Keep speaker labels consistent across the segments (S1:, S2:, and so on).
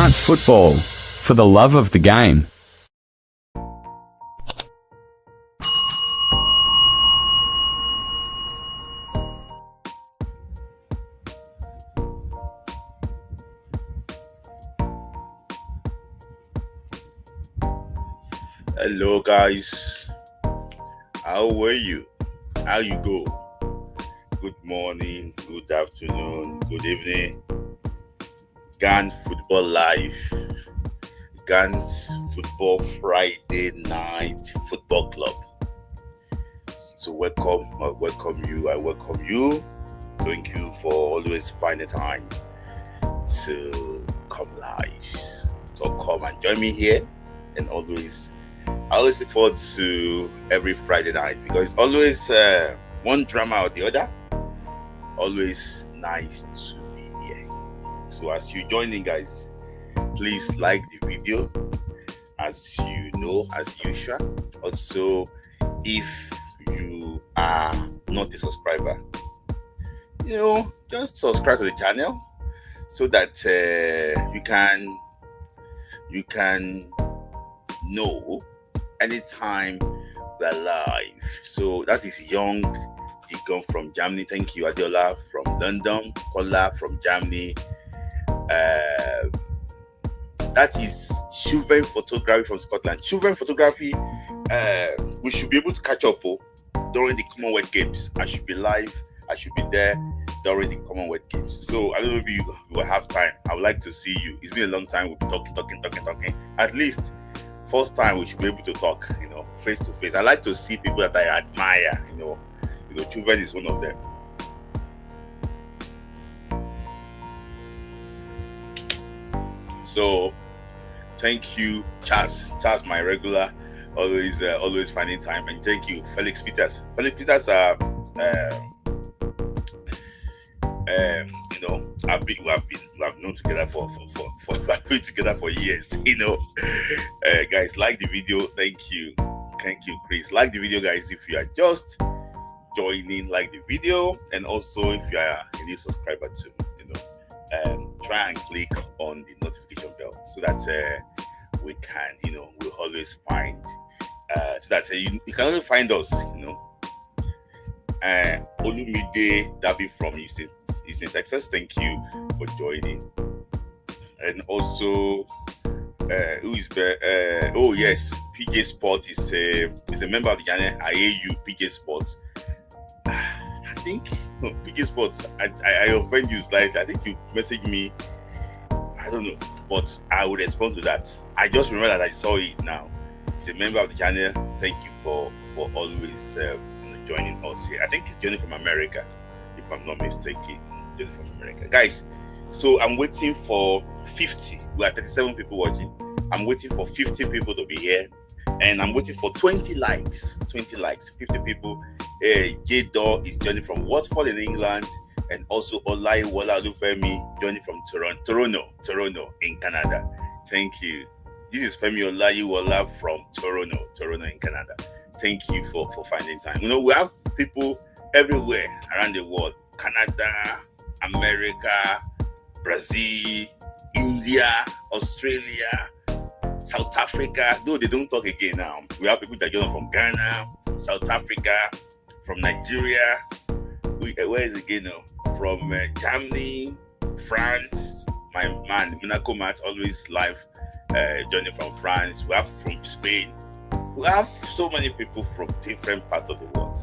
S1: Dance football. For the love of the game.
S2: Hello guys, how are you? How you go? Good morning, good afternoon, good evening. Gan Football Live, Gan's Football Friday Night Football Club. So I welcome you. Thank you for always finding time to come live. So come and join me here, and I always look forward to every Friday night because it's always one drama or the other. Always nice to be here. So as you join in, guys, please like the video, as you know, as usual. Also, if you are not a subscriber, just subscribe to the channel so that you can know anytime we're live. So that is Young Deacon from Germany. Thank you. Adiola from London. Kola from Germany. That is Chuven Photography from Scotland. Chuven Photography, we should be able to catch up during the Commonwealth Games. I should be live. I should be there during the Commonwealth Games. So I don't know if you will have time. I would like to see you. It's been a long time. We'll be talking. At least first time we should be able to talk, face to face. I like to see people that I admire, Chuven is one of them. So thank you, Charles, my regular, always finding time, and thank you, Felix Peters. Felix Peters we have known together for we've been together for years, guys. Like the video. Thank you, Chris. Like the video, guys. If you are just joining, like the video, and also if you are a new subscriber too, try and click on the notification bell so that we can, we'll always find so that you can only find us, Olumide Dabi from Houston, Texas. Thank you for joining. And also, who is there? Oh yes, PJ Sport is a member of the channel. IAU PJ Sports. I think PJ Sports. I offend you slightly. I think you messaged me. I don't know, but I will respond to that. I just remember that I saw it now. He's a member of the channel. Thank you for always joining us here. I think he's joining from America, if I'm not mistaken. Joining from America, guys. So I'm waiting for 50. We are 37 people watching. I'm waiting for 50 people to be here, and I'm waiting for 20 likes. 50 people. J-Dor is joining from Watford in England, and also Olaiwola Olufemi joining from Toronto in Canada. Thank you. This is Femi Olaiwola from Toronto in Canada. Thank you for finding time. We have people everywhere around the world: Canada, America, Brazil, India, Australia, South Africa. Though they don't talk again now. We have people that join from Ghana, South Africa, from Nigeria. Where is it again now? From Germany, France. My man, Monaco Matt, always live, joining from France. We have from Spain. We have so many people from different parts of the world.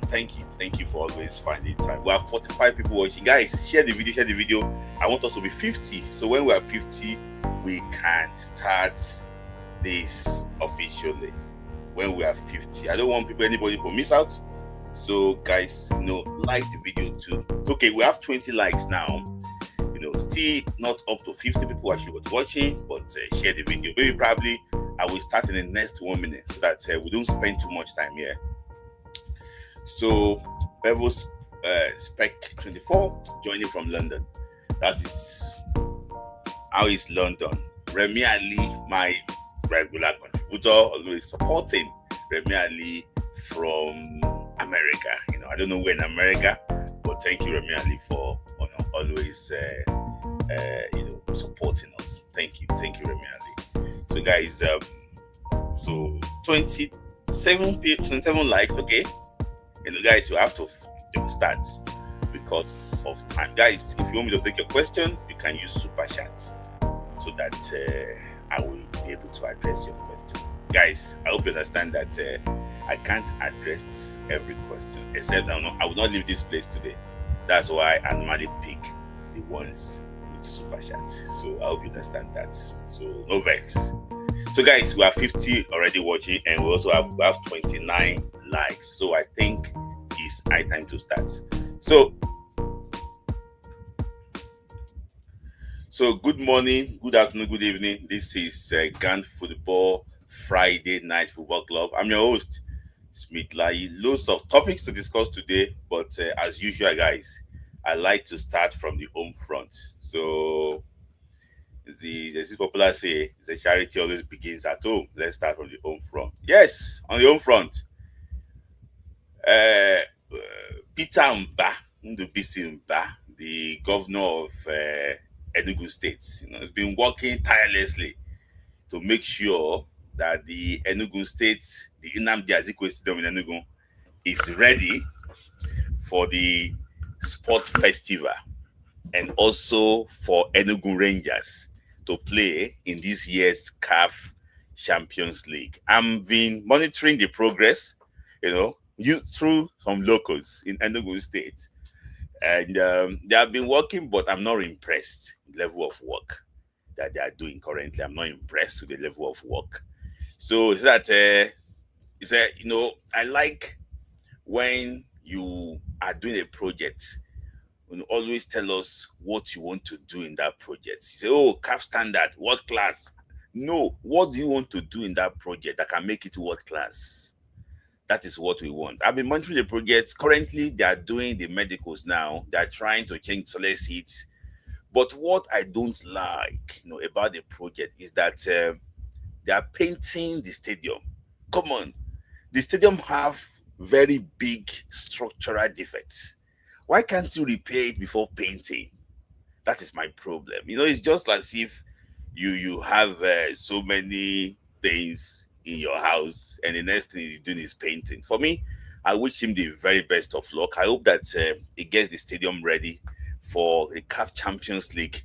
S2: Thank you for always finding time. We have 45 people watching. Guys, share the video. I want us to be 50. So when we are 50, we can start this officially. When we are 50, I don't want anybody to miss out. So guys, like the video too. Okay, we have 20 likes now. Still not up to 50 people actually watching, but share the video. Maybe probably I will start in the next 1 minute so that we don't spend too much time here. So Bevo's Spec 24 joining from London. That is how is London. Remy Ali, my regular contributor, always supporting Remy Ali from America. I don't know where in America, but thank you, Remy Ali, for always supporting us. thank you, Remy Ali. So guys, so 27 likes, okay. And guys, you have to start because of time. Guys, if you want me to take your question, you can use super chat so that I will be able to address your question. Guys, I hope you understand that I can't address every question, except I will not leave this place today. That's why I normally pick the ones with super chat. So I hope you understand that. So no vex. So guys, we have 50 already watching, and we have 29 likes. So I think it's high time to start. So good morning, good afternoon, good evening. This is Gant Football Friday Night Football Club. I'm your host, Smith Lai. Loads of topics to discuss today, but as usual, guys, I like to start from the home front. So there's this popular say, the charity always begins at home. Let's start from the home front. Yes, on the home front, uh, Peter Ndubisi Mba, the governor of Enugu State, has been working tirelessly to make sure that the Enugu State, the Nnamdi Azikiwe Stadium in Enugu, is ready for the sport festival and also for Enugu Rangers to play in this year's CAF Champions League. I've been monitoring the progress, through some locals in Enugu State. And they have been working, but I'm not impressed with the level of work that they are doing currently. I'm not impressed with the level of work. So it's that I like when you are doing a project, you always tell us what you want to do in that project. You say, oh, CAF standard, world class. No, what do you want to do in that project that can make it world class? That is what we want. I've been monitoring the projects. Currently, they are doing the medicals now. They are trying to change solar seats. But what I don't like, about the project is that they are painting the stadium. Come on, the stadium have very big structural defects. Why can't you repair it before painting? That is my problem. It's just as if you have so many things in your house, and the next thing you're doing is painting. For me, I wish him the very best of luck. I hope that he gets the stadium ready for the CAF Champions League,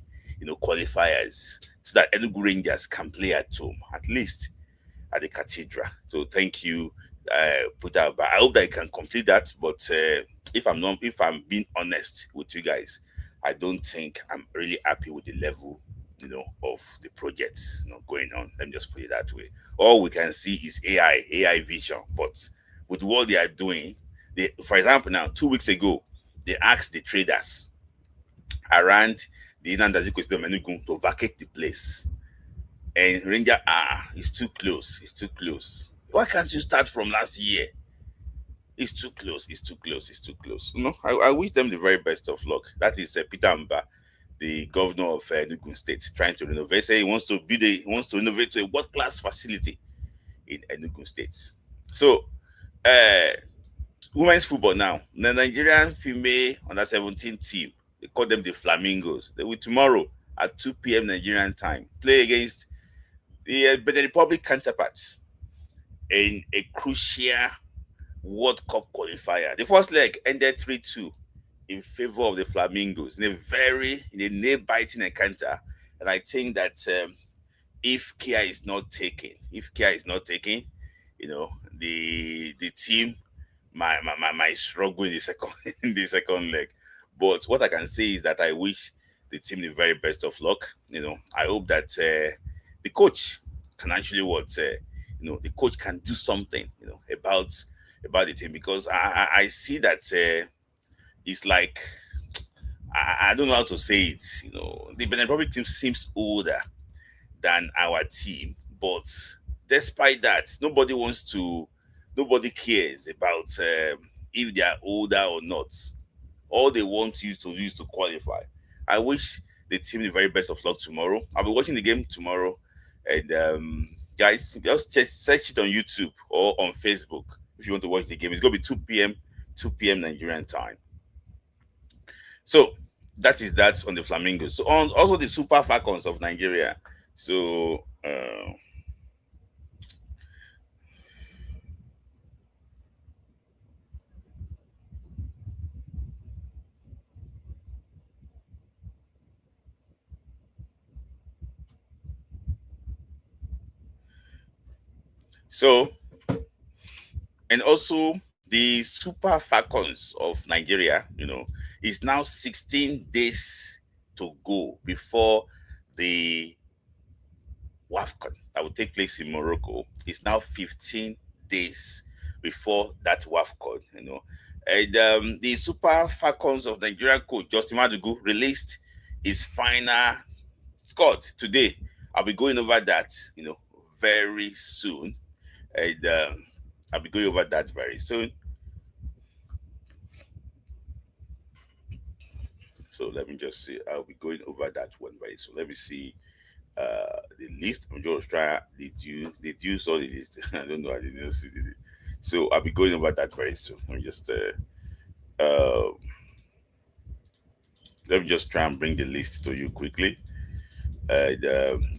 S2: qualifiers, so that Enugu Rangers can play at home, at least at the Cathedral. So thank you, Puta. I hope that I can complete that. But if I'm being honest with you guys, I don't think I'm really happy with the level, of the projects, going on. Let me just put it that way. All we can see is AI vision. But with what they are doing, for example, now 2 weeks ago, they asked the traders around the Inandaziko Menugun to vacate the place. And Ranger, it's too close. It's too close. Why can't you start from last year? It's too close. It's too close. It's too close. I wish them the very best of luck. That is Peter Mba, the governor of Enugu State, trying to renovate. Say he wants to renovate to a world class facility in Enugu State. So, women's football now. The Nigerian female under 17 team, they call them the Flamingos. They will tomorrow at 2 p.m. Nigerian time play against the Benin Republic counterparts in a crucial World Cup qualifier. The first leg ended 3-2 in favor of the Flamingos in a nail-biting encounter. And I think that if Kia is not taken, the team might struggle in the second in the second leg. But what I can say is that I wish the team the very best of luck. I hope that the coach can actually the coach can do something, about the team, because I see that it's like I don't know how to say it. The Benin Republic team seems older than our team, but despite that, nobody cares about if they are older or not. All they want you to do is to qualify. I wish the team the very best of luck tomorrow. I'll be watching the game tomorrow, and guys, just search it on YouTube or on Facebook if you want to watch the game. It's gonna be 2 p.m. Nigerian time. So that is that on the Flamingos. So also the Super Falcons of Nigeria. So so and also the Super Falcons of Nigeria, is now 16 days to go before the WAFCON that will take place in Morocco. It's now 15 days before that WAFCON. And the Super Falcons of Nigeria coach Justin Madugu released his final squad today. I'll be going over that, very soon. And I'll be going over that very soon. So let me just see. I'll be going over that one very soon. Let me see the list. I'm just trying. Did you saw the list? I don't know. I didn't see the list. So I'll be going over that very soon. Uh, let me just try and bring the list to you quickly and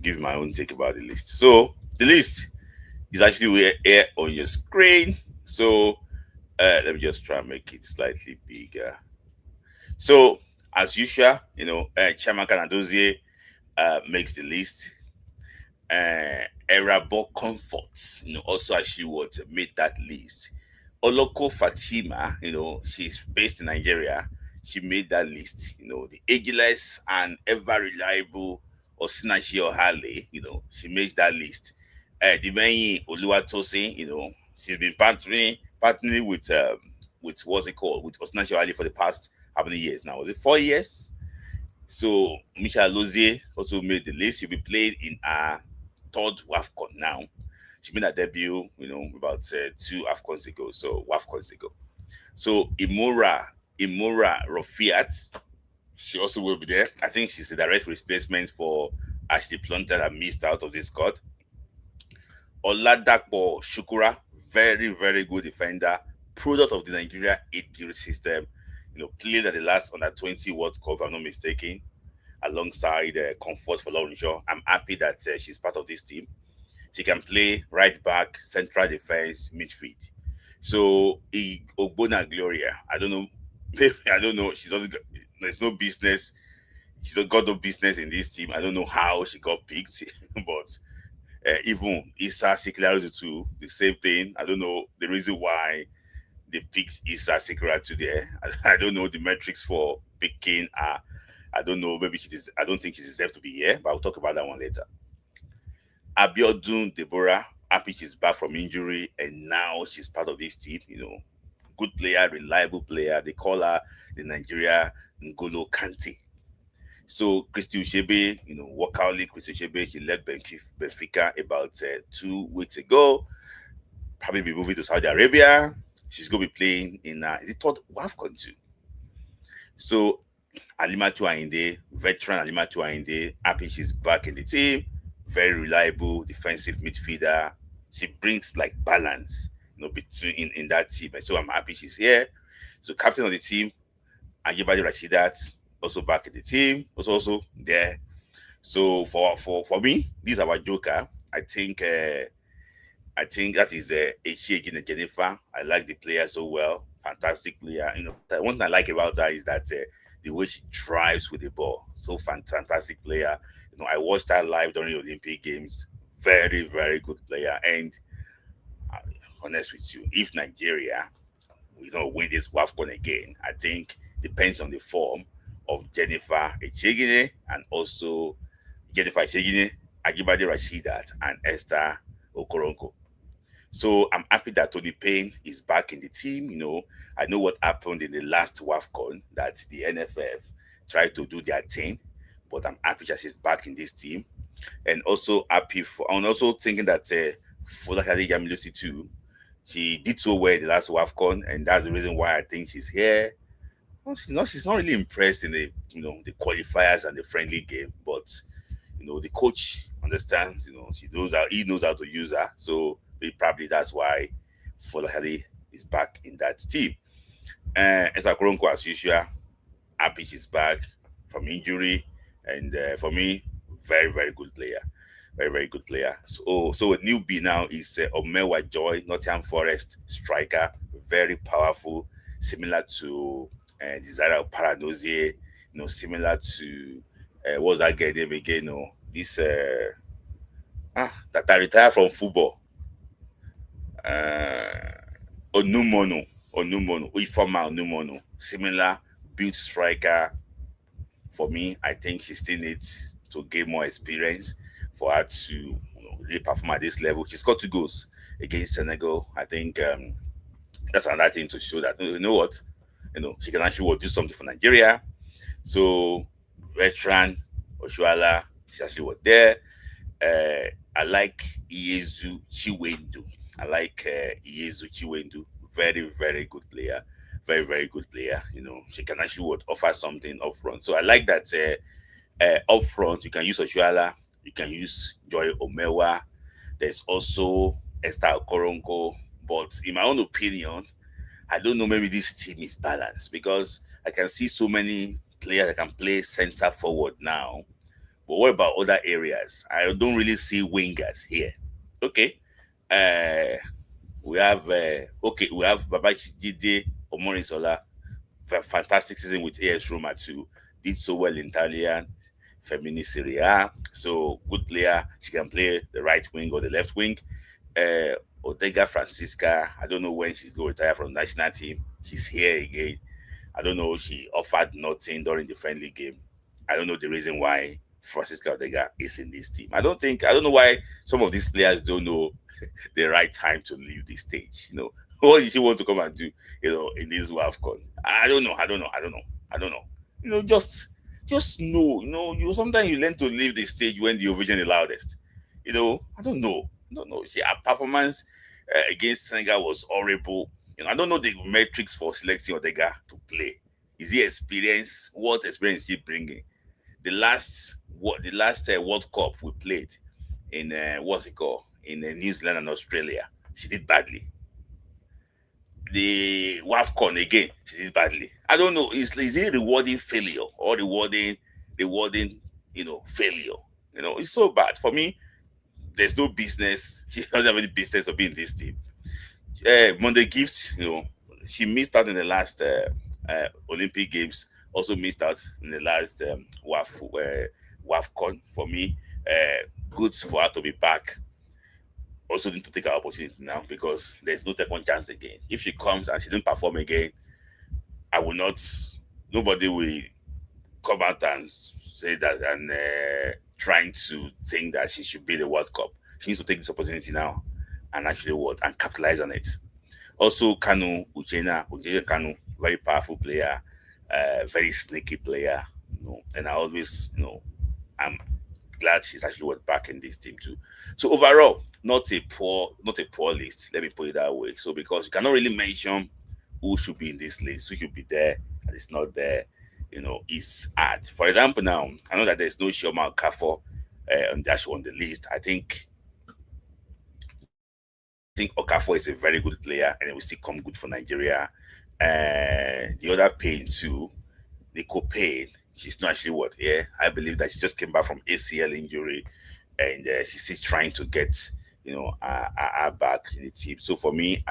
S2: give my own take about the list. So the list is actually here on your screen. So let me just try and make it slightly bigger. So as usual, Chairman Kanadozie makes the list. Erabo Comforts, also as she would made that list. Oloko Fatima, she's based in Nigeria. She made that list. The ageless and ever reliable Osinachi Ohale, she made that list. The main Oluwatosin, she's been partnering with what's it called, with Osinachi Ohale for the past how many years now? Was it 4 years? So Michelle Lozier also made the list. She'll be played in her third WAFCON now. She made her debut, about 2 AFCONs ago. So WAFCONs ago. So Imura Rofiat, she also will be there. I think she's a direct replacement for Ashley Plunter that missed out of this squad. Oladapo Shukura, very, very good defender, product of the Nigeria 8 system. Played at the last under 20 World Cup, if I'm not mistaken, alongside Comfort for Laurenshire. I'm happy that she's part of this team. She can play right back, central defense, midfield. So Ogbona Gloria, I don't know, maybe I don't know. She doesn't. There's no business. She's got no business in this team. I don't know how she got picked, but even Issa Sikilari too, the same thing. I don't know the reason why they picked Issa Sikilari there. I don't know the metrics for picking her. I don't know. Maybe I don't think she deserves to be here, but I'll talk about that one later. Abiodun Deborah, happy she's back from injury and now she's part of this team. Good player, reliable player. They call her the Nigeria Ngolo Kante. So Christy Uchebe, workout league Christy Uchebe, she left Benfica about 2 weeks ago. Probably be moving to Saudi Arabia. She's going to be playing in, is it called WAFCON too? So Alimatu Ainde, veteran Alimatu Ainde, happy she's back in the team. Very reliable defensive midfielder. She brings like balance, between in that team. And so I'm happy she's here. So captain of the team, Ajibade Rashidat, also back in the team, was also there. So for me, this is our joker. I think that is Echie Jennifer. I like the player so well. Fantastic player. One thing I like about her is that the way she drives with the ball. So fantastic player. I watched her live during the Olympic Games. Very, very good player. And uh, honest with you, if Nigeria win this WAFCON again, I think depends on the form of Jennifer Echegine and also Jennifer Echegine, Ajibade Rashidat, and Esther Okoronko. So I'm happy that Tony Payne is back in the team. I know what happened in the last WAFCON that the NFF tried to do their thing, but I'm happy that she's back in this team. And also happy for, I'm also thinking that for Lakari Yamilusi too, she did so well in the last WAFCON, and that's the reason why I think she's here. Well, she's not really impressed in the qualifiers and the friendly game, but the coach understands, he knows how to use her. So probably that's why Folahari is back in that team. Esther Koronko, as usual, happy she's back from injury. And for me, very, very good player. Very, very good player. So a newbie now is Omewa Joy, Nottingham Forest striker, very powerful, similar to Desire Paranozie, similar to what's that guy name again? No, this that retired from football. Uh, Onumono, Ifoma Onumono, similar build striker. For me, I think she still needs to gain more experience for her to really perform at this level. She scored 2 goals against Senegal. I think that's another thing to show that you know what, she can actually do something for Nigeria. So veteran Oshuala, she actually was there. I like Iezu Chiwendu. I like Iezu Chiwendu. Very, very good player. Very, very good player. She can actually offer something up front. So I like that up front, you can use Oshuala, you can use Joy Omewa. There's also Esther Koronko. But in my own opinion, I don't know, maybe this team is balanced because I can see so many players that can play center forward now. But what about other areas? I don't really see wingers here. Okay. Uh, we have Babaji Jide Omorisola, fantastic season with AS Roma too. Did so well in Italian, Femini Serie A. So good player. She can play the right wing or the left wing. Odega Francisca. I don't know when she's going to retire from the national team. She's here again. I don't know. She offered nothing during the friendly game. I don't know the reason why Francisca Odega is in this team. I don't know why some of these players don't know the right time to leave this stage. What did she want to come and do, in this WAFCON? I don't know. I don't know. I don't know. I don't know. Just know, you sometimes you learn to leave the stage when the ovation is loudest. I don't know. I don't know. Her performance against Senegal was horrible. I don't know the metrics for selecting Odega to play. Is he experience? What experience is he bringing? The last World Cup we played in what's it called in New Zealand and Australia, she did badly. The WAFCON again, she did badly. I don't know. Is it rewarding failure or rewarding failure? It's so bad for me. There's no business. She doesn't have any business of being in this team. Monday Gift, she missed out in the last Olympic Games. Also missed out in the last WAFCON. For me, good for her to be back. Also need to take her opportunity now because there's no second chance again. If she comes and she didn't perform again, I will not. Nobody will come out and say that and trying to think that she should be the World Cup. She needs to take this opportunity now and actually capitalize on it. Also, Ujena Kanu, very powerful player, very sneaky player. And I always, I'm glad she's actually back in this team too. So overall, not a poor list. Let me put it that way. So because you cannot really mention who should be in this list, who should be there, and it's not there, it's hard. For example, now I know that there's no Shoma Kafo on the list. I think Okafor is a very good player and it will still come good for Nigeria. The other Payne too, Nico Payne, she's not actually what? Yeah, I believe that she just came back from ACL injury and she's still trying to get, her back in the team. So for me,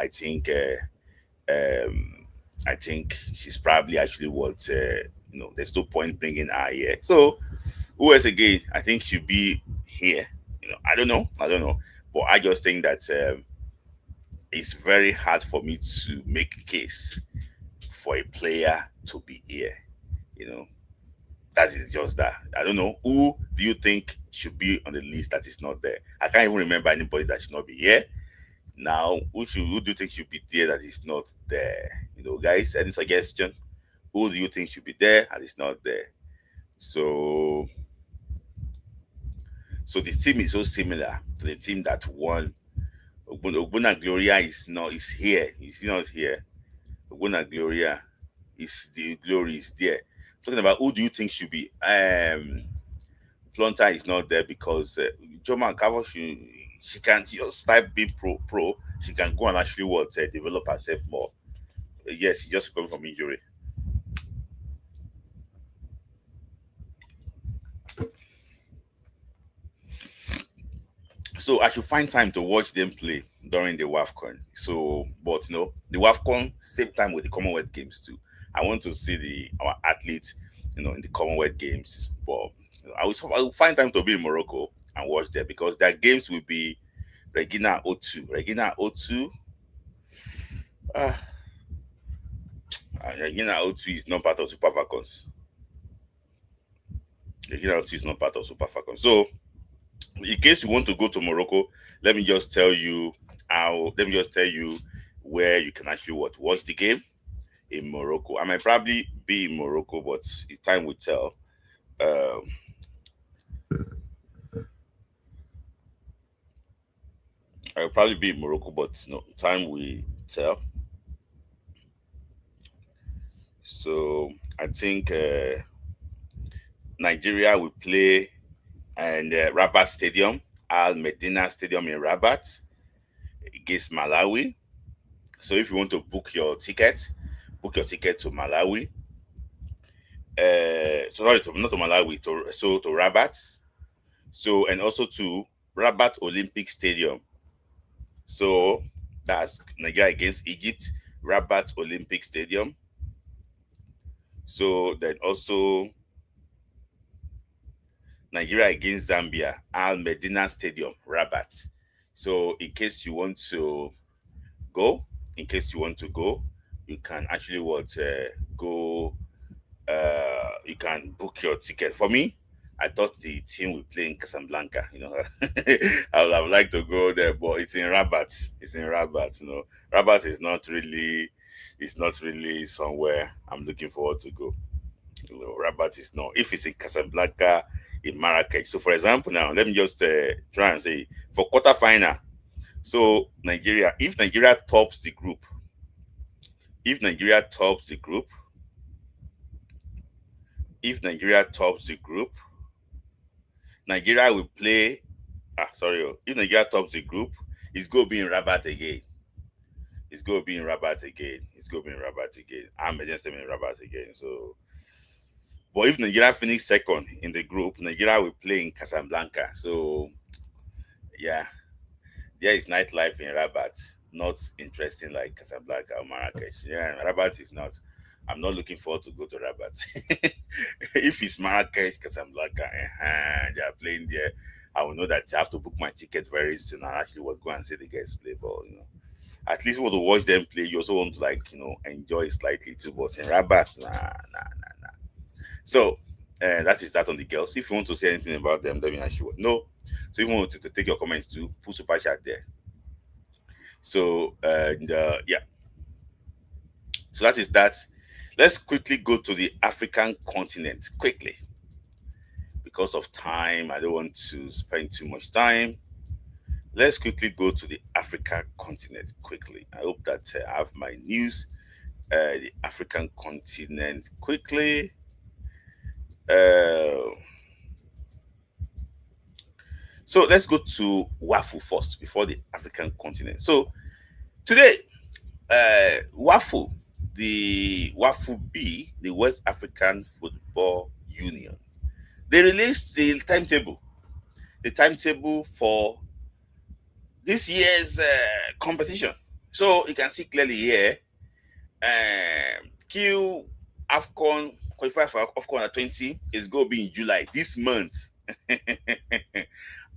S2: um, I think she's probably actually there's no point bringing her here. So who else again? I think she'll be here. I don't know, but I just think that it's very hard for me to make a case for a player to be here. You know, that is just that. I don't know. Who do you think should be on the list that is not there? I can't even remember anybody that should not be here. Now, who do you think should be there that is not there? Guys, any suggestion? Who do you think should be there and is not there? So the team is so similar to the team that won. Ogbonna Gloria is here. He's not here. Ogbonna Gloria is the glory is there. Talking about who do you think should be? Flonta is not there because Joma Kavo she can just type being pro. She can go and actually develop herself more. Yes, she just coming from injury. So I should find time to watch them play during the WAFCON. So, but the WAFCON same time with the Commonwealth Games too. I want to see the our athletes, in the Commonwealth Games. But I will find time to be in Morocco and watch them because their games will be Regina O2. Regina O2. Uh, Regina O2 is not part of Super Falcons. Regina O2 is not part of Super Falcons. So in case you want to go to Morocco, let me just tell you where you can actually watch the game in Morocco. I might probably be in Morocco, but time will tell. Um, I'll probably be in Morocco, but no time will tell. So I think Nigeria will play and Rabat Stadium, Al Medina Stadium in Rabat against Malawi. So if you want to book your ticket to Malawi. Sorry, not to Malawi, to Rabat. So and also to Rabat Olympic Stadium. So that's Nigeria against Egypt, Rabat Olympic Stadium. So then also Nigeria against Zambia, Al Medina Stadium, Rabat. So in case you want to go, you can actually go. You can book your ticket. For me, I thought the team will play in Casablanca. I would have liked to go there, but it's in Rabat. It's in Rabat. Rabat is not really somewhere I'm looking forward to go. Rabat is not. If it's in Casablanca, in Marrakech. So, for example, now let me just try and say for quarterfinal. So Nigeria, if Nigeria tops the group, Nigeria will play. If Nigeria tops the group, it's going to be in Rabat again. I'm against them in Rabat again. So, but if Nigeria finish second in the group, Nigeria will play in Casablanca. So, yeah, there is nightlife in Rabat. Not interesting like Casablanca or Marrakesh. Yeah, Rabat is not. I'm not looking forward to go to Rabat. If it's Marrakesh, Casablanca, they are playing there, I will know that I have to book my ticket very soon and actually go and see the guys play ball. At least you want to watch them play. You also want to enjoy it slightly too. But in Rabat, nah. So that is that on the girls. If you want to say anything about them, let me ask you. No. So if you want to take your comments too, put super chat there. So and yeah. So that is that. Let's quickly go to the African continent quickly. Because of time, I don't want to spend too much time. Let's quickly go to the African continent quickly. I hope that I have my news. The African continent quickly. So let's go to WAFU first before the African continent. So today, WAFU, the WAFU B, the West African Football Union, they released the timetable for this year's competition. So you can see clearly here, Q AFCON qualifier for AFCON under 20 is going to be in July this month.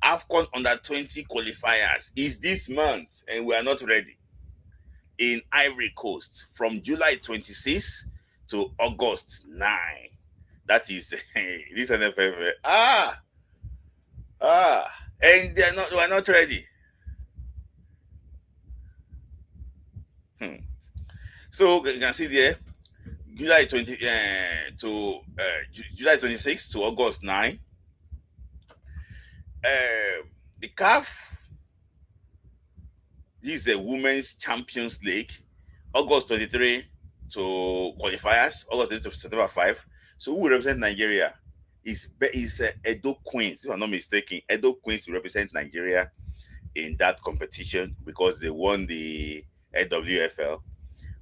S2: AFCON under 20 qualifiers is this month, and we are not ready. In Ivory Coast from July 26 to August 9. That is this NFF. And we are not ready. So you can see there, July 20 to July 26 to August 9. The CAF. This is a Women's Champions League, August 23 to qualifiers, August 23 to September 5. So who will represent Nigeria? Is Edo Queens, if I'm not mistaken. Edo Queens will represent Nigeria in that competition because they won the NWFL.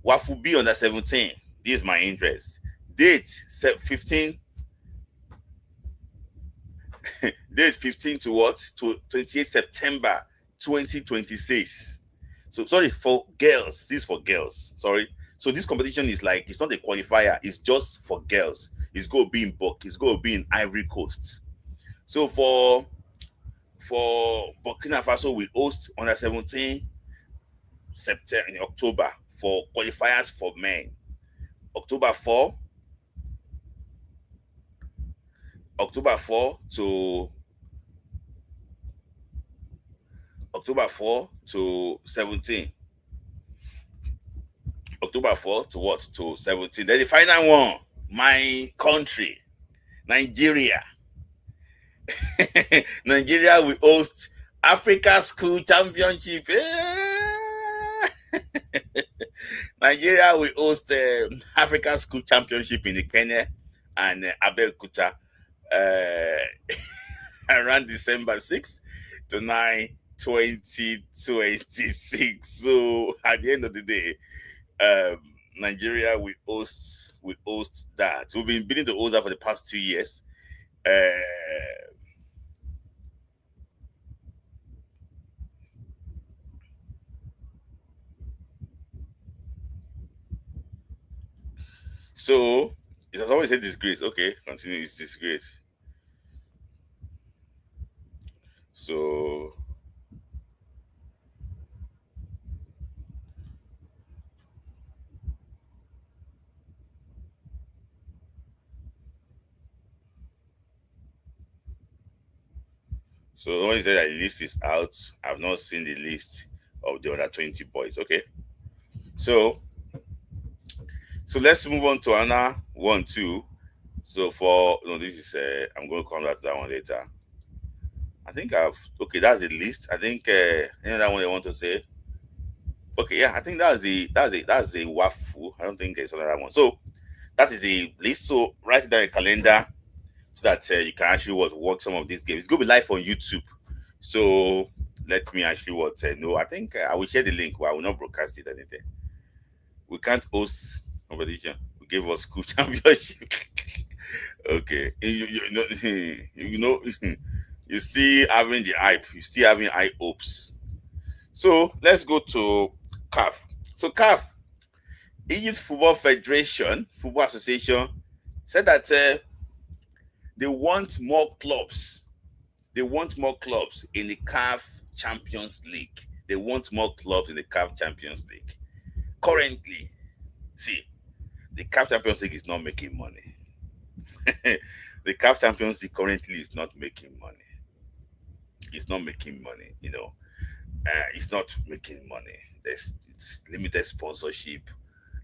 S2: WAFU B under 17. This is my interest. Date 15. Date 15 to what? To 28 September 2026. So sorry for girls. This is for girls. Sorry. So this competition is like it's not a qualifier. It's just for girls. It's going to be in Bok. It's going to be in Ivory Coast. So for Burkina Faso, we host under 17 September in October for qualifiers for men. October 4, October 4 to October 4 to 17. October 4 to what? To 17. Then the final one, my country, Nigeria. Nigeria will host Africa School Championship. Nigeria will host Africa School Championship in the Kenya and Abeokuta around December 6 to 9, 2026. So at the end of the day, Nigeria will host that. We've been bidding to host that for the past 2 years. Uh, so it has always said disgrace. Okay, continue. It's disgrace. So when you say that the list is out, I've not seen the list of the under 20 boys. Okay, so let's move on to another one too. So for no, this is I'm going to come back to that one later. I think I've okay. That's the list. I think any other one I want to say. Okay, yeah, I think that's the waffle. I don't think there's another one. So that is the list. So write it down in a calendar so that you can actually watch some of these games. It's gonna be live on YouTube. So let me actually know. I think I will share the link, but I will not broadcast it anything. We can't host competition. We gave us school championship. Okay, you still having the hype. You still having high hopes. So let's go to CAF. So CAF, Egypt Football Federation, Football Association, said that they want more clubs. They want more clubs in the CAF Champions League. They want more clubs in the CAF Champions League. Currently, see, the CAF Champions League is not making money. The CAF Champions League currently is not making money. It's not making money. It's not making money. It's limited sponsorship.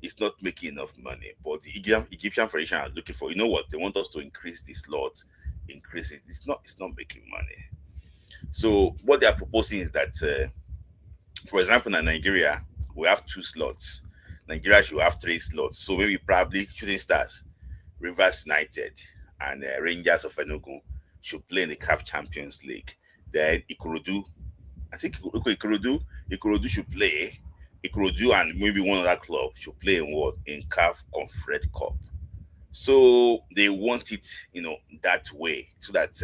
S2: It's not making enough money. But the Egyptian Federation are looking for. You know what? They want us to increase the slots, increase it. It's not. It's not making money. So what they are proposing is that, for example, in Nigeria, we have 2 slots. Nigeria should have 3 slots. So maybe probably Shooting Stars, Rivers United, and Rangers of Enugu should play in the CAF Champions League. Then Ikorodu, I think Ikorodu should play. Ikorodu and maybe one other club should play in what? In CAF Conference Cup. So they want it, that way, so that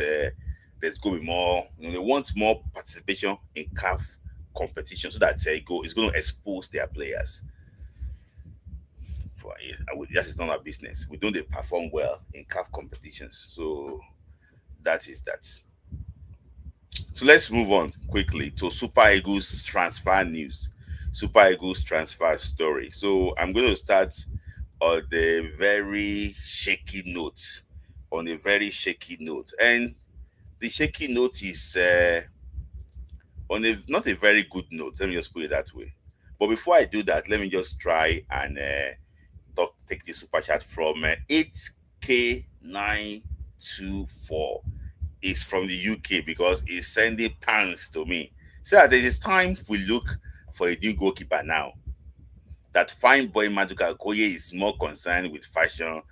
S2: there's going to be more. They want more participation in CAF competition, so that it's going to expose their players. That is not our business. We don't they perform well in CAF competitions, so that is that. So let's move on quickly to Super Eagles transfer news. Super Eagles transfer story. So I'm going to start on the very shaky note. On a very shaky note. And the shaky note is on a not a very good note. Let me just put it that way. But before I do that, let me just try and take the super chat from 8K924. Is from the UK because he's sending pants to me. So that it is time we look for a new goalkeeper now. That fine boy Maduka Okoye is more concerned with fashion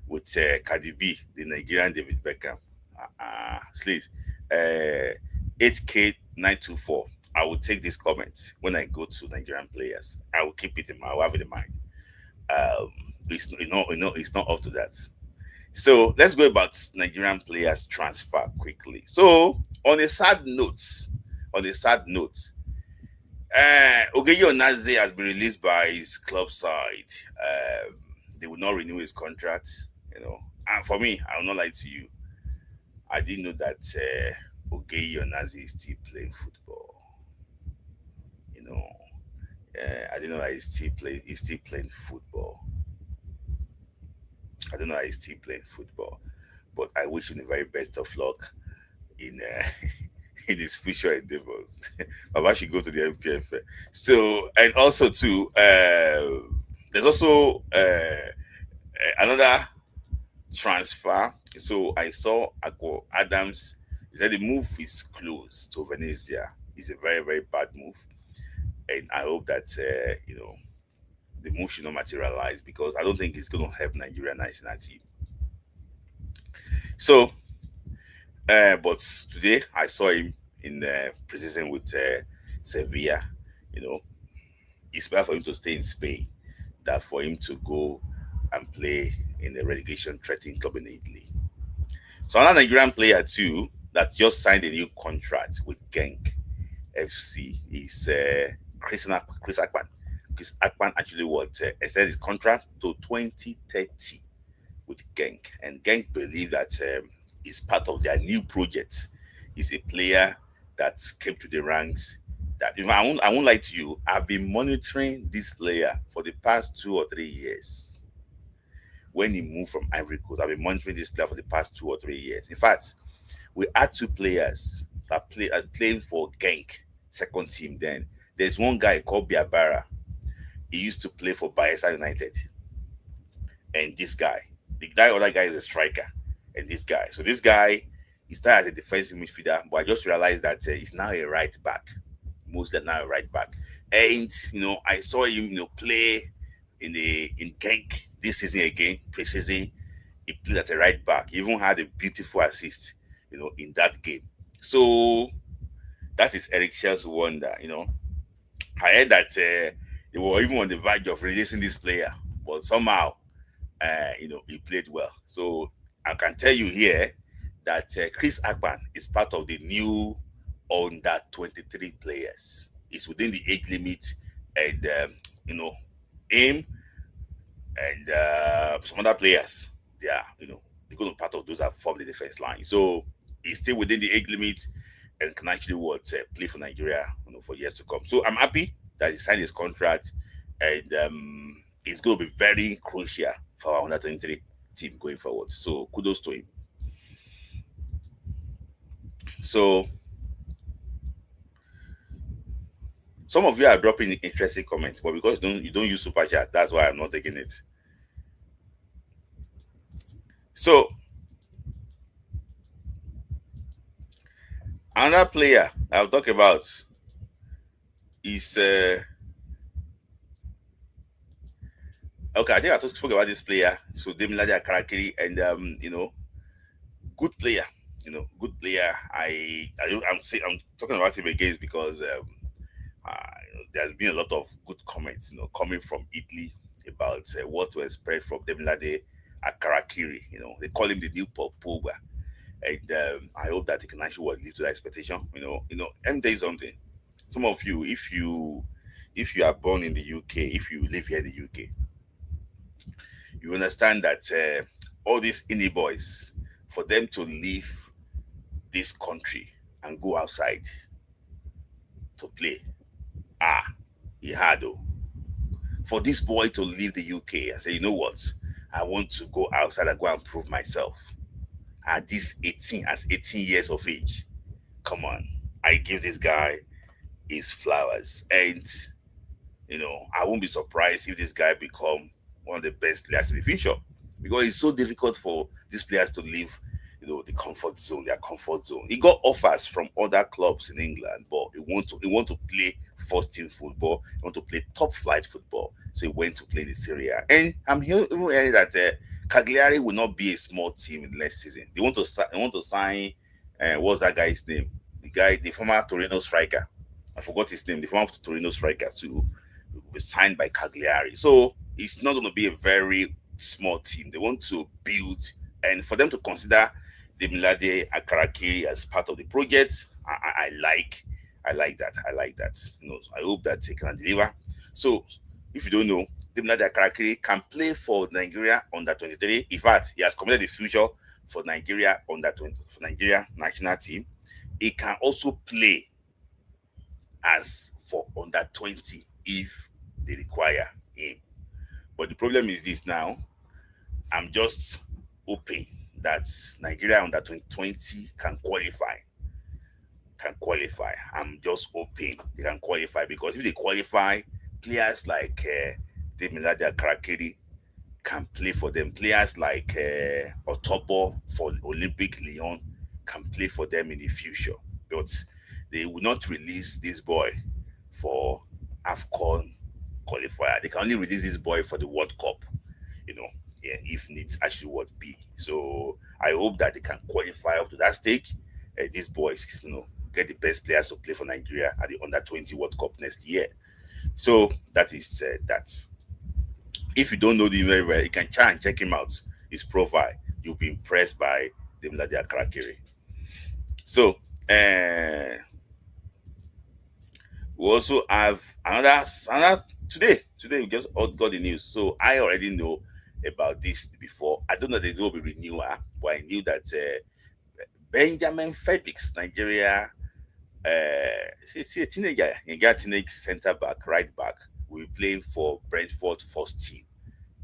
S2: with Cardi B, the Nigerian David Beckham. Please, 8K924. I will take this comment when I go to Nigerian players. I will have it in mind. It's not up to that. So let's go about Nigerian players transfer quickly. So on a sad note, Ogeyi Onaze has been released by his club side. They will not renew his contract. You know, and for me, I will not lie to you. I didn't know that Ogeyi Onaze is still playing football. You know, I didn't know that He's still playing football. I don't know that he's still playing football, but I wish him the very best of luck in in his future endeavors. Baba should go to the MPF. So, and also too, there's also another transfer. So I saw Akko Adams. He said the move is close to Venezia. It's a very very bad move, and I hope that the move should not materialize because I don't think it's going to help Nigeria national team. So, but today I saw him in preseason with Sevilla. You know, it's better for him to stay in Spain than for him to go and play in a relegation threatening club in Italy. So another Nigerian player too that just signed a new contract with Genk FC is Chris Akpan. Chris Akpan actually extended his contract to 2030 with Genk, and Genk believe that is part of their new project. He's a player that came to the ranks. That I won't lie to you, I've been monitoring this player for the past 2 or 3 years. When he moved from Ivory Coast, I've been monitoring this player for the past 2 or 3 years. In fact, we had two players that playing for Genk second team. Then there's one guy called Biabara. He used to play for Bayelsa United, and the other guy is a striker, and this guy. So this guy, he started as a defensive midfielder, but I just realized that he's now a right back, mostly now a right back. And I saw him, play in Genk this season again, preseason. He played as a right back. He even had a beautiful assist, in that game. So that is Eric Shell's wonder. I heard that they were even on the verge of releasing this player, but somehow he played well. So I can tell you here that Chris Akpan is part of the new under 23 players. He's within the age limit, and him and some other players, they are they're going to be part of those that form the defense line. So he's still within the age limit and can actually play for Nigeria for years to come. So I'm happy that he signed his contract, and it's going to be very crucial for our under 23 team going forward. So kudos to him. So some of you are dropping interesting comments, but because you don't use super chat, that's why I'm not taking it. So another player I'll talk about is okay. I think I spoke about this player. So Demilade Akarakiri, and good player. Good player. I'm talking about him again because there's been a lot of good comments, coming from Italy about what to expect from Demilade Akarakiri. They call him the new Pogba, and I hope that he can actually live to that expectation. Let me tell you something. Some of you, if you are born in the UK, if you live here in the UK, you understand that all these indie boys, for them to leave this country and go outside to play, he had though. For this boy to leave the UK and say, you know what, I want to go outside and go and prove myself at this 18 years of age. Come on, I give this guy his flowers, and I won't be surprised if this guy become one of the best players in the future, because it's so difficult for these players to leave the comfort zone, their comfort zone. He got offers from other clubs in England, but he want to play first team football. He want to play top flight football, so he went to play in the Serie A. And I'm hearing that Cagliari will not be a small team in the next season. They want to sign what's that guy's name? The former Torino striker. I forgot his name. The former Torino striker too will be signed by Cagliari. So it's not going to be a very small team. They want to build And for them to consider the Milade Akarakiri as part of the project, I like that. I like that. I hope that they can deliver. So, if you don't know, the Milade Akarakiri can play for Nigeria under 23. In fact, he has committed the future for Nigeria under 20 for Nigeria national team. He can also play as for under 20 if they require him. But the problem is this now. I'm just hoping that Nigeria under 2020 can qualify. Can qualify. I'm just hoping they can qualify, because if they qualify, players like Demilade Karakiri can play for them. Players like Otobo for Olympic Lyon can play for them in the future. But they will not release this boy for AFCON qualifier. They can only release this boy for the World Cup, you know, yeah, if needs actually what be. So I hope that they can qualify up to that stage. These boys, get the best players to play for Nigeria at the under 20 World Cup next year. So that is that. If you don't know him very well, you can try and check him out. His profile, you'll be impressed by the Mladia Karakiri. So we also have another today. Today we just got the news. So I already know about this before. I don't know the will be renewal, but I knew that Benjamin Fredericks, Nigeria, see a teenager, he got teenage centre back, right back, will be playing for Brentford first team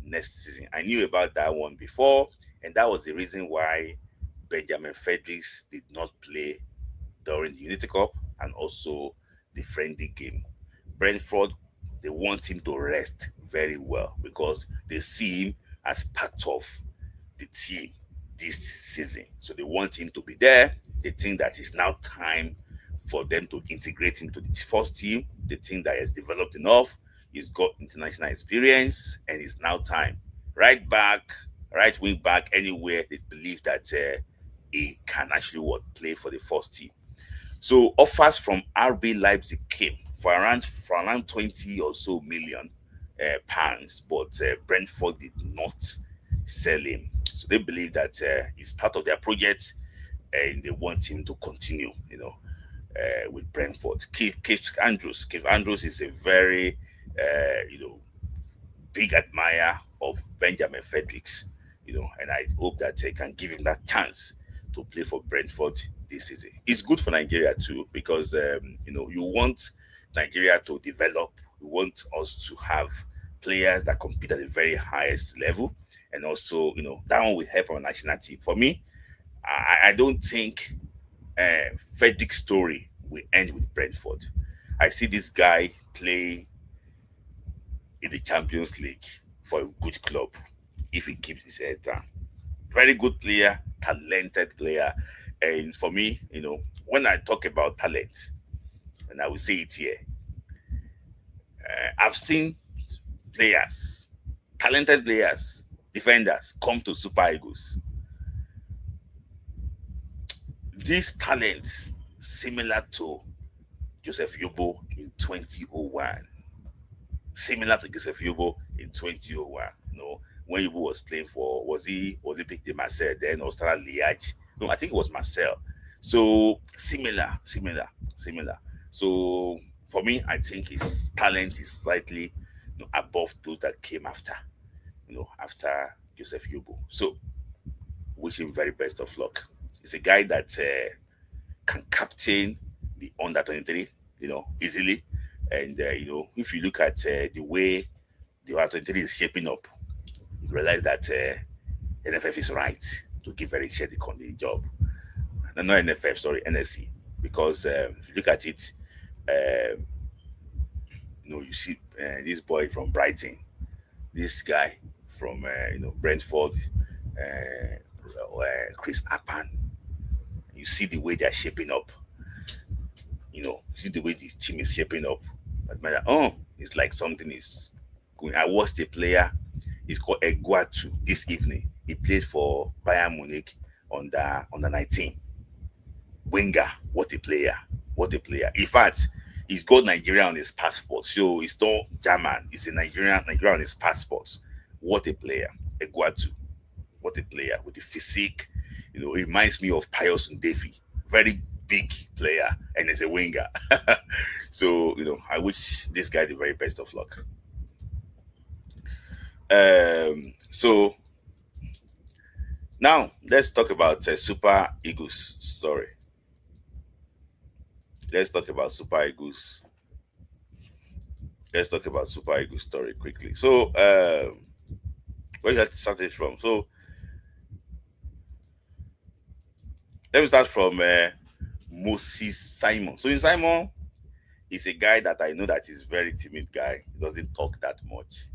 S2: next season. I knew about that one before, and that was the reason why Benjamin Fredericks did not play during the Unity Cup and also the friendly game. Brentford, they want him to rest very well because they see him as part of the team this season. So they want him to be there. They think that it's now time for them to integrate him to the first team. They think that he has developed enough. He's got international experience, and it's now time. Right back, right wing back, anywhere they believe that he can actually play for the first team. So offers from RB Leipzig came for around 20 or so million pounds, but Brentford did not sell him. So they believe that it's part of their project, and they want him to continue, with Brentford. Keith Andrews is a very, big admirer of Benjamin Fredericks, and I hope that they can give him that chance to play for Brentford this season. It's good for Nigeria too, because you want Nigeria to develop. You want us to have players that compete at the very highest level, and also that one will help our national team. For me, I don't think Frederick's story will end with Brentford. I see this guy play in the Champions League for a good club if he keeps his head down. Very good player, talented player. And for me, when I talk about talent, and I will say it here, I've seen players, talented players, defenders come to Super Eagles. These talents similar to Joseph Yobo in 2001. Similar to Joseph Yobo in 2001. When Yobo was playing for, was he Olympique de Marseille then, or Stade Liège? No, I think it was Marcel. So similar. So for me, I think his talent is slightly above those that came after Joseph Yobo. So wish him very best of luck. He's a guy that can captain the under 23, easily. And if you look at the way the under 23 is shaping up, you realize that NFF is right to give Eric Shedikon the job. No, not NFF, sorry, NSC. Because if you look at it, you see this boy from Brighton, this guy from Brentford, Chris Akpan. You see the way they're shaping up. You see the way the team is shaping up. It's like something is going. I watched a player. He's called Eguatu this evening. He played for Bayern Munich under 19. Wenger, what a player! What a player! In fact, he's got Nigeria on his passport. So he's not German. He's a Nigeria on his passport. What a player, Eguatu. what a player with the physique. It reminds me of Pius Ndefi, very big player, and as a winger. So I wish this guy the very best of luck. So now let's talk about Super Eagles. Sorry, let's talk about Super Eagles. Let's talk about Super Eagles story quickly. So where that started from? So let me start from Moses Simon. So in Simon, he's a guy that I know that is very timid guy. He doesn't talk that much.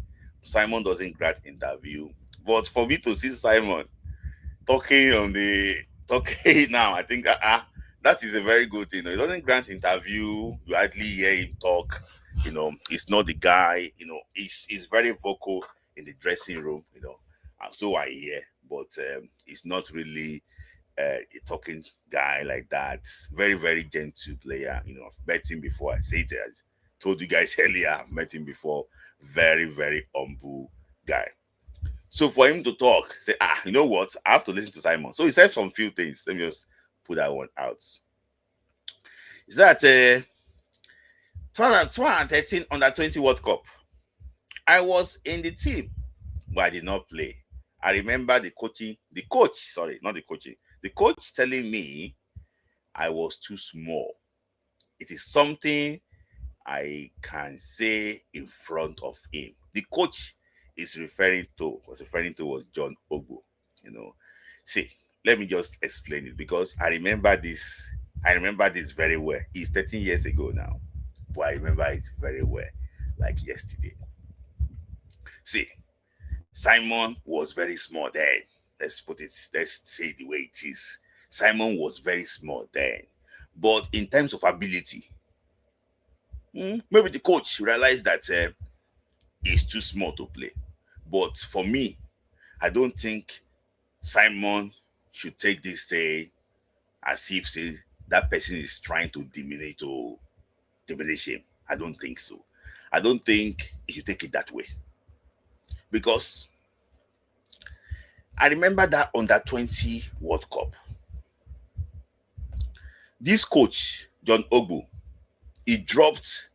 S2: Simon doesn't grant interview. But for me to see Simon talking now, I think that is a very good thing. He doesn't grant interview. You hardly hear him talk. He's not the guy. He's very vocal in the dressing room. And so I hear, but he's not really a talking guy like that. Very, very gentle player. I've met him before. I said it. I told you guys earlier. I've met him before. Very, very humble guy. So for him to talk, say, you know what? I have to listen to Simon. So he said some few things. Let me just put that one out. Is that 2013 under 20 World Cup? I was in the team, but I did not play. I remember the coach telling me I was too small. It is something I can say in front of him. The coach was referring to was John Ogbo. See, let me just explain it because I remember this. I remember this very well. It's 13 years ago now, but I remember it very well, like yesterday. See, Simon was very small then. Let's say the way it is. Simon was very small then. But in terms of ability, maybe the coach realized that he's too small to play. But for me, I don't think Simon should take this say as if that person is trying to diminish him. I don't think so. I don't think he should take it that way. Because I remember that under 20 World Cup. This coach, John Ogbo, he dropped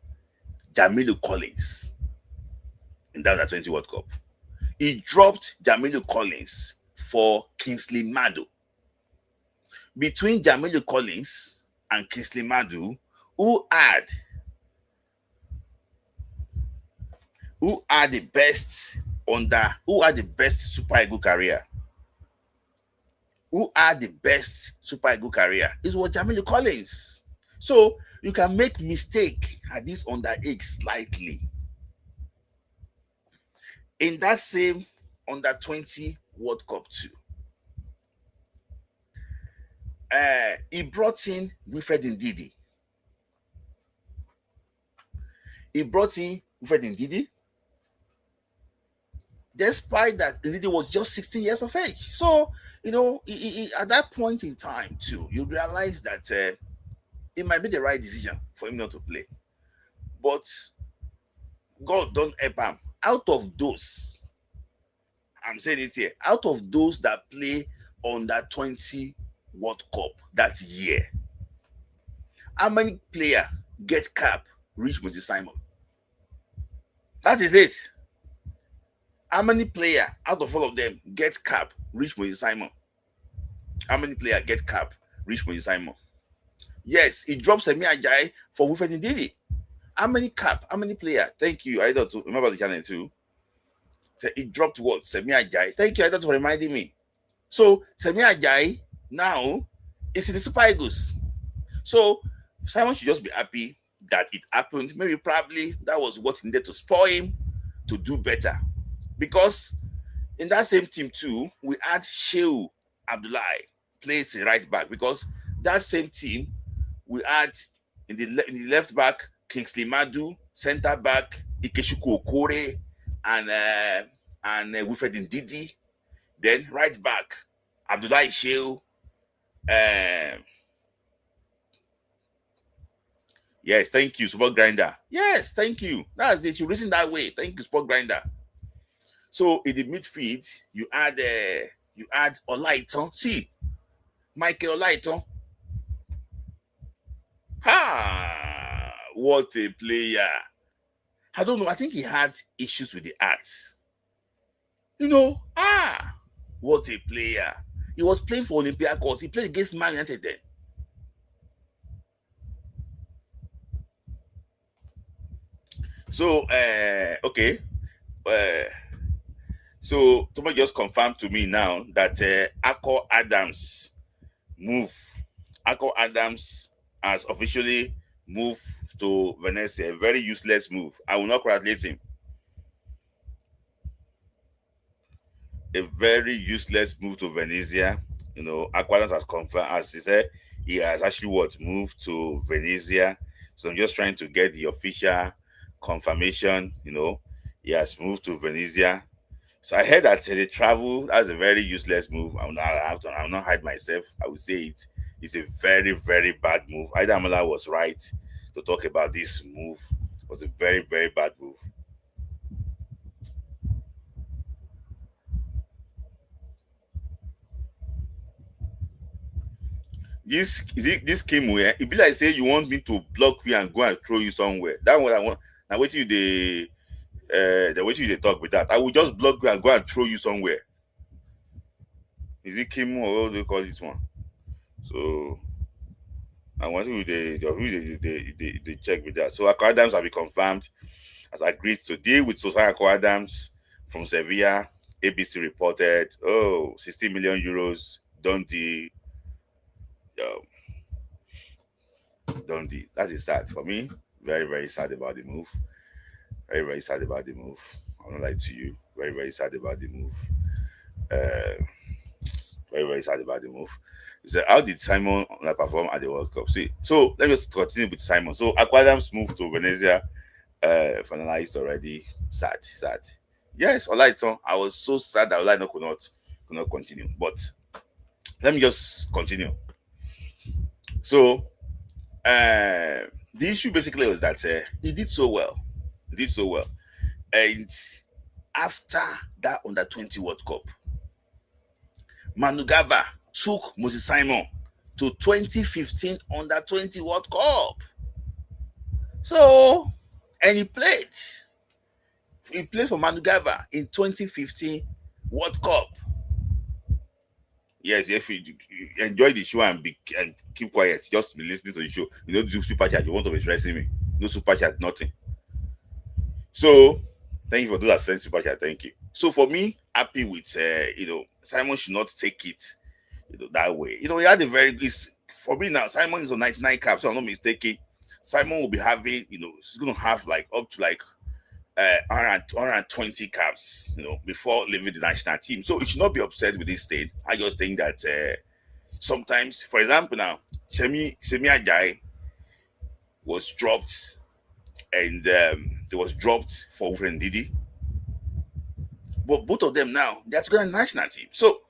S2: Jamilu Collins in that under 20 World Cup. He dropped Jamilu Collins for Kingsley Madu. Between Jamilu Collins and Kingsley Madu, who had the best Super Eagle career? Who had the best Super Eagle career? It was Jamilu Collins. So you can make mistake at this underage slightly. In that same under 20 World Cup too, he brought in Wilfred Ndidi. Despite that, Ndidi was just 16 years of age. So, at that point in time too, you realize that it might be the right decision for him not to play. But God don't help him. Out of those, I'm saying it here, out of those that play on that 20 World Cup that year, how many players get cap reach Moses Simon? That is it. How many players out of all of them get cap reach Moses Simon? How many players get cap reach Moses Simon? Yes, he drops Semi Ajayi for Wilfred Ndidi. How many players? Thank you. I don't remember the channel too. So he dropped what? Semi Ajayi. Thank you, I don't for reminding me. So Semi Ajayi now is in the Super Eagles. So Simon should just be happy that it happened. Maybe probably that was what he needed to spoil him to do better. Because in that same team too, we had Shehu Abdullahi plays right back. Because that same team, we had in the left back Kingsley Madu, center back Ikechukwu Okore, and Wilfred Ndidi. Then right back Abdullahi Shehu. Yes, thank you, Sport Grinder. Yes, thank you. That's it. You listen that way. Thank you, Sport Grinder. So in the midfield, you had You add Olaiton. See, Michael Olaiton. Ha! What a player. I don't know. I think he had issues with the arts. What a player. He was playing for Olympiacos. He played against Man United then. So, okay. Uh, so, somebody just confirmed to me now that Akko Adams has officially moved to Venice. A very useless move. I will not congratulate him. A very useless move to Venezia. Akko Adams has confirmed, as he said, he has actually moved to Venezia. So I'm just trying to get the official confirmation. He has moved to Venezia. So I heard that the travel, that's a very useless move. I will not hide myself. I will say it's a very, very bad move. Ida Amola was right to talk about this move. It was a very, very bad move. This came where it be like say you want me to block you and go and throw you somewhere. That's what I want. Now wait till they talk with that. I will just block you and go and throw you somewhere. Is it Kim or what do they call this one? So I want you they check with that. So Akko Adams have been confirmed as agreed to deal with Sosan Akko Adams from Sevilla. ABC reported, 60 million euros, don't deal. Don't deal. That is sad for me. Very, very sad about the move. Very, very sad about the move. I'm not lie to you. Very, very sad about the move. Very, very sad about the move. So how did Simon perform at the World Cup? See, so let me just continue with Simon. So Akko Adams moved to Venezia, finalized already. Sad. Yes, Olaiton. I was so sad that Olaiton could not continue. But let me just continue. So the issue basically was that he did so well. And after that under 20 World Cup, Manugaba took Moses Simon to 2015 under 20 World Cup. So, and he played for Manugaba in 2015 World Cup. Yes, if you enjoy the show and keep quiet, just be listening to the show. You don't do super chat. You want to be stressing me. No super chat, nothing. So, thank you for those that sent super chat. Thank you. So for me, happy with Simon should not take it, that way. He had a very good. For me now, Simon is on 99 caps. So I'm not mistaken. Simon will be having, he's going to have like up to like 120 caps, before leaving the national team. So it should not be upset with this state. I just think that sometimes, for example, now Semi Ajayi was dropped, and they was dropped for Wilfred Ndidi. But both of them now they're together in the national team. So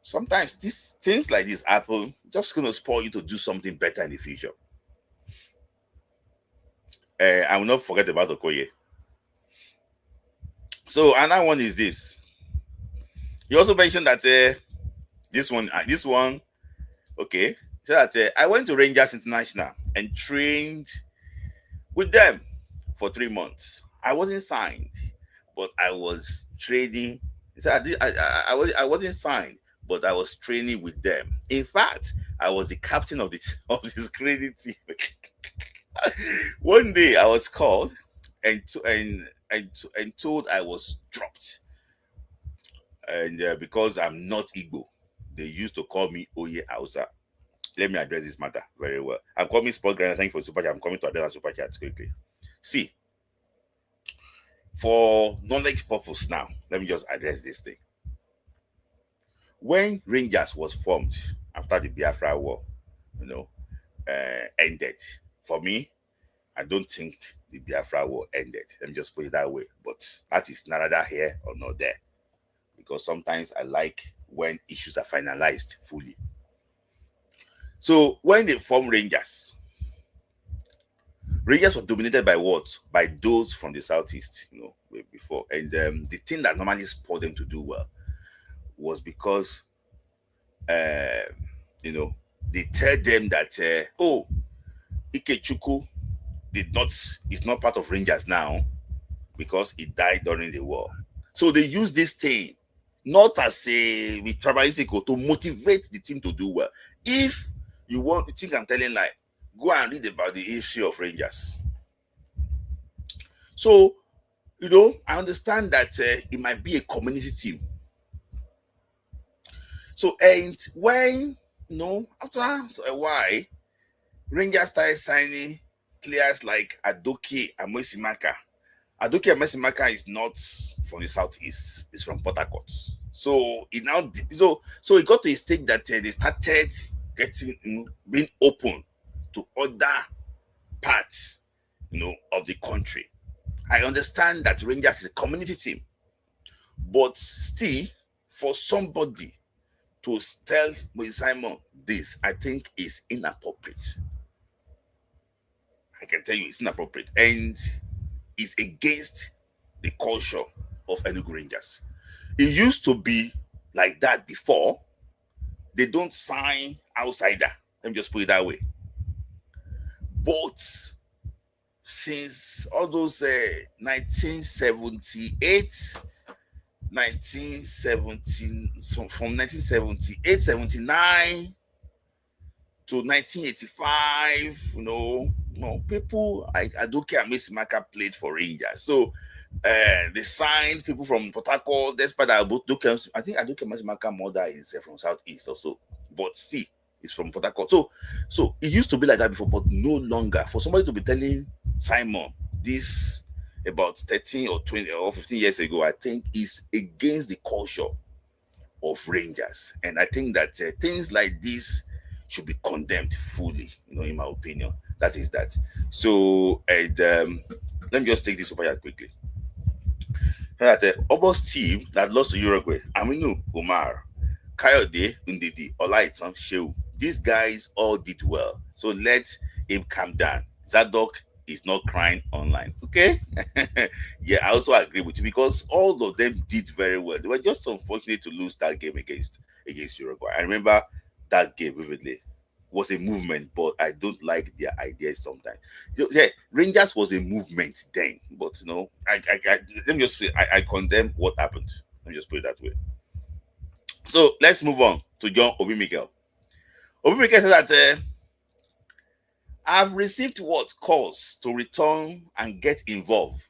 S2: sometimes these things like this happen, just gonna spoil you to do something better in the future. I will not forget about Okoye. So another one is this. You also mentioned that this one, okay. So that I went to Rangers International and trained with them for 3 months. I wasn't signed, but I was training. So I wasn't signed, but I was training with them. In fact, I was the captain of this credit team. One day I was called and told I was dropped, and because I'm not Igbo, they used to call me Oye Hausa. Let me address this matter very well. I'm coming Sport Grinder. Thank you for super chat. I'm coming to address super chat quickly. See, for knowledge purpose now, let me just address this thing. When Rangers was formed after the Biafra War, ended. For me, I don't think the Biafra War ended. Let me just put it that way. But that is neither here or not there. Because sometimes I like when issues are finalized fully. So when they formed Rangers were dominated by what? By those from the southeast, before. And the thing that normally spurred them to do well was because they tell them that Ikechukwu is not part of Rangers now because he died during the war. So they use this thing not as a tribalistic to motivate the team to do well. If you want to think I'm telling lie, go and read about the history of Rangers. So, I understand that it might be a community team. So, and when, after a while, Rangers started signing players like Adoke Amosimaka. Adoke Amosimaka is not from the southeast; it's from Port Harcourt. So it now, so it got to a stage that they started getting being open to other parts, of the country. I understand that Rangers is a community team, but still, for somebody to tell Moses Simon this, I think is inappropriate. I can tell you it's inappropriate and is against the culture of Enugu Rangers. It used to be like that before. They don't sign outsider. Let me just put it that way. But since all those 1978, 1917, so from 1978, 79 to 1985, people like Adoke Amosimaka played for Rangers. So they signed people from Port Harcourt. Despite that, I think Adoke Amosimaka's mother is from Southeast also, but still, it's from Port Harcourt. So it used to be like that before, but no longer. For somebody to be telling Simon this about 13 or 20 or 15 years ago, I think is against the culture of Rangers. And I think that things like this should be condemned fully, in my opinion. That is that. So, and let me just take this over here quickly. That Obo's team that lost to Uruguay, Aminu Umar, Kayode Ndidi, Olaitan Shehu, these guys all did well. So let him calm down. Zadok is not crying online. Okay? Yeah, I also agree with you because all of them did very well. They were just unfortunate to lose that game against Uruguay. I remember that game vividly. Was a movement, but I don't like their ideas sometimes. Yeah, Rangers was a movement then, but let me just say I condemn what happened. Let me just put it that way. So let's move on to John Obi Mikel. Obi Mikel said that I've received calls to return and get involved.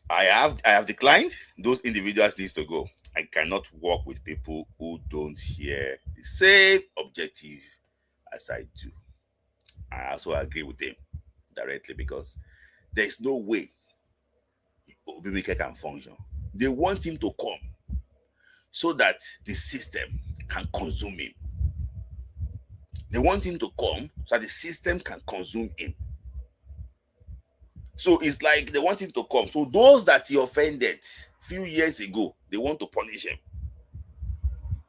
S2: I have declined. Those individuals needs to go. I cannot work with people who don't share the same objective as I do. I also agree with him directly because there's no way Obimike can function. They want him to come so that the system can consume him. They want him to come so that the system can consume him. So it's like they want him to come. So those that he offended a few years ago, they want to punish him.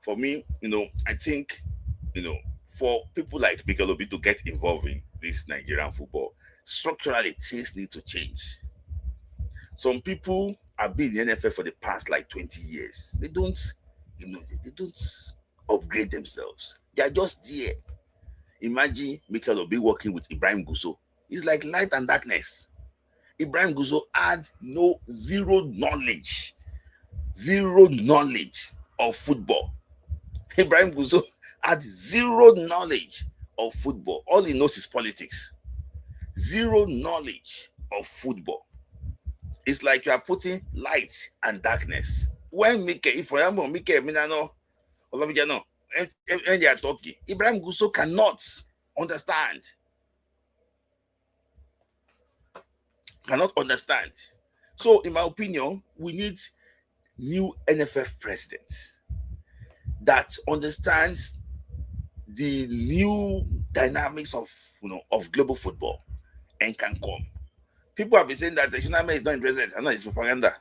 S2: For me, I think, for people like Mikel Obi to get involved in this Nigerian football, structurally things need to change. Some people have been in the NFF for the past like 20 years. They don't, they don't upgrade themselves. They are just there. Imagine Mikel Obi working with Ibrahim Gusso. It's like light and darkness. Ibrahim Gusso had zero knowledge of football. Ibrahim Gusso had zero knowledge of football. All he knows is politics. Zero knowledge of football. It's like you are putting light and darkness. When for example, Minano, Olavijano, when they are talking, Ibrahim Gusso cannot understand. So, in my opinion, we need new NFF president that understands the new dynamics of global football and can come. People have been saying that the Shiname is not in president. I know it's propaganda.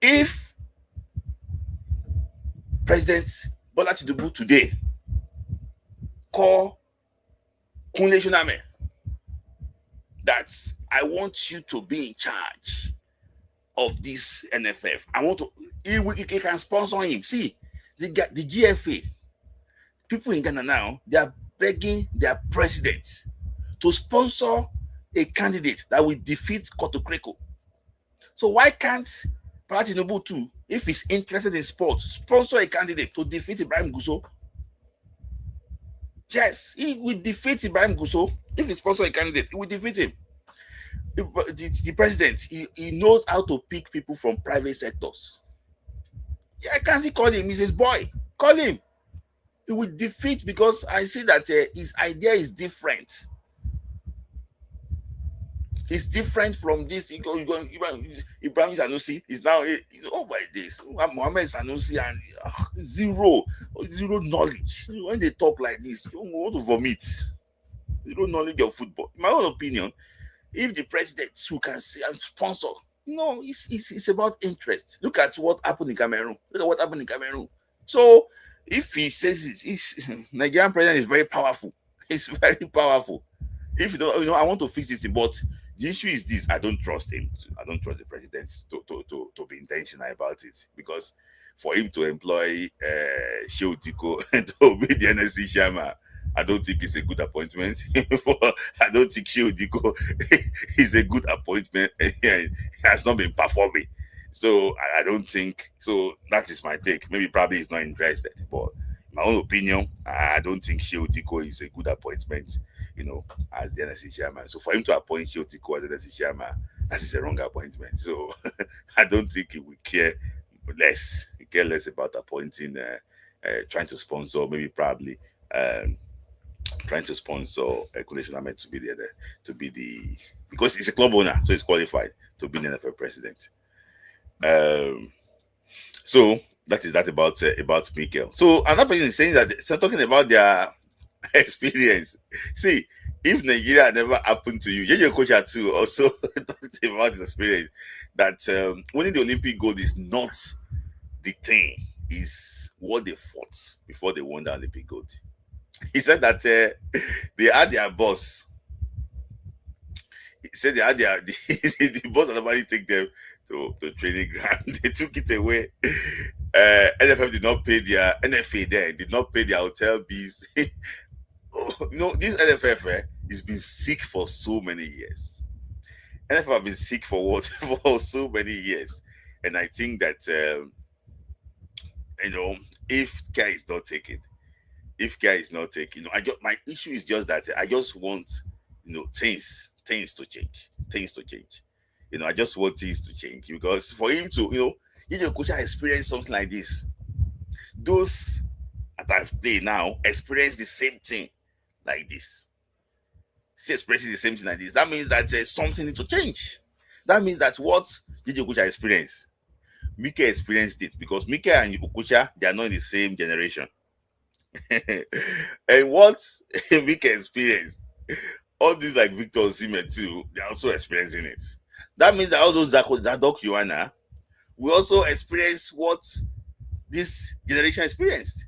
S2: If President Bola Tinubu today call Kunle Shiname that I want you to be in charge of this NFF. I want to. He can sponsor him. See, the GFA people in Ghana now, they are begging their president to sponsor a candidate that will defeat Kotokreko. So why can't Party Nobu too, if he's interested in sports, sponsor a candidate to defeat Ibrahim Gusso? Yes, he will defeat Ibrahim Gusso. If he sponsors a candidate, he will defeat him. The president, he knows how to pick people from private sectors. Yeah, can't he call him? He's his boy. Call him. He will defeat, because I see that his idea is different. It's different from this. Ibrahim Sanusi is now, by this. Mohammed Sanusi and zero knowledge. When they talk like this, you want to vomit. Zero knowledge of football. In my own opinion, if the president who can see and sponsor, it's about interest. Look at what happened in Cameroon. So if he says it, Nigerian president is very powerful. It's very powerful. If you don't, I want to fix this thing, but the issue is this: I don't trust him. I don't trust the president to be intentional about it, because for him to employ Shehu Diko to be the NSC chairman, I don't think it's a good appointment. I don't think Shehu Diko is a good appointment. He has not been performing. So I don't think so. That is my take. Maybe probably he's not interested, but in my own opinion, I don't think Shehu Diko is a good appointment, as the NSC chairman. So for him to appoint Shehu Diko as the NSC chairman, that is a wrong appointment. So I don't think he will care less. He care less about appointing, trying to sponsor, maybe probably trying to sponsor Kunle Ahmed to be there, because he's a club owner, so he's qualified to be the NFL president. So that is that about Mikel. So another person is saying that they're talking about their experience. See, if Nigeria never happened to you, your coach too also talked about his experience, that winning the Olympic gold is not the thing, is what they fought before they won the Olympic gold. He said that they had their boss. He said they had the boss of nobody take them to training ground. They took it away. NFF did not pay their NFA there, did not pay their hotel bills. This NFF has been sick for so many years. NFF have been sick for what? For so many years. And I think that if care is not taken, my issue is just that I just want things to change. I just want things to change, because for him to coach experience something like this, those that play now experience the same thing like this. See, experiencing the same thing like this. That means that something needs to change. That means that what Okocha experienced, Mike experienced it, because Mike and Okocha, they are not in the same generation. And what Mike experienced, all these like Victor Osimhen too, they're also experiencing it. That means that all those Zadok Yohana will also experience what this generation experienced.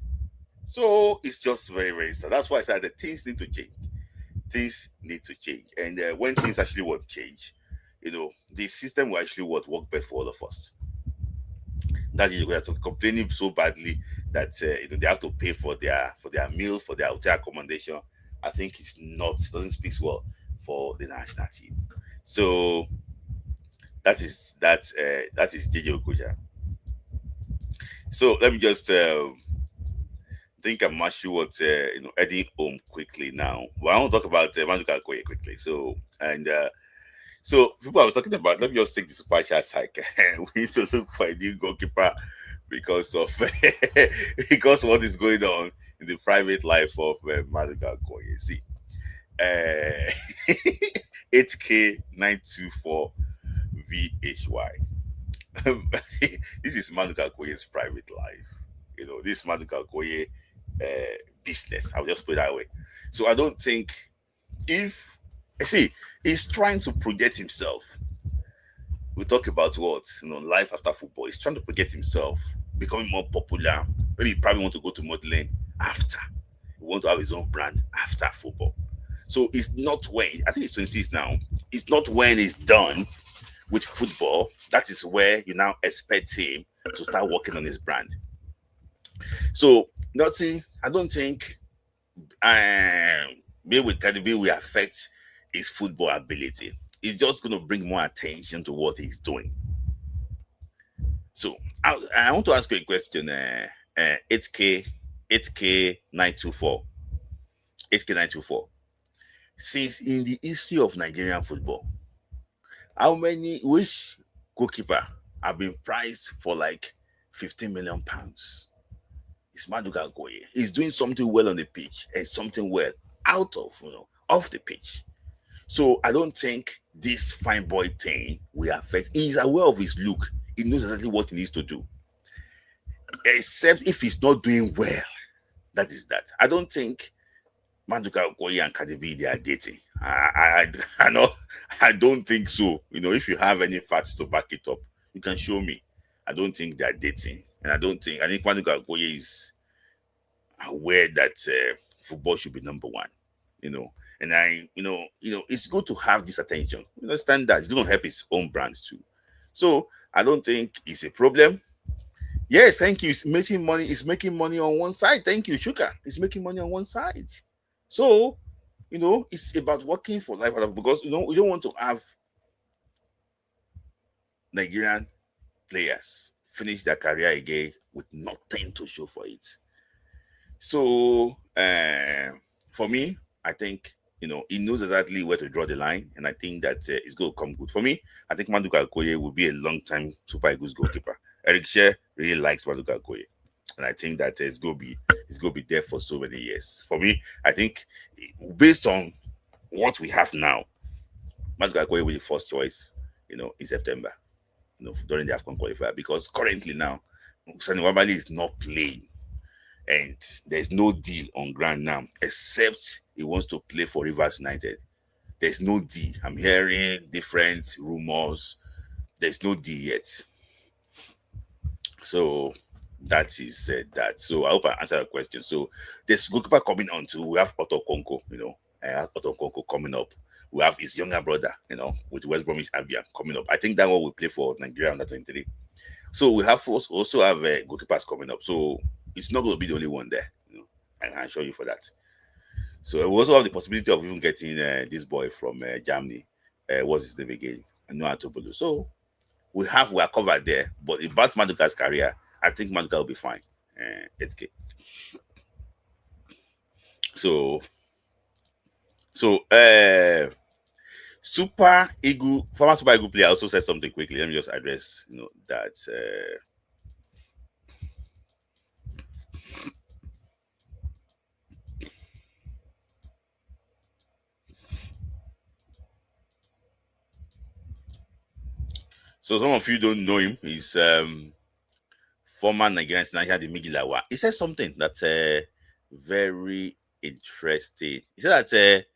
S2: So it's just very, very sad. That's why I said that things need to change. And when things actually change, the system will actually work better for all of us. That is, we are complaining so badly that they have to pay for their meal, for their hotel accommodation. I think doesn't speak well for the national team. So that is JJ Okocha. So let me just think I'm not sure what heading home quickly now. Well, I want to talk about Maduka Okoye quickly. So people are talking about, let me just take the super chat hike. We need to look for a new goalkeeper because of what is going on in the private life of Maduka Okoye. See, 8K924 VHY. This is Maduka Okoye's private life. This Maduka Okoye business. I'll just put it that way. So I don't think he's trying to project himself. We talk about life after football. He's trying to project himself, becoming more popular. Maybe he probably want to go to modeling after. He want to have his own brand after football. So it's not when, I think he's 26 now. It's not when it's done with football, that is where you now expect him to start working on his brand. So nothing, I don't think being with Cardi B will affect his football ability. It's just going to bring more attention to what he's doing. So I want to ask you a question. 8K 924 8K 924. Since in the history of Nigerian football, which goalkeeper have been priced for like 15 million pounds? It's Maduka Goye. He's doing something well on the pitch and something well out of, off the pitch. So I don't think this fine boy thing will affect. He's aware of his look. He knows exactly what he needs to do. Except if he's not doing well. That is that. I don't think Maduka Okoye and Cardi B, they are dating. I know. I don't think so. If you have any facts to back it up, you can show me. I don't think they are dating, and I think Maduka Okoye is aware that football should be number one. And it's good to have this attention. You understand that it's going to help his own brand too. So I don't think it's a problem. Yes, thank you. It's making money. It's making money on one side. Thank you, Shuka. It's making money on one side. So, it's about working for life because we don't want to have Nigerian players finish their career again with nothing to show for it. So, for me, I think he knows exactly where to draw the line, and I think that it's going to come good for me. I think Maduka Okoye will be a long-time Super Eagles goalkeeper. Eric Chelle really likes Maduka Okoye, and I think that it's going to be there for so many years. For me, I think based on what we have now, Maduka Okoye will be the first choice, in September, during the AFCON qualifier, because currently now, Sani Wabali is not playing. And there's no deal on ground now, except he wants to play for Rivers United. There's no deal. I'm hearing different rumors. There's no deal yet. So that is that. So I hope I answered the question. So there's goalkeeper coming on too. We have Otto Konko, Otto Konko coming up. We have his younger brother, with West Bromwich Albion coming up. I think that one will play for Nigeria under 23. So we also have goalkeepers coming up. So it's not going to be the only one there. I can assure you for that. So we also have the possibility of even getting this boy from Germany. What's his name again? Noah Tobolu. So we are covered there. But about Maduka's career, I think Maduka will be fine. 8K. So former Super Eagle player also said something quickly. Let me just address that. So some of you don't know him. He's former Nigerian international Migilawa. He said something that's very interesting. He said that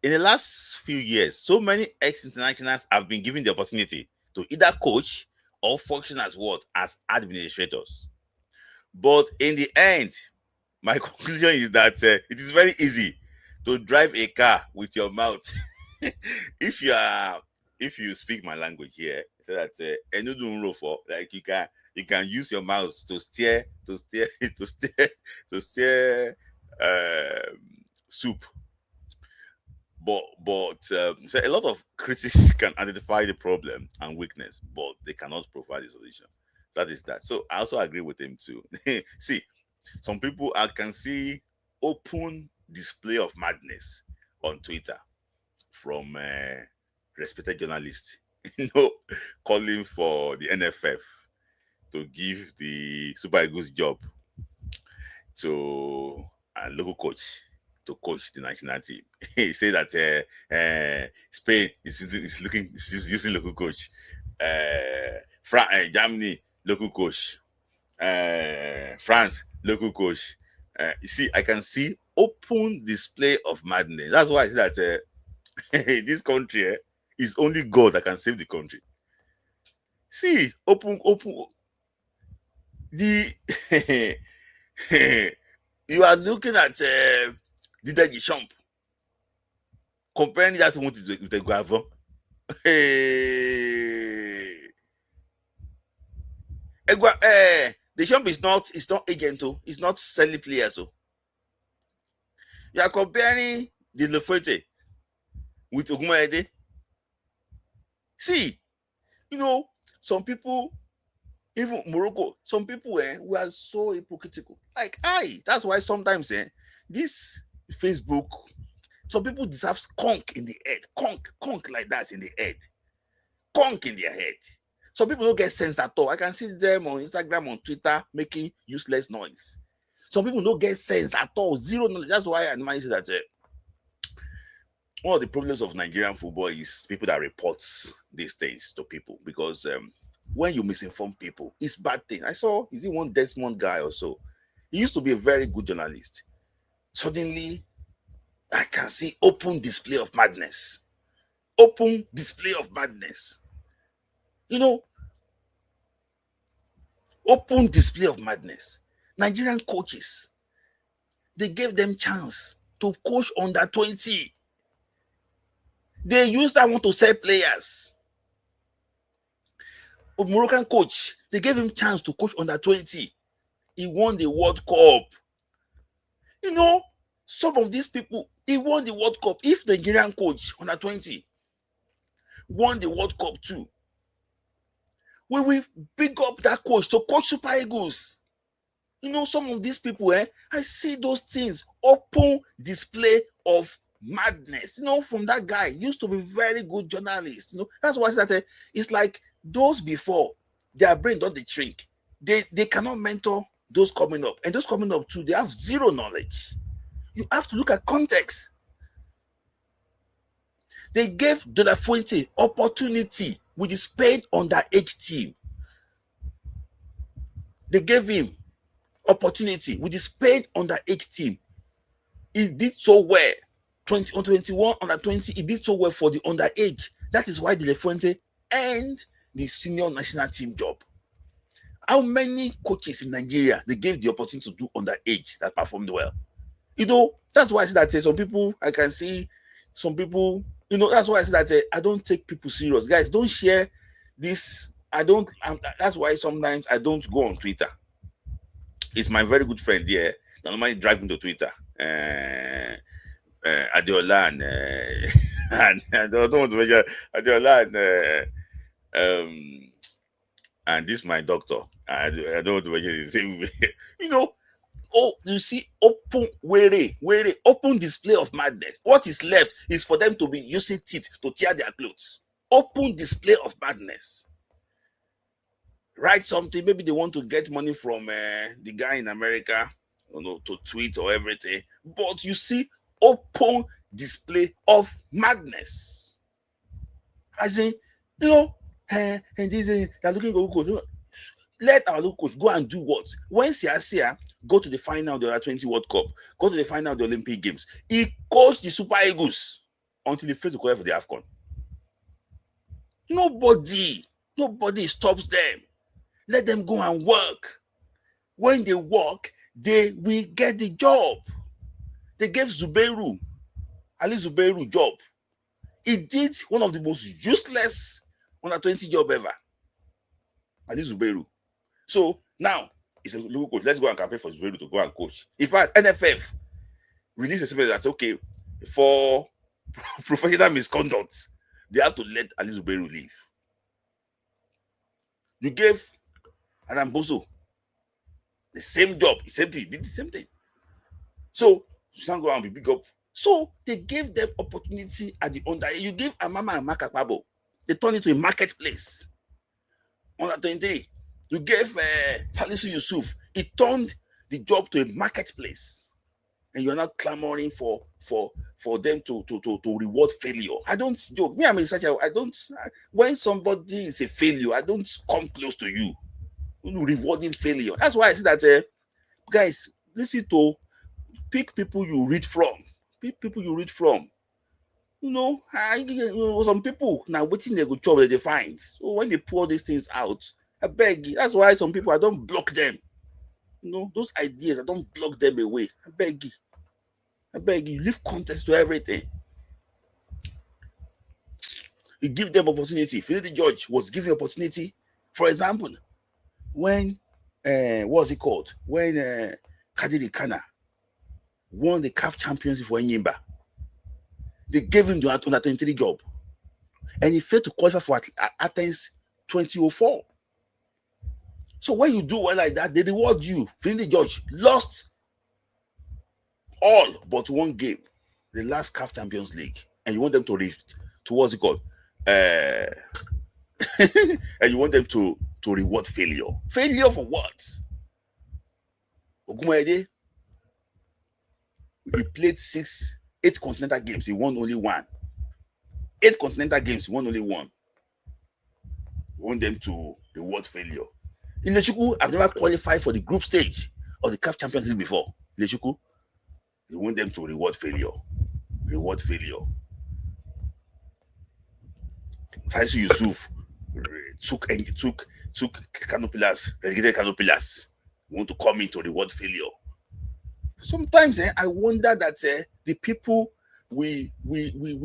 S2: in the last few years, so many ex-internationals have been given the opportunity to either coach or function as administrators. But in the end, my conclusion is that it is very easy to drive a car with your mouth. If you speak my language here, so that like you can use your mouth to steer soup. But so a lot of critics can identify the problem and weakness, but they cannot provide a solution. That is that. So I also agree with him too. See, some people I can see open display of madness on Twitter from respected journalists, calling for the NFF to give the Super Eagles job to a local coach to coach the national team. He said that Spain is using local coach. Germany, local coach. France, local coach. You see, I can see open display of madness. That's why I say that this country is only God that can save the country. See, open the you are looking at Didier Deschamps comparing that one with the Guavon. Hey, The shop is not agent, it's not selling players. So you are comparing the Lefete with Ogunmayede. See, some people, even Morocco, some people we are so hypocritical. Like, that's why sometimes this Facebook, some people deserve conk in the head, conk like that in the head, conk in their head. Some people don't get sense at all. I can see them on Instagram, on Twitter, making useless noise. Some people don't get sense at all, zero knowledge. That's why I admire that one of the problems of Nigerian football is people that reports these things to people, because when you misinform people, it's bad thing. I saw, is it one Desmond guy or so? He used to be a very good journalist. Suddenly, I can see open display of madness. Open display of madness. Open display of madness. Nigerian coaches, they gave them chance to coach under 20. They used that one to sell players. A Moroccan coach, they gave him chance to coach under 20. He won the World Cup. Some of these people, he won the World Cup. If the Nigerian coach under 20 won the World Cup too, we will big up that coach to coach Super Eagles. Some of these people, I see those things, open display of madness. From that guy, used to be very good journalist. That's why I said that it's like those before, their brain don't they shrink. They cannot mentor those coming up, and those coming up too, they have zero knowledge. You have to look at context. They gave De La Fuente opportunity with the Spain underage team. They gave him opportunity with the Spain underage team. He did so well. 21 under 20, he did so well for the underage. That is why De La Fuente earned the senior national team job. How many coaches in Nigeria they gave the opportunity to do underage that performed well? That's why I say that some people, I can see some people, that's why I say that I don't take people serious. Guys, don't share this. That's why sometimes I don't go on Twitter. It's my very good friend here that normally drag me to Twitter. Adeola and I don't want to mention Adeola and this my doctor. I don't want to mention the same way. You see, open open display of madness. What is left is for them to be using teeth to tear their clothes. Open display of madness. Write something. Maybe they want to get money from the guy in America, to tweet or everything. But you see, open display of madness. As in, and this they're looking for. Let our local coach go and do what? When Sia go to the final of the under-20 World Cup, go to the final of the Olympic Games, he coached the Super Eagles until he failed to qualify for the AFCON. Nobody stops them. Let them go and work. When they work, they will get the job. They gave Ali Zubeiru job. He did one of the most useless under-20 job ever. Ali Zubeiru. So now it's a local coach. Let's go and campaign for Zubeiru to go and coach. In fact, NFF released a statement that's okay for professional misconduct. They have to let Ali Zubeiru leave. You gave Adam Boso the same job, the same thing, did the same thing. So you can't go and be big up. So they gave them opportunity at the under. You gave Amama and Makapabo. They turned it to a marketplace. Under 23. You gave Salisu Yusuf. He turned the job to a marketplace, and you're not clamoring for them to reward failure. I don't joke. Me, I'm a researcher. When somebody is a failure, I don't come close to you. Rewarding failure. That's why I say that, guys, listen to pick people you read from. Pick people you read from. Some people now waiting they go job that they find. So when they pour these things out, I beg you. That's why some people I don't block them. Those ideas I don't block them away. I beg you. Leave context to everything. You give them opportunity. Finidi George was given opportunity. For example, when what's it called? When Kadiri Kana won the CAF championship for Enyimba, they gave him the under 23 job, and he failed to qualify for Athens 2004. So when you do well like that, they reward you. Finley George lost all but one game, the last CAF Champions League, and you want them to what's it called? And you want them to reward failure. Failure for what? Ogunmayede, he played 8 continental games. He won only one. 8 continental games, he won only one. You want them to reward failure. Ilechukwu have never qualified for the group stage of the CAF Champions League before. Ilechukwu, you want them to reward failure. Reward failure. Saisu Yusuf took Canopilas, relegated Canopilas. You want to come in to reward failure. Sometimes I wonder that the people we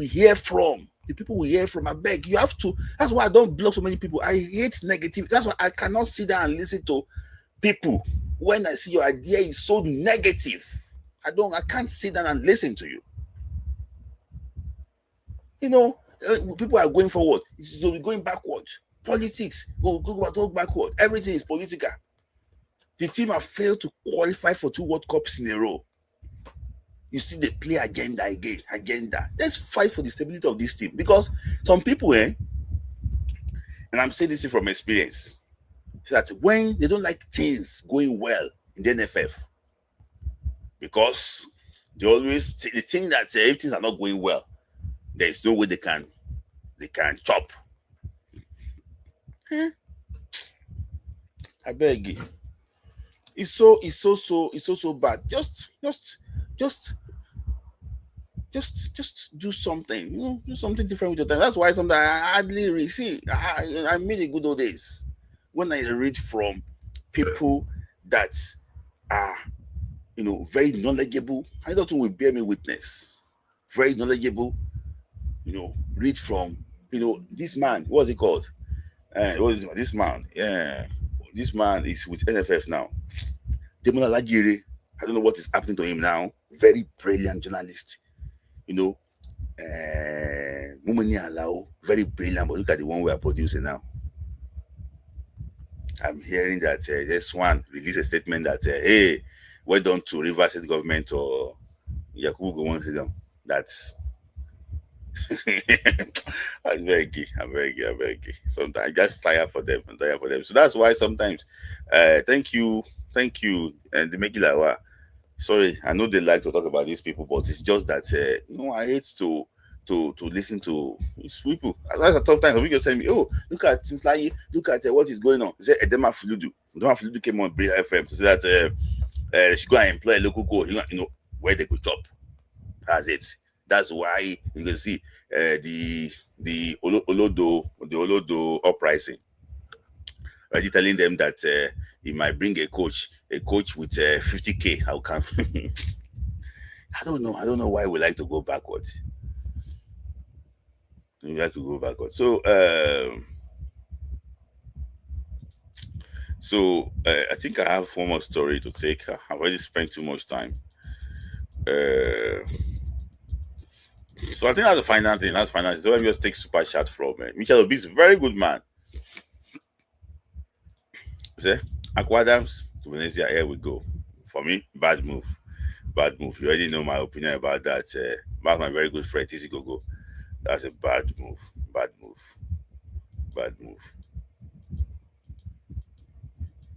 S2: hear from, I beg, you have to. That's why I don't block so many people. I hate negative. That's why I cannot sit down and listen to people when I see your idea is so negative. I can't sit down and listen to you. You know, people are going forward. It's going backward. Politics, go backward. Everything is political. The team have failed to qualify for 2 World Cups in a row. You see, they play agenda again. Agenda. Let's fight for the stability of this team. Because some people, and I'm saying this from experience, that when they don't like things going well in the NFF, because they think that if things are not going well, there is no way they can chop. I beg you. It's so bad. Just do something. Do something different with your time. That's why sometimes I hardly see. I made a good old days when I read from people that are, very knowledgeable. I don't think will bear me witness. Very knowledgeable. Read from, this man. What's he called? What is this man? Yeah, this man is with NFF now. Demola Lajire. I don't know what is happening to him now. Very brilliant journalist. Mumini Alao, very brilliant. But look at the one we are producing now. I'm hearing that this one released a statement that hey, well done to Rivers State government or Yakubu Gowon. That's I'm very gay. Sometimes I just tire for them. So that's why sometimes thank you, and the Megilawa. Sorry, I know they like to talk about these people, but it's just that I hate to listen to these people. Sometimes we just say me, oh, look at Simplayi, look at what is going on. They say Edema Fuludu came on Bria FM to say that she go and employ a local go, where they could chop. That's it. That's why you can see the Olodo uprising. Right, telling them that he might bring a coach with 50K. How come? I don't know why we like to go backwards. We like to go backwards. So I think I have one more story to take. I've already spent too much time. So I think that's the final thing. So let me just take super chat from Michel Obi is a very good man. See, Aqua Adams to Venezia. Here we go. For me, bad move. You already know my opinion about that. That's my very good friend Tizi Gogo. That's a bad move.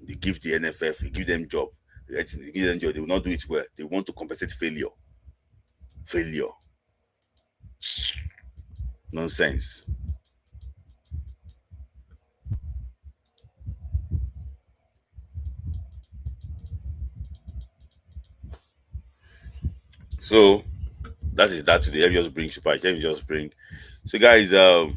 S2: They give the NFF, they give them job. They give them job. They will not do it well. They want to compensate failure. Nonsense. So that is that today. Let me just bring super. Let me just bring. So guys, that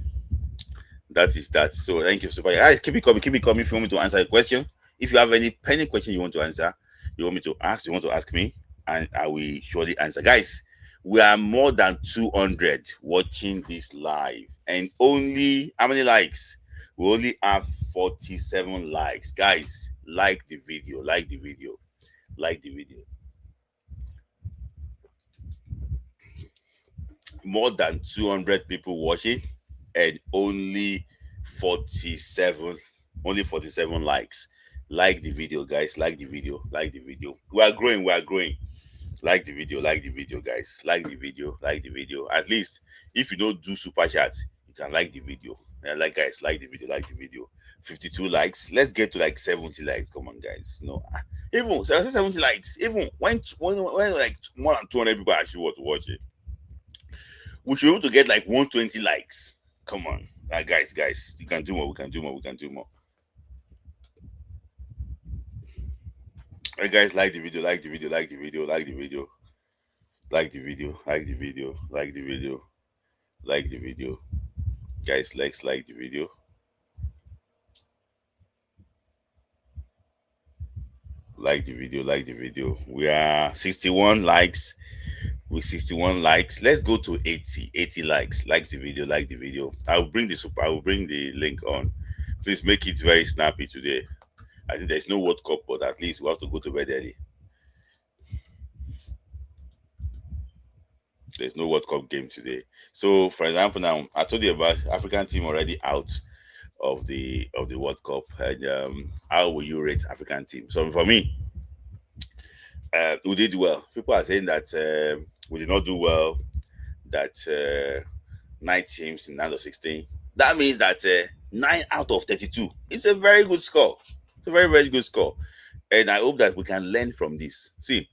S2: is that. So thank you, super. Guys, keep it coming. If you want me to answer a question, if you have any pending question you want to answer, you want me to ask, you want to ask me, and I will surely answer. Guys, we are more than 200 watching this live, and only how many likes? We only have 47 likes. Guys, like the video, like the video, like the video. More than 200 people watching and only 47 only 47 likes. Like the video, guys. Like the video, like the video. We are growing, we are growing. Like the video, like the video, guys. Like the video, like the video. At least if you don't do super chat, you can like the video. Like, guys, like the video, like the video. 52 likes. Let's get to like 70 likes. Come on, guys. No, even so I say 70 likes. Even when like more than 200 people actually want to watch it, we should be able to get like 120 likes. Come on, guys, you can do more. We can do more. We can do more. Hey, guys, like the video, like the video, like the video, like the video, like the video, like the video, like the video, like the video. Guys, let's like the video. Like the video, like the video. We are 61 likes. With 61 likes, let's go to 80 likes. Like the video, like the video. I will bring the link on. Please make it very snappy today. I think there's no World Cup, but at least we have to go to bed early. There's no World Cup game today. So, for example, now I told you about African team already out of the World Cup, and how will you rate African team? So for me, we did well. People are saying that we did not do well. That 9 teams in round of 16. That means that 9 out of 32. It's a very good score. It's a very, very good score. And I hope that we can learn from this. See,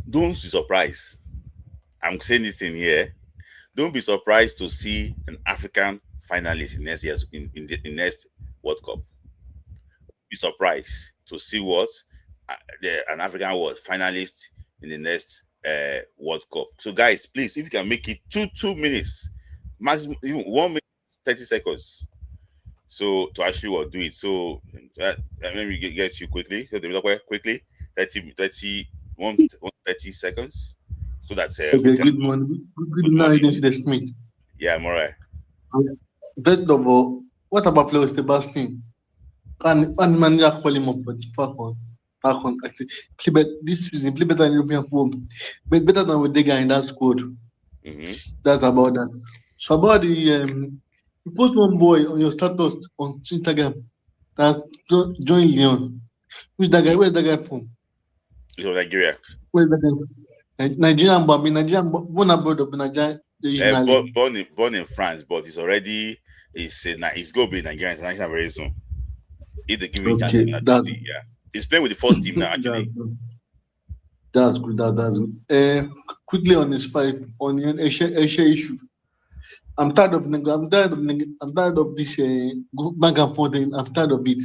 S2: don't be surprised. I'm saying this in here. Don't be surprised to see an African finalist in next year's in the next World Cup. Be surprised to see what an African world finalist in the next World Cup. So, guys, please, if you can make it 2 minutes, maximum even 1 minute 30 seconds. So to actually do it. So let me get you quickly. So quickly 30 seconds. So that's
S3: okay. Good morning. Good night, Smith.
S2: Yeah, I'm alright.
S3: First of all, what about Fleur Sebastian? Can manager call him up for actually play better this season, play better in European form, but better than with the guy in that squad. That's about that. So about the you post one boy on your status on Instagram that join Leon. Who's that guy? Where's that guy from?
S2: He's from Nigeria.
S3: Where's that guy? Nigerian, but Nigerian born abroad of Nigeria.
S2: Born in France, but he's going to be Nigerian international very soon. If they give him chance, yeah. He's playing with the first team now, actually.
S3: That's good. That's good. Quickly on this pipe on the Asia issue. I'm tired of this back and forth thing. I'm tired of it.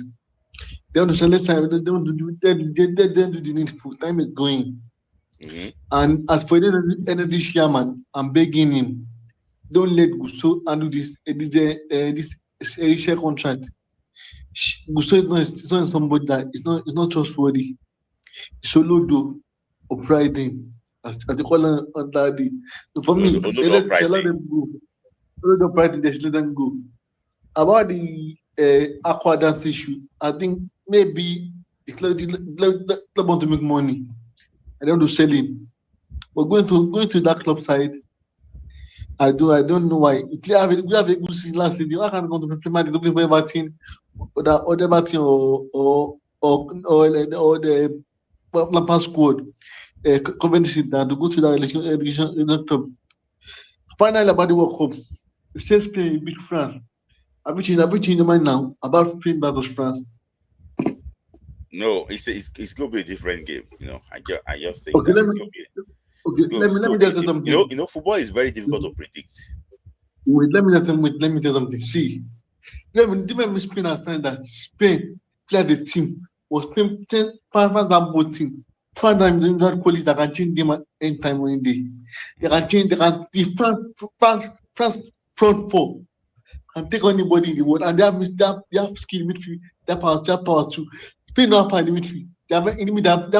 S3: They want to say let's time. They don't do the needful. Time is going. And as for the energy chairman, I'm begging him, don't let Gusto undo this Asia contract. Gusto is not somebody that is not trustworthy. Solo do of riding as they call it on that day. So for me, let them go. The pride let them go. About the aqua dance issue, I think maybe the club want to make money. I don't do selling. But going to that club side, I don't know why. We have a good season last season. I can't go to play match. Don't play Everton or Everton or the Lampard squad. Coventry that to go to that election club. Finally, about the World Cup. You say Spain beat France. Have you changed your mind now about Spain versus France?
S2: No, it's going to be a different game. I just think.
S3: Okay, let me tell you something.
S2: Football is very difficult to predict.
S3: Wait, let me tell you something. See, let me Spain and find that Spain played the team was Spain find that both team. Find that individual qualities that can change them at any time or any day. They can change. They can the France front four can take on anybody in the world, and they have skill in midfield. They have power too. Spain don't have power in midfield. They have enemy that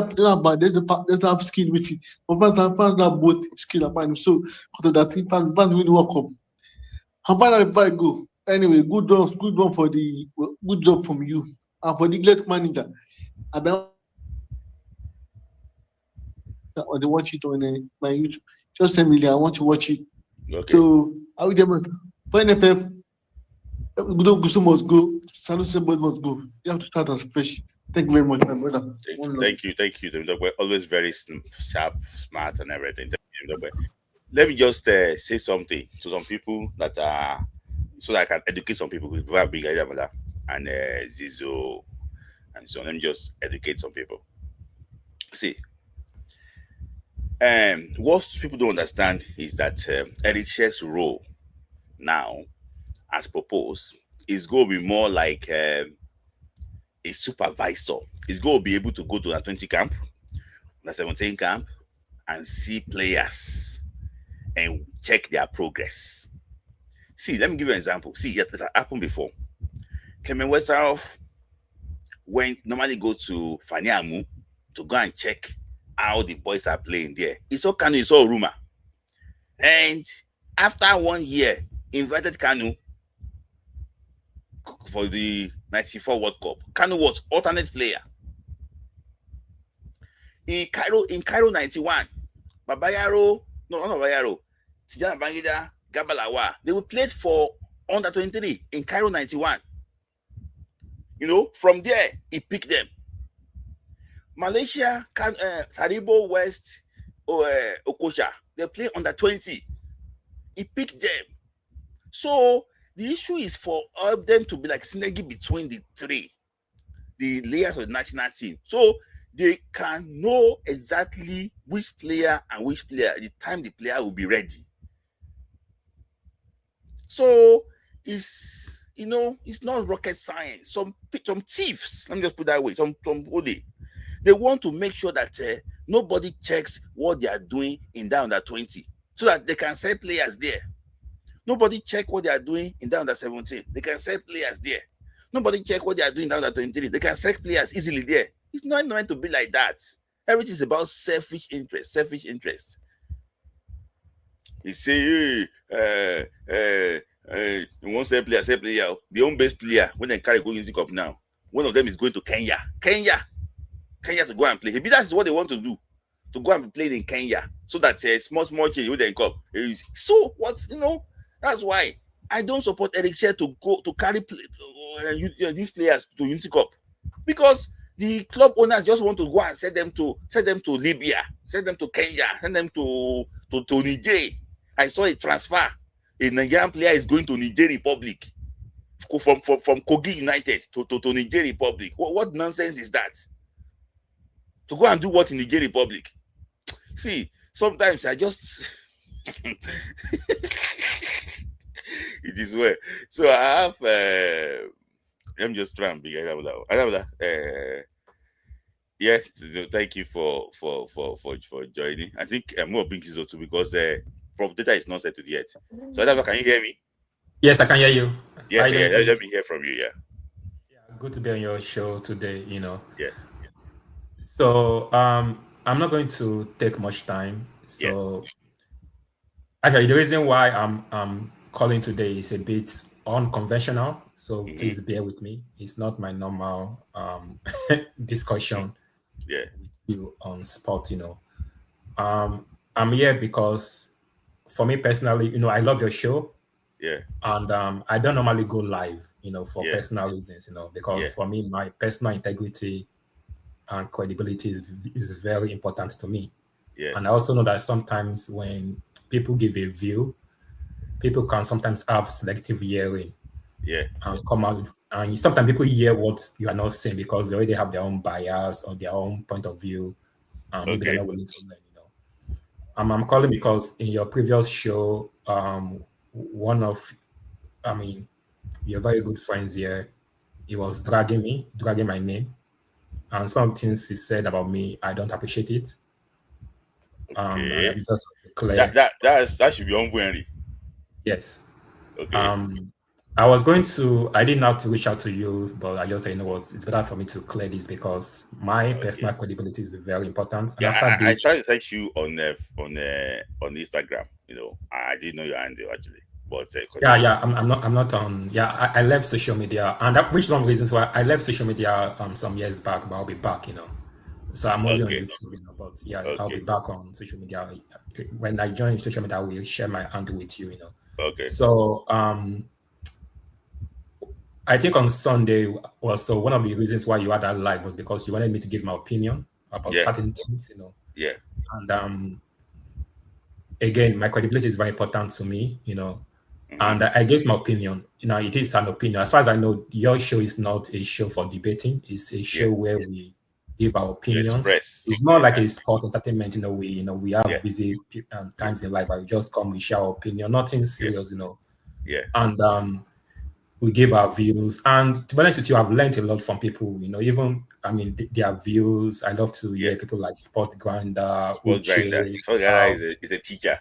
S3: there's have skill in midfield. But France have both skill and power. So after that, France win the World Cup. I'm fine if I go. Anyway, good one for the good job from you. And for the great manager, I been want to watch it on my YouTube. Just tell me I want to watch it.
S2: Okay.
S3: So I will get for NFF. Gusto must go. Sanusi must go. You have to start as fresh. Thank you very much, my brother. One love.
S2: Thank you. We're always very sharp, smart, and everything. Thank you. Let me just say something to some people that are so that I can educate some people with big idea and Zizo and so on. Let me just educate some people. See, what people don't understand is that Eric Shelle's role now, as proposed, is going to be more like a supervisor. He's going to be able to go to the 20 camp, the 17 camp, and see players and check their progress. See, let me give you an example. See, it has happened before. Clement Westerhoff normally go to Faniamu to go and check how the boys are playing there. It's all Kanu, it's all rumor. And after 1 year, invited Kanu for the 94 World Cup. Kanu was alternate player. In Cairo 91, Babayaro, no, not Babayaro, Tijana Bangida, Gabalawa, they were played for under 23 in Cairo 91. You know, from there, he picked them. Malaysia, Taribo West, Okosha, they play under 20. He picked them. So the issue is for them to be like synergy between the three, the layers of the national team. So they can know exactly which player and which player, the time the player will be ready. So it's, you know, it's not rocket science. Some thieves, let me just put that way, some Ode, they want to make sure that nobody checks what they are doing in that under 20 so that they can sell players there. Nobody check what they are doing in that under 17. They can sell players there. Nobody check what they are doing in that under 23. They can sell players easily there. It's not meant to be like that. Everything is about selfish interest. They say, you won't say player, the home base player, when they carry going Cup now, one of them is going to Kenya to go and play. Maybe that's what they want to do, to go and be played in Kenya, so that small change when they come. So what, you know, that's why I don't support Eric Chelle to go to carry these players to Unity Cup, because the club owners just want to go and send them to Libya, send them to Kenya, send them to Niger. I saw a transfer. A Nigerian player is going to Niger Republic from Kogi United to Niger Republic. What nonsense is that? To go and do what in Niger Republic? See, sometimes I just it is well. So I have let me just try and be yeah, thank you for joining. I think I'm more being too because Prof Data is not settled yet. So can you hear me?
S4: Yes, I can hear you.
S2: Yeah, let me hear from you. Yeah,
S4: good to be on your show today. You know.
S2: Yeah.
S4: So I'm not going to take much time. So actually, the reason why I'm calling today is a bit unconventional. So please bear with me. It's not my normal discussion with you on spot. You know, I'm here because for me personally, you know, I love your show.
S2: Yeah.
S4: And I don't normally go live, you know, for personal reasons, you know, because for me, my personal integrity and credibility is very important to me.
S2: Yeah.
S4: And I also know that sometimes when people give a view, people can sometimes have selective hearing.
S2: Yeah.
S4: And come out, and sometimes people hear what you are not saying because they already have their own bias or their own point of view. Maybe they're not willing to learn, you know. I'm calling because in your previous show, we are very good friends here. He was dragging my name. And some of the things he said about me, I don't appreciate it.
S2: Okay.
S4: I'm just clear.
S2: That should be unwary.
S4: Yes.
S2: Okay.
S4: I didn't have to reach out to you, but I just said, you know what, it's better for me to clear this because my personal credibility is very important. And
S2: I tried to text you on Instagram. You know, I didn't know your handle actually, But
S4: Yeah. I'm not on. Yeah, I left social media, and which is one of the reasons why I left social media some years back. But I'll be back. So I'm only on
S2: Okay.
S4: YouTube. But yeah, I'll be
S2: Okay.
S4: back on social media. When I join social media, I will share my handle with you.
S2: Okay.
S4: So I think on Sunday also one of the reasons why you had that live was because you wanted me to give my opinion about
S2: Yeah.
S4: certain things.
S2: Yeah.
S4: And again, my credibility is very important to me.
S2: Mhm.
S4: And I gave my opinion. It is an opinion. As far as I know, your show is not a show for debating. It's a show where we give our
S2: You
S4: opinions.
S2: express.
S4: It's more like a sport entertainment. We
S2: Yeah.
S4: have busy times in life. I just come, we share our opinion, nothing serious.
S2: Yeah.
S4: And we give our views. And to be honest with you, I've learned a lot from people. Even their views. I love to
S2: Yeah.
S4: hear people like Sport Grinder,
S2: Sport grinder.
S4: Uche.
S2: Sport grinder is a teacher.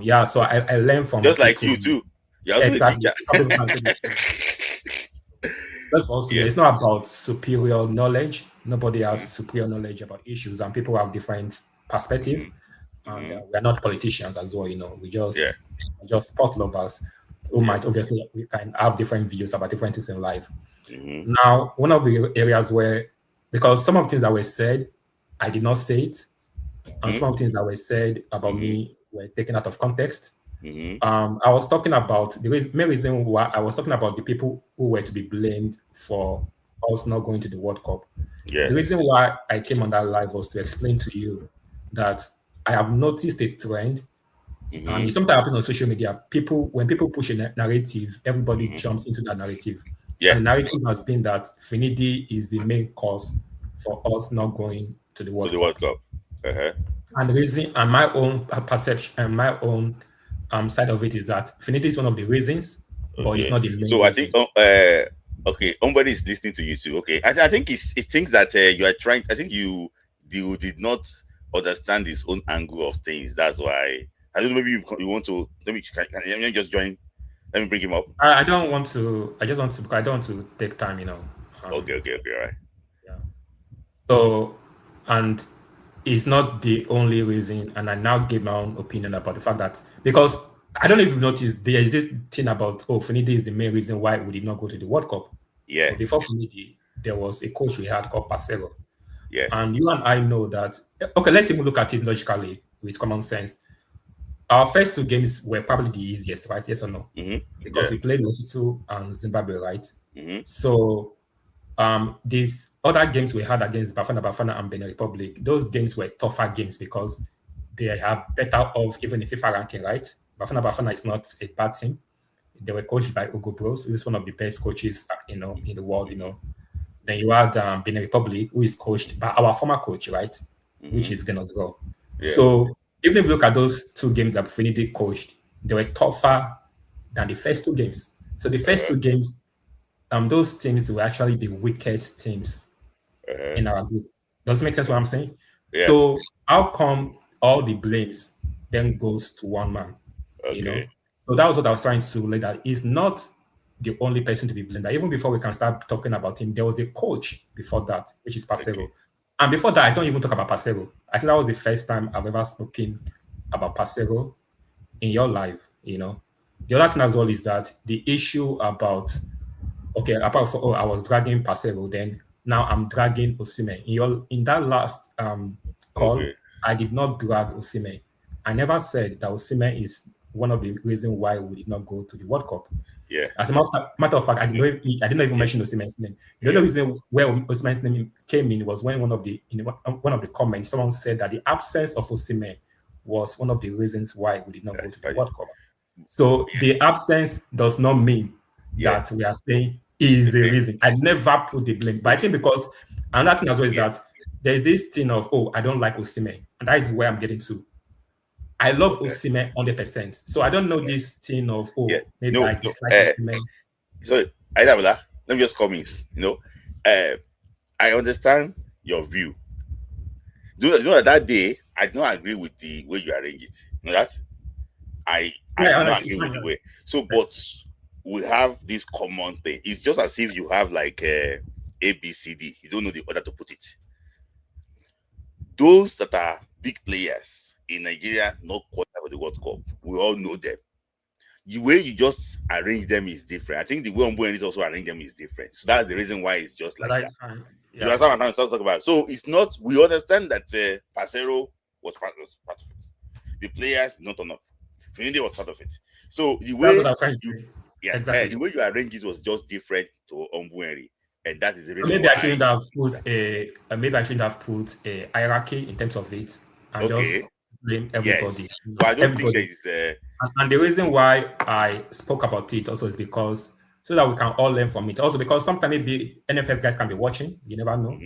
S4: Yeah, so I learn from
S2: Just like
S4: people.
S2: you too. You're also a
S4: Exactly.
S2: teacher.
S4: Some people can say the same. That's also
S2: Yeah.
S4: It's not about superior knowledge. Nobody has
S2: Mhm.
S4: superior knowledge about issues, and people have different perspective.
S2: Mhm.
S4: And
S2: Mhm.
S4: we're not politicians as well. We
S2: Yeah.
S4: just sport lovers who
S2: Yeah.
S4: might obviously we can have different views about different things in life.
S2: Mhm.
S4: Now, one of the areas where, because some of the things that were said, I did not say it, and some of the things that were said about
S2: Mhm.
S4: me were taken out of context.
S2: Mhm.
S4: I was talking about the main reason why I was talking about the people who were to be blamed for us not going to the World Cup.
S2: Yeah.
S4: The reason why I came on that live was to explain to you that I have noticed a trend, and it
S2: Mhm.
S4: sometimes happens on social media. When people push a narrative, everybody
S2: Mhm.
S4: jumps into that narrative.
S2: Yeah.
S4: And the narrative has been that Finidi is the main cause for us not going to the
S2: To
S4: World
S2: the
S4: Cup.
S2: World Cup. Uh-huh.
S4: And the reason, and my own perception, and my own side of it is that Finity is one of the reasons, but it's
S2: Okay.
S4: not the main
S2: So I think
S4: reason.
S2: okay, somebody is listening to you too. Okay. I think it thinks that you are trying. I think you did not understand his own angle of things. That's why I don't know. Maybe you want to let me can you just join. Let me bring him up.
S4: I don't want to. I just want to. I don't want to take time.
S2: Okay, all right.
S4: Yeah. So, and it's not the only reason. And I now give my own opinion about the fact that, because I don't know if you've noticed, there is this thing about Finidi is the main reason why we did not go to the World Cup.
S2: Yeah,
S4: But before Finidi, there was a coach we had called Parcero.
S2: yeah.
S4: And you and I know that. Okay, let's even look at it logically with common sense. Our first two games were probably the easiest, right? Yes or no?
S2: Mm-hmm.
S4: Because
S2: Yeah.
S4: we played Lesotho and Zimbabwe, right?
S2: Mm-hmm.
S4: So these other games we had against Bafana and Benin Republic, those games were tougher games because they have better of even in FIFA ranking, right? Bafana is not a bad team. They were coached by Ugo Bros, who is one of the best coaches, in the world. Then you had Benin Republic, who is coached by our former coach, right? Which
S2: Mm-hmm.
S4: is Genosgo.
S2: Yeah.
S4: So even if you look at those two games that Finidi coached, they were tougher than the first two games. So the first
S2: Uh-huh.
S4: two games, those teams were actually the weakest teams
S2: Uh-huh.
S4: in our group. Does it make sense what I'm saying?
S2: Yeah.
S4: So how come all the blames then goes to one man? You
S2: Okay.
S4: know? So that was what I was trying to lay that he's not the only person to be blamed. That even before we can start talking about him, there was a coach before that, which is
S2: Okay.
S4: Parcero. And before that, I don't even talk about Parcero. I think that was the first time I've ever spoken about Parcero in your life. The other thing as well is that the issue about, okay, apart from, I was dragging Parcero, then now I'm dragging Osimhen. In that last
S2: Okay.
S4: call, I did not drag Osimhen. I never said that Osimhen is one of the reasons why we did not go to the World Cup.
S2: Yeah.
S4: As a matter of fact, I did not even
S2: Yeah.
S4: mention Osimhen's name. The
S2: Yeah.
S4: only reason where Osimhen's name came in was when one of the comments, someone said that the absence of Osimhen was one of the reasons why we did not go to the World Cup. So the absence does not mean
S2: Yeah.
S4: that we are saying is a
S2: Okay.
S4: reason. I never put the blame, but I think because another thing as well is
S2: Yeah.
S4: that there's this thing of, I don't like Osimhen, and that is where I'm getting to. I love
S2: Okay.
S4: Osimhen 100%. So I don't know this thing of,
S2: Yeah.
S4: maybe
S2: No.
S4: I
S2: No.
S4: dislike Osimhen.
S2: So Aidabula, let me just come in. I understand your view. Do you know that day I do not agree with the way you arrange it? You know that? I
S4: Yeah,
S2: do not
S4: honestly,
S2: agree
S4: it's
S2: with the
S4: fine.
S2: way. So, but we have this common thing. It's just as if you have like A, B, C, D. You don't know the order to put it. Those that are big players in Nigeria, not qualified for the World Cup, we all know them. the way you just arrange them is different. I think the way Ombueni is also arrange them is different. So that's the reason why it's just like that.
S4: Fine.
S2: You understand what I'm trying to talk about? So it's not. We understand that Pasero was part of it. The players not enough. Finidi was part of it. So the way
S4: exactly.
S2: the way you arrange it was just different to Ombueni, and that is the reason
S4: maybe
S2: why
S4: I shouldn't have put a hierarchy in terms of it and just blame everybody.
S2: Yes. But I don't think it's
S4: and the reason why I spoke about it also is because so that we can all learn from it. Also because sometimes maybe NFF guys can be watching, you never know.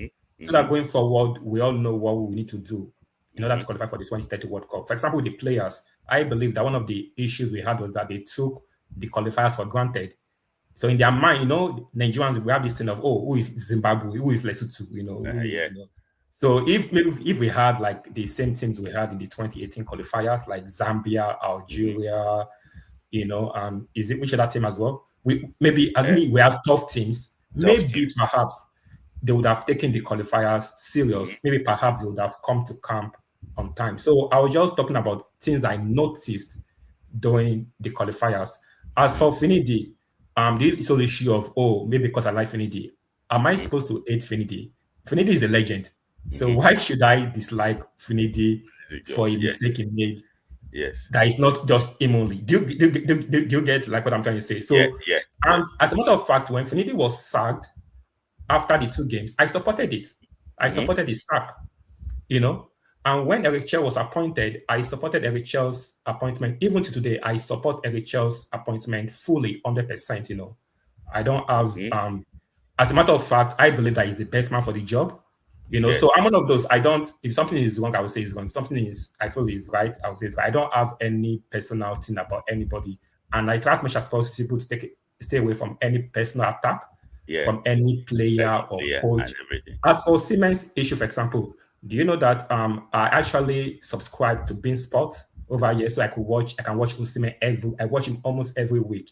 S4: So that going forward, we all know what we need to do in order to qualify for the 2030 World Cup. For example, with the players, I believe that one of the issues we had was that they took the qualifiers for granted. So in their mind, you know, Nigerians, we have this thing of, oh, who is Zimbabwe, who is Lesotho, you know, So if we had like the same teams we had in the 2018 qualifiers, like Zambia, Algeria, you know, is it which other team as well? We have tough teams. Perhaps they would have taken the qualifiers serious. Maybe perhaps they would have come to camp on time. So I was just talking about things I noticed during the qualifiers. As for Finidi, the whole issue of maybe because I like Finidi, am I supposed to hate Finidi? Finidi is a legend. So why should I dislike Finidi for a mistake he made?
S2: Yes.
S4: That is not just him only. Do you get like what I'm trying to say? So and as a matter of fact, when Finidi was sacked after the 2 games, I supported it. I supported the sack, you know. And when Eric Chelle was appointed, I supported Eric Chelle's appointment. Even to today, I support Eric Chelle's appointment fully, 100%, you know. I don't have as a matter of fact, I believe that he's the best man for the job. You know, so I'm one of those. If something is wrong, I would say it's wrong. If something I feel is right, I would say it's right. I don't have any personal thing about anybody. And I try as much as possible to stay away from any personal attack from any player or coach. As for Siemens' issue, for example, do you know that I actually subscribe to Bein Sports over here so I can watch Osimhen I watch him almost every week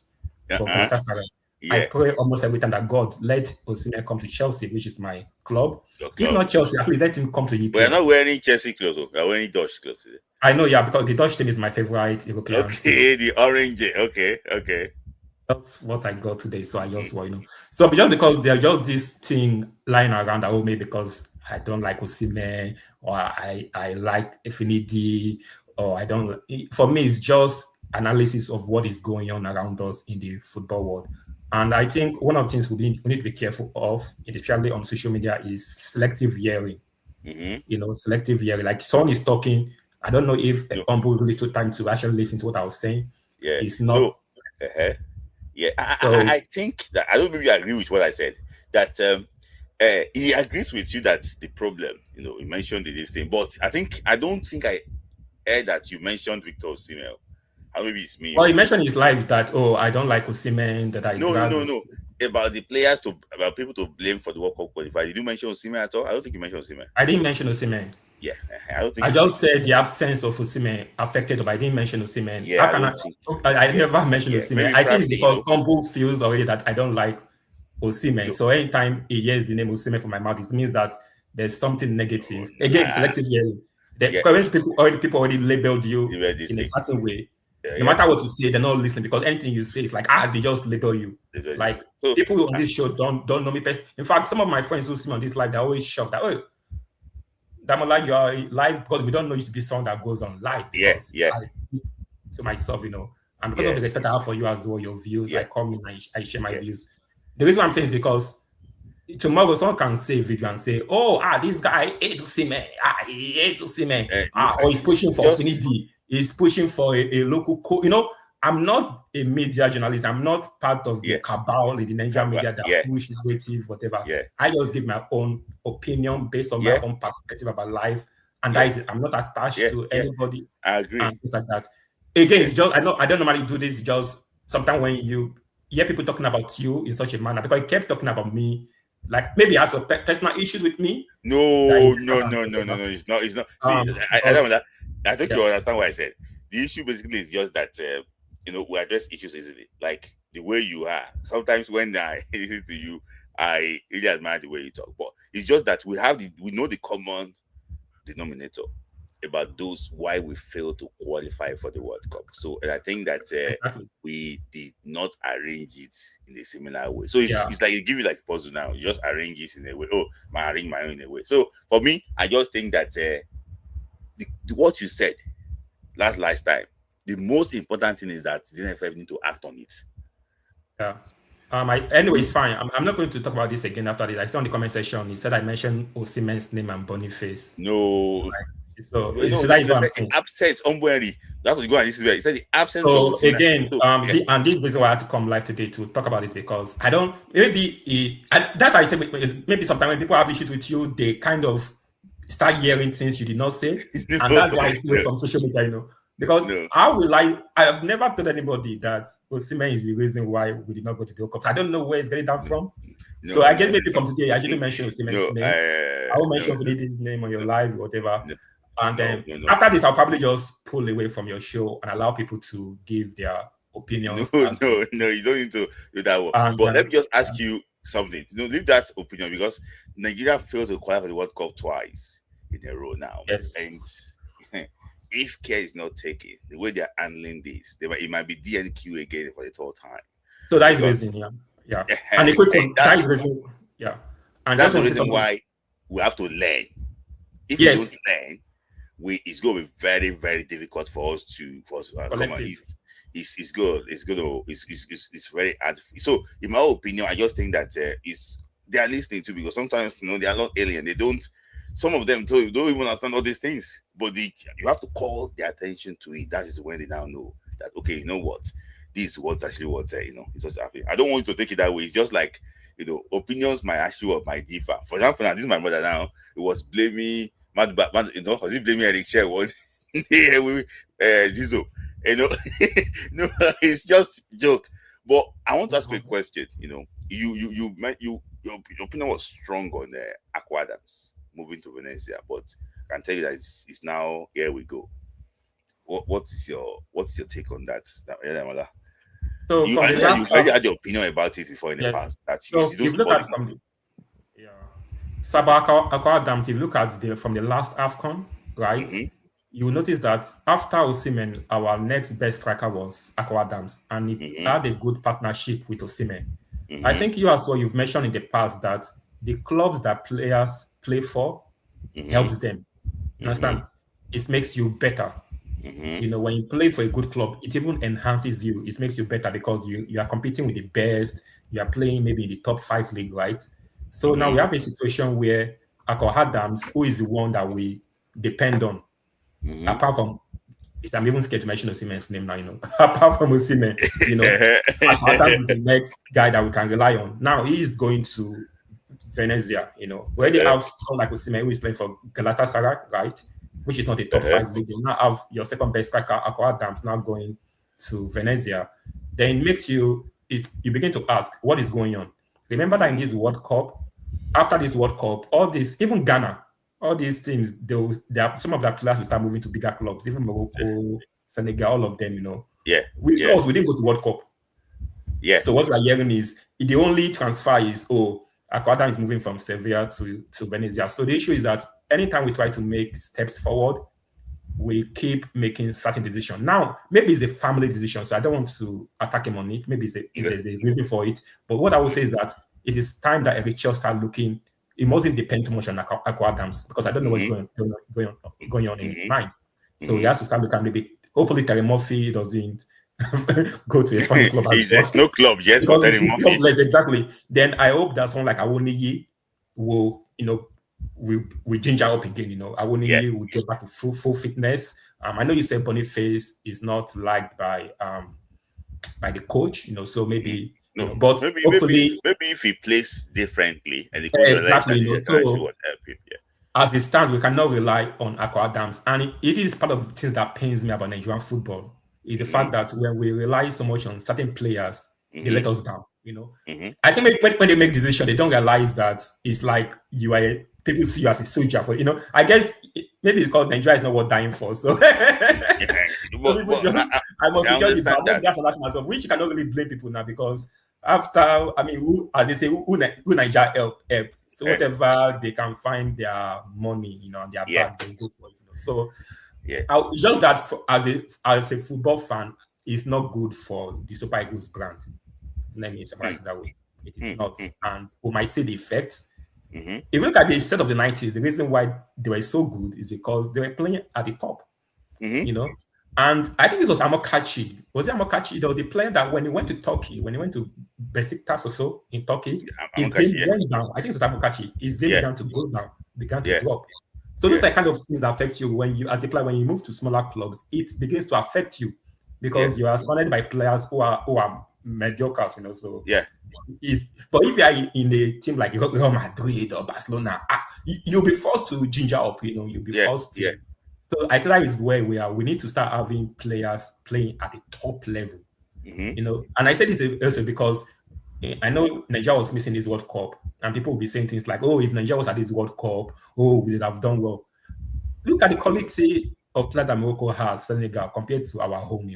S4: for Galatasaray. I pray almost every time that God let Osimhen come to Chelsea, which is my club. If not Chelsea, actually let him come to EPL.
S2: We're not wearing Chelsea clothes, we're wearing Dutch clothes.
S4: I know, because the Dutch team is my favorite European.
S2: Okay, the orange. Okay.
S4: That's what I got today, so I just want, you know. So just because there's just this thing lying around that maybe because I don't like Osimhen or I like Finidi or I don't. For me, it's just analysis of what is going on around us in the football world. And I think one of the things we need to be careful of, especially on social media, is selective hearing. You know, selective hearing. Like someone is talking, I don't know if Umbu really took time to actually listen to what I was saying. It's not.
S2: I think that I don't really agree with what I said. That he agrees with you that's the problem. You know, he mentioned this thing, but I don't think I heard that you mentioned Victor Osimhen. Or maybe it's me.
S4: Well, he mentioned in his life that I don't like Osimhen. That I
S2: no. About the players about people to blame for the World Cup qualifier. Did you mention Osimhen at all? I don't think you mentioned Osimhen.
S4: I didn't mention Osimhen.
S2: Yeah, I don't think.
S4: I just said the absence of Osimhen affected, but I didn't mention Osimhen.
S2: Yeah,
S4: I never mentioned Osimhen. I think it's because Umbu feels already that I don't like Osimhen. So anytime he hears the name Osimhen from my mouth, it means that there's something negative. Again, selective hearing. People already labeled you in a certain way. No matter what you say, they're not listening because anything you say is like they just label you. Like people on this show don't know me personally. In fact, some of my friends who see me on this live, they're always shocked that Damola, you are live because we don't know you to be someone that goes on live. Because to myself, you know, and because of the respect I have for you as well, your views, I come in, I share my views. The reason I'm saying is because tomorrow someone can say a video and say, this guy hates Osimhen, he hates Osimhen, or he's pushing for Finidi. He's pushing for a local You know, I'm not a media journalist. I'm not part of the cabal in the Nigerian media that push narrative, whatever. I just give my own opinion based on my own perspective about life. And that is it. I'm not attached to anybody.
S2: I agree.
S4: And things like that. Again, it's just I don't normally do this. Just sometimes when you hear people talking about you in such a manner, because he kept talking about me, like maybe he has some personal issues with me.
S2: No. It's not. See, I think you understand what I said. The issue basically is just that we address issues easily. Like the way you are. Sometimes when I listen to you, I really admire the way you talk. But it's just that we know the common denominator. about those why we failed to qualify for the World Cup. So, and I think that
S4: Exactly.
S2: we did not arrange it in a similar way. So it's,
S4: Yeah.
S2: it's like you give you like a puzzle now. You just arrange it in a way. Oh, I arrange my own in a way. So for me, I just think that what you said last time, the most important thing is that the NFF need to act on it.
S4: Yeah. Anyway, it's fine. I'm not going to talk about this again after this. I saw in the comment section, he said I mentioned Osimhen's name and Boniface.
S2: No.
S4: So,
S2: No,
S4: that is what I'm saying.
S2: the absence, unworthy. That's what you go and listen to. He said the absence
S4: So
S2: of Osimhen.
S4: again,
S2: So,
S4: and this is the reason why I had to come live today to talk about this, because I don't, that's why I say maybe sometimes when people have issues with you, they kind of start hearing things you did not say. And that's why I see it from social media, Because I have never told anybody that Osimhen is the reason why we did not go to the World Cup. I don't know where it's getting that from. So I guess maybe from today, I shouldn't mention Osimhen's name. I will mention Vinidi's name on your live, whatever. And then after this, I'll probably just pull away from your show and allow people to give their opinions.
S2: No, you don't need to do that one. But let me just ask you something. Leave that opinion, because Nigeria failed to qualify for the World Cup twice in a row now.
S4: Yes.
S2: And if care is not taken, the way they're handling this, it might be DNQ again for the third time.
S4: So that is the reason, yeah. And a quick one, that is the reason, yeah. And
S2: that's the reason why we have to learn. If we don't learn, it's going to be very, very difficult for us to come on. It's good. It's very hard. So, in my opinion, I just think that they are listening to, because sometimes they are not alien. They don't. Some of them don't even understand all these things. But you have to call their attention to it. That is when they now know that, okay, you know what, this is what's actually what it's just happening. I don't want you to take it that way. It's just like, opinions might differ. For example, now this is my mother now. It was blaming. Was he blaming Eric Chelle? Zizo, no, it's just a joke. But I want to ask you a question. Your opinion was strong on Aqua Adams moving to Venezia, but I can tell you that it's now here we go. What is your take on that? So you already had your opinion about it before in the past.
S4: So you look at it from the Aqua Adams, if you look at from the last AFCON, right, you will notice that after Osimhen, our next best striker was Aqua Adams, and he had a good partnership with Osimhen. I think you as well, you've mentioned in the past that the clubs that players play for helps them. You understand? It makes you better. When you play for a good club, it even enhances you. It makes you better because you are competing with the best. You are playing maybe in the top 5 league, right? So now we have a situation where Aqua Adams, who is the one that we depend on, apart from, I'm even scared to mention Osimhen's name now, apart from Osimhen, Aqua Adams is the next guy that we can rely on. Now he is going to Venezia, where they have someone like Osimhen who is playing for Galatasaray, right? Which is not the top 5 league. You now have your second best striker, Aqua Adams, now going to Venezia. Then it makes you begin to ask, what is going on? Remember that in this World Cup, after this World Cup, all this, even Ghana, all these things, some of their players will start moving to bigger clubs, even Morocco, Senegal, all of them, We didn't go to World Cup.
S2: Yeah.
S4: So what we are hearing is, the only transfer is, Aqua Adams is moving from Sevilla to Venezia. So the issue is that anytime we try to make steps forward, we keep making certain decisions. Now, maybe it's a family decision, so I don't want to attack him on it. Maybe there's a reason for it. But what I would say is that it is time that Eric Chelle start looking. It mustn't depend too much on Aqua Adams, because I don't know what's going on in his mind. So he has to start looking. Maybe hopefully Terry Murphy doesn't go to a funny club.
S2: There's no club yet for Terry Murphy.
S4: Exactly. Then I hope that someone like Awoniyi will, we ginger up again. Awoniyi will get back to full fitness. I know you said Boniface is not liked by the coach. So maybe. But
S2: maybe if he plays differently and the coach
S4: exactly,
S2: so would help him. Yeah.
S4: As it stands, we cannot rely on Aqua Adams, and it is part of the things that pains me about Nigerian football. Is the fact that when we rely so much on certain players, they let us down. I think when they make decisions, they don't realize that it's like people see you as a soldier for. I guess maybe it's called Nigeria is not worth dying for. So I must enjoy the bad. That's another matter, which you cannot really blame people now, because after, who, as they say, who Nigeria help? So whatever they can find their money, and their
S2: Yeah.
S4: bag, they go for it. So
S2: Yeah.
S4: it's just that as a football fan, it's not good for the Super Eagles brand. Let me summarize it that way. It is not. And we might see the effect. If you look at the set of the 90s, the reason why they were so good is because they were playing at the top. And I think this was Amokachi. Was it Amokachi? There was a player that when he went to Turkey, when he went to Besiktas or so in Turkey, his game went down. I think it was Amokachi. His game began to go down, began to drop. So those are kind of things that affect you when you, as a player, when you move to smaller clubs, it begins to affect you because you are surrounded by players who are mediocre, So but if you are in a team like Real Madrid or Barcelona, you'll be forced to ginger up. You'll be forced to. So I think that is where we are. We need to start having players playing at the top level. And I say this also because I know Nigeria was missing this World Cup, and people will be saying things like, "Oh, if Nigeria was at this World Cup, we would have done well." Look at the quality of players that Morocco has, Senegal, compared to our home.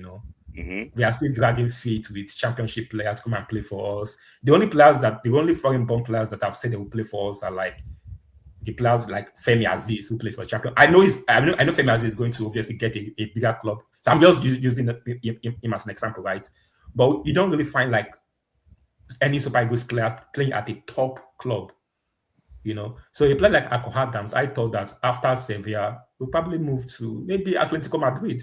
S4: We are still dragging feet with championship players to come and play for us. The only foreign-born players that have said they will play for us are like the players like Femi Aziz, who plays for champion. I know Femi Aziz is going to obviously get a bigger club. So I'm just using him as an example, right? But you don't really find like any Super Eagles player playing at a top club, So a player like Akko Adams, I thought that after Sevilla, we'll probably move to maybe Atletico Madrid.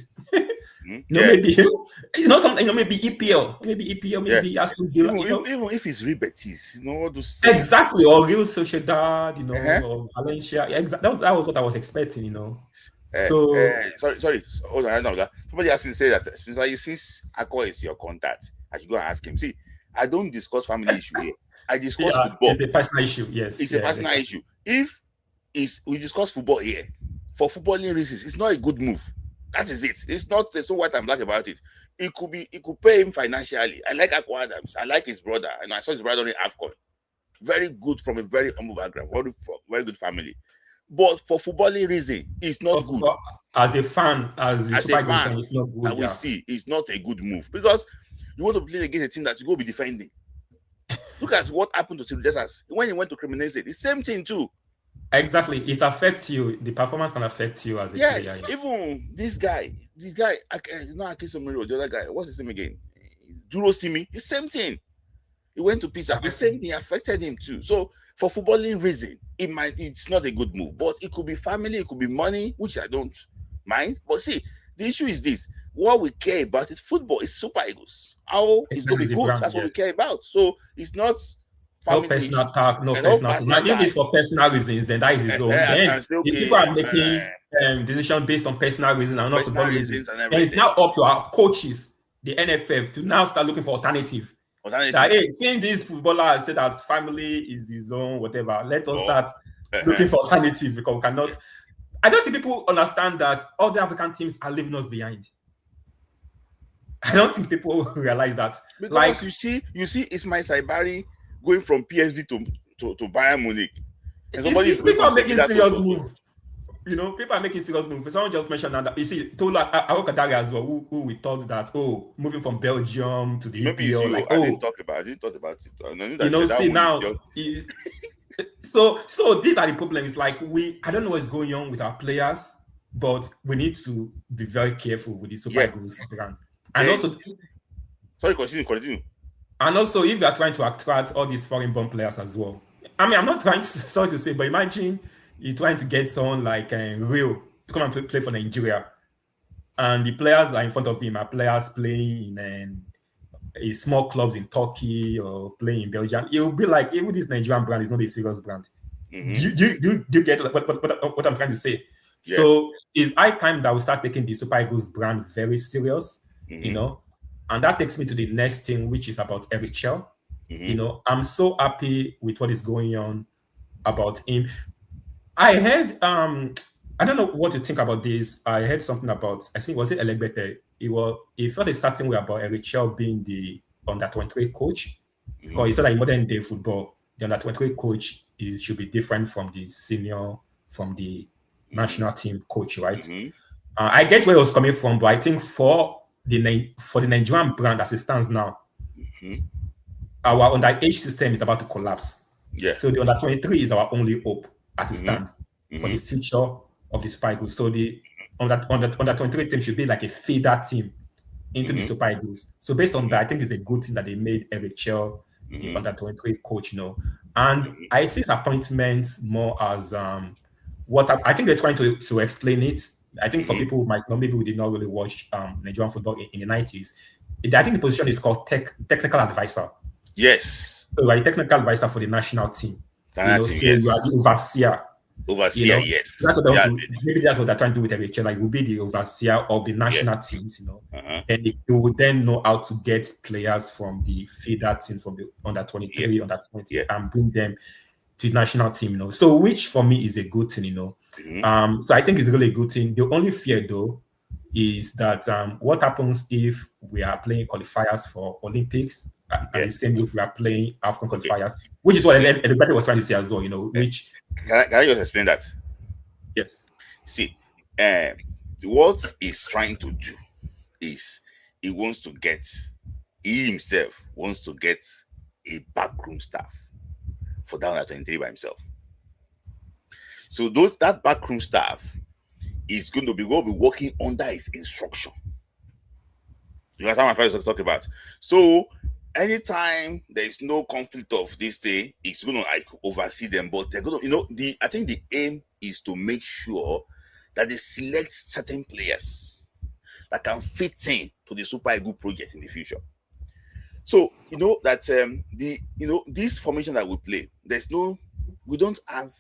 S4: Maybe something. Maybe EPL, maybe Aston Villa.
S2: Even if it's Real Betis, all those
S4: exactly, or Real Sociedad, or Valencia. Exactly, that was what I was expecting,
S2: sorry. Hold on, somebody asked me to say that since Akko is your contact, I should go and ask him. See, I don't discuss family issue here. I discuss football.
S4: It's a personal issue. Yes,
S2: it's a personal issue. If we discuss football here for footballing reasons, it's not a good move. That is it. There's no white and black about it. It could pay him financially. I like Akko Adams. I like his brother. And I saw his brother in AFCON. Very good from a very humble background. Very good family. But for footballing reason, it's not good.
S4: As a fan, as a fan, it's not good.
S2: That we see, it's not a good move. Because you want to play against a team that you go be defending. Look at what happened to Silvestres when he went to Cremonese. The same thing too.
S4: Exactly, it affects you. The performance can affect you as a player.
S2: Yes, even this guy, Akisomiro, the other guy, what's his name again? Duro Simi, the same thing. He went to Pisa, the same thing affected him too. So for footballing reason, it's not a good move, but it could be family, it could be money, which I don't mind. But see, the issue is this: what we care about is football. It's Super Eagles. How it's going to be good. That's what we care about. So it's not.
S4: No personal attack, no personal attack. Now, if it's for personal reasons, then that is his own. Then if people are making decisions based on personal reasons and not football reasons, then it's now up to our coaches, the NFF, to now start looking for alternative. That, hey, seeing this footballer say that family is the zone, whatever, let us start looking for alternative because we cannot. I don't think people understand that all the African teams are leaving us behind. I don't think people realize that.
S2: Because like you see Ismail Saibari going from PSV to Bayern Munich. And
S4: people are making serious moves. People are making serious moves. Someone just mentioned that. You see, Tola Awokadari as well, who we thought that, moving from Belgium to the EPL.
S2: I didn't talk about it.
S4: See now. So these are the problems. Like I don't know what's going on with our players, but we need to be very careful with the Super Eagles brand. And also,
S2: sorry, continue.
S4: And also, if you are trying to attract all these foreign-born players as well, I mean, I'm not trying to, sorry to say, but imagine you're trying to get someone like Real to come and play for Nigeria, and the players are in front of him are players playing in small clubs in Turkey or playing in Belgium. It will be like, even this Nigerian brand is not a serious brand. Do you get what I'm trying to say? Yeah. So it's high time that we start taking the Super Eagles brand very serious, And that takes me to the next thing, which is about Eric Chelle. I'm so happy with what is going on about him. I heard, I don't know what you think about this. I heard something about, I think, was it Elegbete? He felt a certain way about Eric Chelle being the under-23 coach. Because he said that in modern day football, the under-23 coach should be different from the senior, from the national team coach, right? I get where he was coming from, but I think for the Nigerian brand as it stands now, our underage system is about to collapse.
S2: Yeah.
S4: So the under 23 is our only hope as it stands for the
S2: Mhm.
S4: future of the Super Eagles. So the under 23 team should be like a feeder team into the Super Eagles. So based on that, I think it's a good thing that they made Eric Chelle the under 23 coach, And I see his appointment more as I think they're trying to explain it. I think for people who might not, maybe who did not really watch Nigerian football in the 90s, I think the position is called technical advisor.
S2: Yes.
S4: So you are a technical advisor for the national team.
S2: National team,
S4: So
S2: yes.
S4: you are the overseer.
S2: Overseer, yes.
S4: That's what
S2: Yeah.
S4: maybe that's what they're trying to do with Eric. Like, will be the overseer of the national teams, and they will then know how to get players from the feeder team, from the under 23, under 20, and bring them to the national team, So, which for me is a good thing, So I think it's really a good thing. The only fear, though, is that what happens if we are playing qualifiers for Olympics and the same week we are playing AFCON qualifiers, which is what everybody was trying to say as well, which...
S2: Can I just explain that?
S4: Yes.
S2: See, what he's trying to do is he himself wants to get a backroom staff for down at 23 by himself. So that backroom staff is going to be working under his instruction. You understand what I'm trying to talk about? So anytime there is no conflict of this day, it's going to oversee them. But they're going to, I think the aim is to make sure that they select certain players that can fit in to the Super Eagle project in the future. So that this formation that we play, we don't have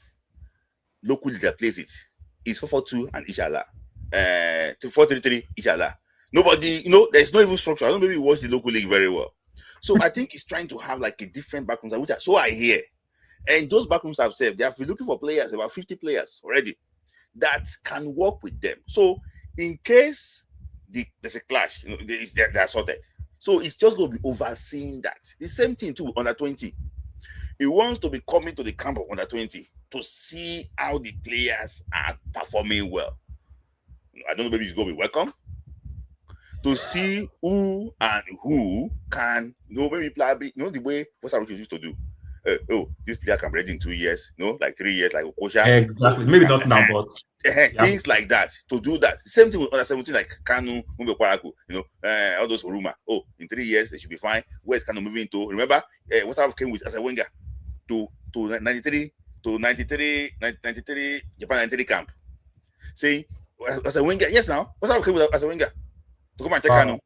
S2: local leader that plays it. It's 4-4-2 and inshallah. 4-3-3 inshallah. Nobody, there's no even structure. I don't know if you watch the local league very well. So I think he's trying to have like a different background, which so I hear. And those backgrounds have said they have been looking for players, about 50 players already, that can work with them. So in case there's a clash, they're sorted. So it's just going to be overseeing that. The same thing too, under 20. He wants to be coming to the camp of under 20 to see how the players are performing well. I don't know, maybe he's going to be welcome to see who and who can, maybe play, the way Costa Rica used to do. This player can be ready in 2 years, like 3 years, like Okosha.
S4: Exactly. Maybe not now, but
S2: things like that. To do that. Same thing with under 17, like Kanu, Mumbe Kwaraku, all those rumor. In 3 years they should be fine. Where's Kanu moving to? Remember, what I came with as a winger to 93 Japan 93 camp. Say as a winger, yes. Now what's up with as a winger to come and check Kanu?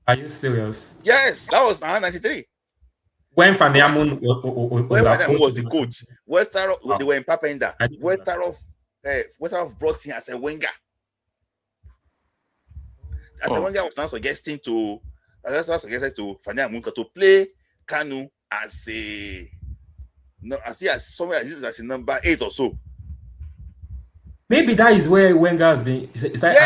S4: Are you serious?
S2: Yes, that was 93.
S4: When Fanyamun was
S2: the coach, Westerhoff, they were in Papenda. Westerhoff brought him as a winger. As a winger was now suggesting to Fanyamun to play Kanu as somewhere as a number 8 or so.
S4: Maybe that is where Wenger has been. Is that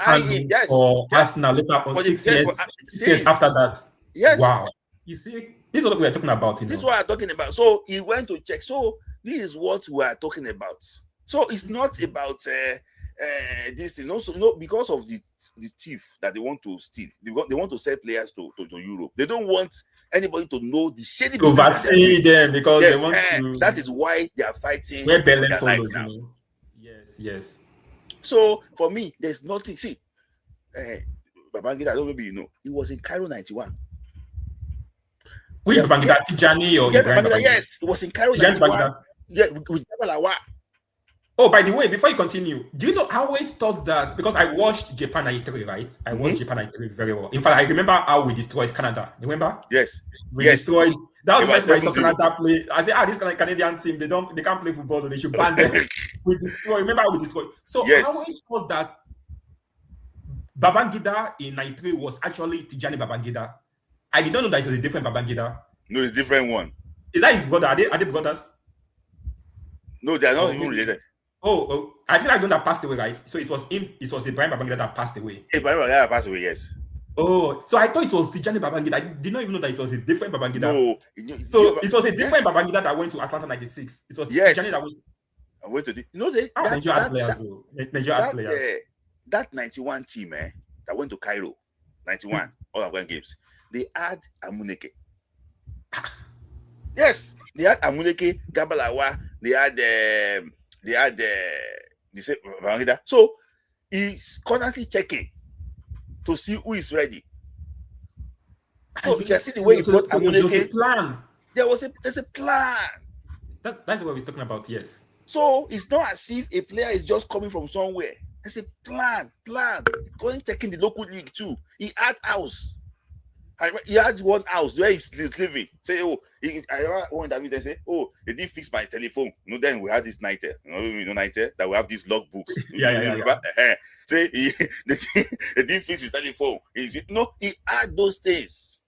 S2: eyeing
S4: or Arsenal later on 6 years after that?
S2: Yes.
S4: Wow. You see, this is what we are talking about.
S2: This is what I'm talking about. So he went to check. So this is what we are talking about. So it's not about this thing. Also, because of the thief that they want to steal. They want to sell players to Europe. They don't want anybody to know the shady
S4: to oversee them because they want to.
S2: That is why they are fighting.
S4: Where balance follows. Yes.
S2: So for me, there's nothing. See, Babangida, I don't know if you know, he was in Cairo 91.
S4: With Babangida, Tijani or Ibrahim Babangida?
S2: Yes, it was in Cairo 91. Yeah, with Jabalawa.
S4: Oh, by the way, before you continue, do you know, I always thought that, because I watched Japan 93, right? I watched Japan 93 very well. In fact, I remember how we destroyed Canada. Remember?
S2: Yes.
S4: We destroyed. That was the first time I saw Canada play. I said, this Canadian team, they can't play football, they should ban them. We destroyed. Remember how we destroyed? So I always thought that Babangida in 93 was actually Tijani Babangida. I did not know that it was a different Babangida.
S2: No, it's a different one.
S4: Is that his brother? Are they brothers?
S2: No, they are not even related.
S4: I think that's the one that passed away, right? So it was Ibrahim Babangida that passed away.
S2: Ibrahim Babangida passed away, yes.
S4: Oh, so I thought it was Tijani Babangida. I did not even know that it was a different Babangida.
S2: No.
S4: So it was a different Babangida that went to Atlanta 96. It was Tijani that
S2: went to the...
S4: Nigeria had players.
S2: That 91 team, that went to Cairo, 91, all Afghan games, they had Amuneke. Yes, they had Amuneke, Gabalawa, they had Bangida. So he's constantly checking to see who is ready. So you can see the way he brought
S4: There's a
S2: Amuneke.
S4: plan.
S2: There's a plan.
S4: That's what we're talking about, yes.
S2: So it's not as if a player is just coming from somewhere. There's a plan. Going checking the local league too. He had house. He had one house where he's living. Say, I remember one interview they say, they didn't fix my telephone. Then we had this nighter. Nighter that we have these logbooks.
S4: Yeah.
S2: Say they didn't fix his telephone. He had those things.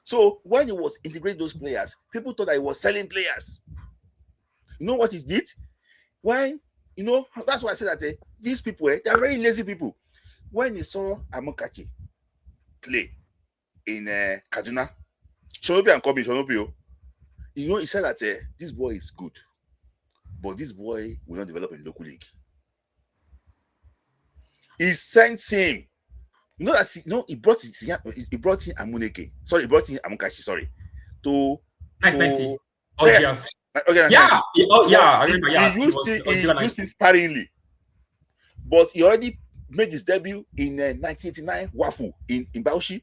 S2: So when he was integrating those players, people thought that he was selling players. You know what he did? That's why I said that these people, they are very lazy people. When he saw Amokachi play in Kaduna, Shonobi and Kobi, Shonobi, he said that this boy is good, but this boy will not develop in local league. He sent him. He brought in Amuneke. Sorry, he brought in Amokachi. Sorry, to
S4: 990.
S2: Yes.
S4: Yeah. I remember. Yeah,
S2: he used him sparingly, but he already made his debut in 1989 Wafu in Bauchi.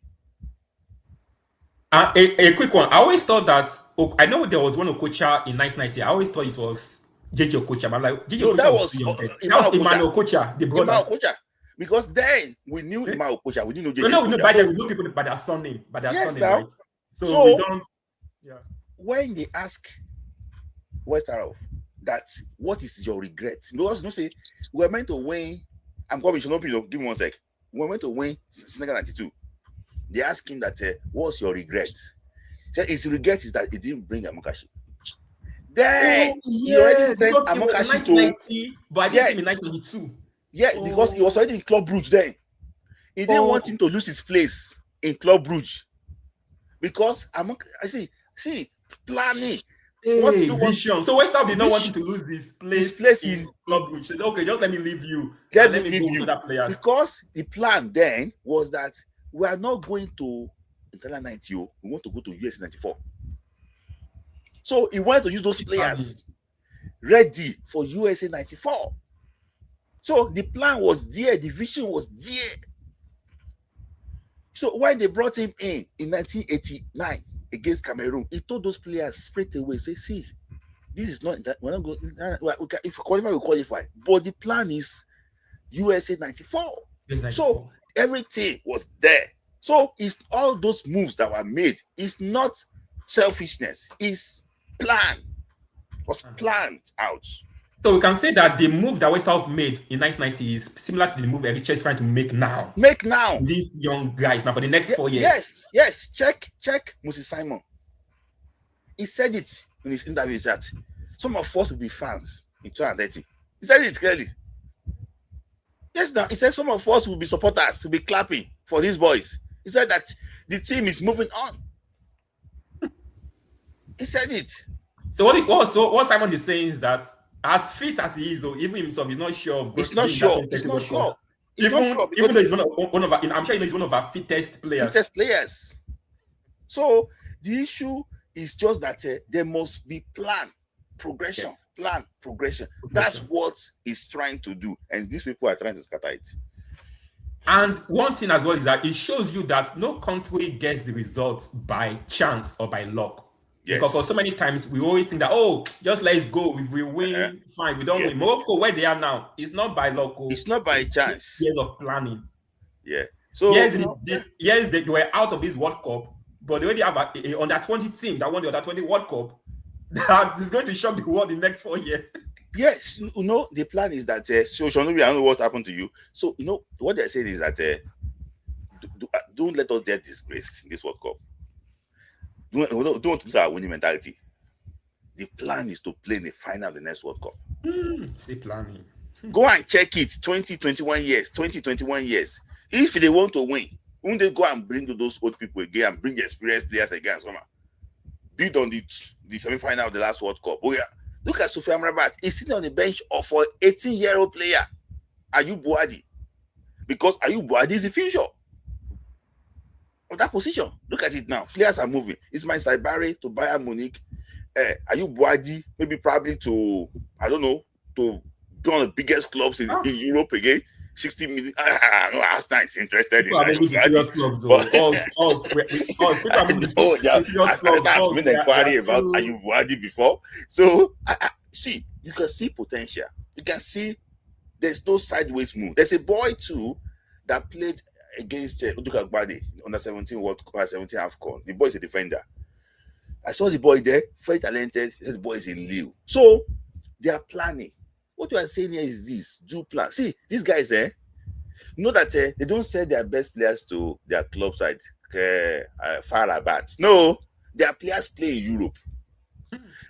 S4: A quick one. I always thought that I know there was one Okocha in 1990. I always thought it was JJ Okocha. But I'm like, JJ Okocha was too young. That was Emmanuel Okocha, the brother.
S2: Emmanuel Okocha. Because then we knew Emmanuel Okocha. We didn't know JJ Okocha.
S4: No, by then we know people by their surname. Right? So we don't. Yeah.
S2: When they ask Westerhoff that what is your regret? Because say we were meant to win. I'm coming. Give me 1 sec. We were meant to win Senegal 92. They asked him that what's your regret? He said his regret is that he didn't bring Amokachi. Then he already sent Amokachi to,
S4: but I didn't see him in 1992.
S2: Yeah, because he was already in Club Brugge then. He didn't want him to lose his place in Club Brugge because planning.
S4: Vision. So West Ham did not want him to lose his place in Club Brugge. Said, okay, just let me leave you. Let me go with other players.
S2: Because the plan then was that we are not going to Internal 90. We want to go to US 94. So he wanted to use those players ready for USA 94. So the plan was there, the vision was there. So when they brought him in 1989 against Cameroon, he told those players straight away, see, this is not that we're not going. If we qualify, we qualify. But the plan is USA 94. So everything was there. So it's all those moves that were made. It's not selfishness. It's planned. It was planned out.
S4: So we can say that the move that West Ham made in 1990 is similar to the move Eric is trying to make now. These young guys now for the next 4 years.
S2: Yes. Check Moses Simon. He said it in his interview that some of us will be fans in 2030. He said it clearly. Yes, now he said some of us will be supporters, will be clapping for these boys. He said that the team is moving on. He said it.
S4: So what Simon is saying is that as fit as he is, or even himself, he's not sure of.
S2: He's not sure.
S4: Even though he's one of our, I'm sure he's one of our fittest players.
S2: So the issue is just that there must be progression. That's what he's trying to do, and these people are trying to scatter it.
S4: And one thing as well is that it shows you that no country gets the result by chance or by luck. Yes. Because for so many times we always think that just let's go. If we win, fine. We don't win. Morocco, where they are now, it's not by luck.
S2: It's not by chance.
S4: Years of planning.
S2: Yeah. So
S4: yes, they were out of this World Cup, but they already have a under 20 team that won the under 20 World Cup. That is going to shock the world in the next 4 years.
S2: Yes, the plan is that so Shonobi, I don't know what happened to you. So what they're saying is that don't let us get disgraced in this World Cup. Don't want to lose our winning mentality. The plan is to play in the final of the next World Cup.
S4: See planning.
S2: Go and check it. 2021 years. If they want to win, won't they go and bring those old people again and bring experienced players again? Build on the semi-final of the last World Cup. Oh yeah. Look at Sofiane Amrabat. He's sitting on the bench for 18-year-old player, Ayub Buadi. Because Ayub Buadi is the future. of that position. Look at it now. Players are moving. Ismail Saibari to Bayern Munich. Ayub Buadi, maybe probably to, I don't know, to be one of the biggest clubs in Europe again. 60 million. No, Arsenal is interested
S4: people
S2: in
S4: are moving to serious clubs, though. People are moving to serious clubs.
S2: I've been inquiring about Ayub Buadi before. So, see, you can see potential. You can see there's no sideways move. There's a boy too that played against Uduka Gbade under 17 World Cup, 17 AFCON. The boy is a defender. I saw the boy there, very talented. He said the boy is in Lille. So they are planning. What you are saying here is this: do plan. See, these guys, know that they don't sell their best players to their club side, far about. No, their players play in Europe.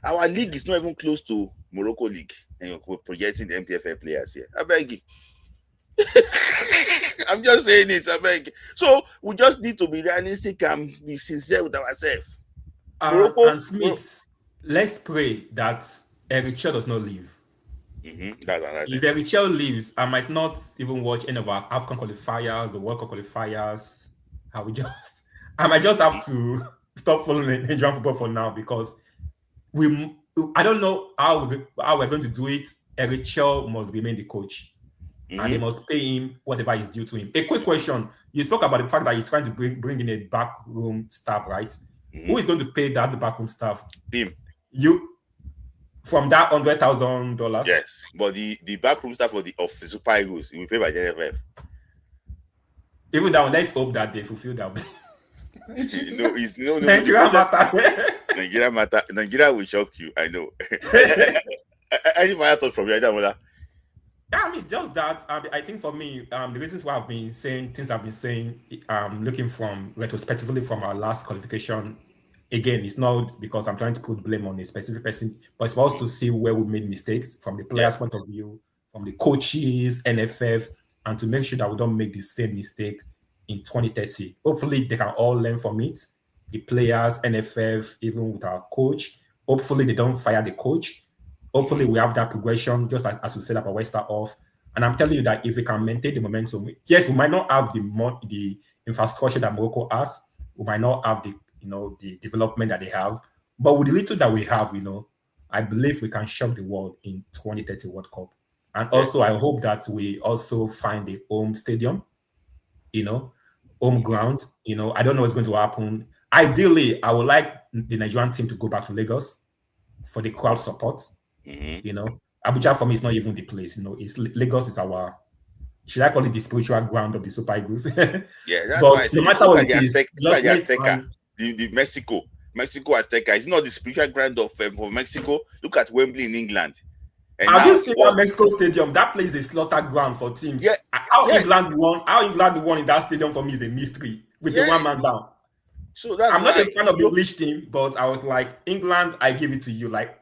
S2: Our league is not even close to Morocco league, and we're projecting the NPFL players here. I beg you. I'm just saying it. I beg you. So we just need to be realistic and be sincere with ourselves.
S4: And Smith, let's pray that Eric Chelle does not leave. If Eric Chelle leaves, I might not even watch any of our AFCON qualifiers or World Cup qualifiers. I might just have to stop following Nigerian football for now, because I don't know how we're going to do it. Eric Chelle must remain the coach. And they must pay him whatever is due to him. A quick question. You spoke about the fact that he's trying to bring in a backroom staff, right? Who is going to pay that backroom staff?
S2: Him.
S4: You, from that $100,000?
S2: Yes, but the backroom staff of the Super Eagles will be paid by the NFF.
S4: Even that one, let's hope that they fulfill that.
S2: No.
S4: Nigeria matter.
S2: Nigeria matter. Nigeria will shock you. I know. Any final thought from you, Adamola?
S4: Yeah, I mean, just that. I think for me, the reasons why I've been saying things I've been saying, looking from retrospectively from our last qualification, again, it's not because I'm trying to put blame on a specific person, but it's for us to see where we made mistakes from the players' point of view, from the coaches, NFF, and to make sure that we don't make the same mistake in 2030. Hopefully, they can all learn from it. The players, NFF, even with our coach. Hopefully, they don't fire the coach. Hopefully, we have that progression, just like as we said about Wester off. And I'm telling you that if we can maintain the momentum, yes, we might not have the infrastructure that Morocco has. We might not have the development that they have. But with the little that we have, I believe we can shock the world in 2030 World Cup. And also, I hope that we also find a home stadium, home ground. I don't know what's going to happen. Ideally, I would like the Nigerian team to go back to Lagos for the crowd support. Abuja for me is not even the place. It's Lagos is our, should I call it the spiritual ground of the Super Eagles?
S2: Yeah, that's
S4: but
S2: why
S4: no matter what it is,
S2: the Mexico Azteca is not the spiritual ground of Mexico. Look at Wembley in England.
S4: And have you seen that Mexico Stadium? That place is a slaughter ground for teams.
S2: Yeah.
S4: How England won in that stadium for me is a mystery with a one-man down.
S2: So that's
S4: I'm not a fan of the English team, but I was like, England, I give it to you. Like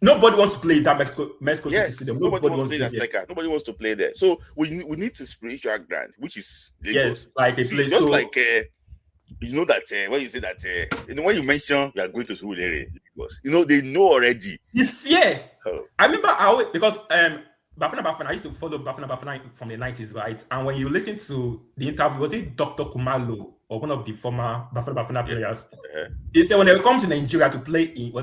S4: nobody wants to play that Mexico City Stadium. Nobody wants to play
S2: there. Nobody wants to play there. So we need to spiritual ground, which is Lagos.
S4: Yes, like a place.
S2: Just like that when you say that when you mention we are going to Surulere, because they know already.
S4: It's I remember because Bafana, I used to follow Bafana from the 90s, right? And when you listen to the interview, was it Dr. Kumalo or one of the former Bafana players? They said when they come to Nigeria to play they were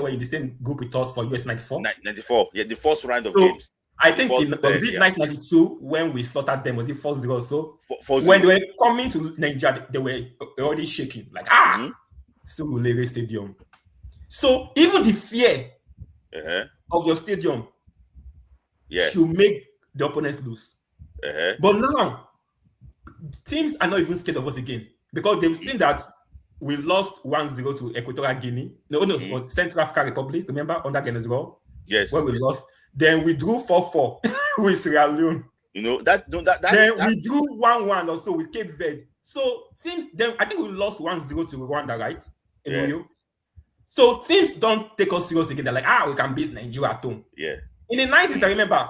S4: in the same group with us for US 94?
S2: 94, yeah, the first round of games.
S4: I think was it 1992 when we slaughtered them? Was it 4-0 or so? 4-0. When they were coming to Nigeria, they were already shaking, like Surulere Stadium. So even the fear of your stadium should make the opponents lose. But now teams are not even scared of us again, because they've seen that we lost 1-0 to Equatorial Guinea. It was Central African Republic. Remember under Genezro?
S2: Yes.
S4: When we lost. Then we drew 4-4 with Sierra Leone.
S2: We drew
S4: 1-1 or so with Cape Verde. So since then, I think we lost 1-0 to Rwanda, right? In Rio. So teams don't take us serious again. They're like, we can beat Nigeria at home.
S2: Yeah.
S4: In the 90s, I remember,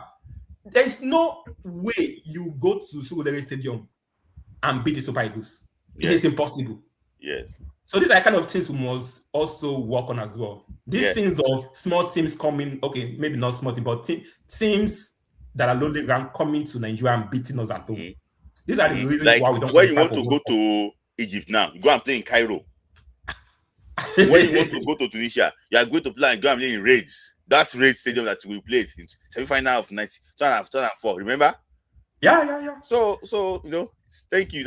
S4: there's no way you go to Surulere Stadium and beat the Super Eagles. It is impossible.
S2: Yes.
S4: So these are kind of things we must also work on as well. These things of small teams coming, okay, maybe not small teams, but teams that are lowly ranked coming to Nigeria and beating us at home. These are the reasons
S2: Like
S4: why we don't
S2: when you
S4: qualify
S2: want
S4: for
S2: to
S4: World
S2: go to Egypt now, you go and play in Cairo. When you want to go to Tunisia, you are going to play and go and play in Raids. That's Raid Stadium that we played in semi-final of 2004. Remember?
S4: Yeah.
S2: So thank you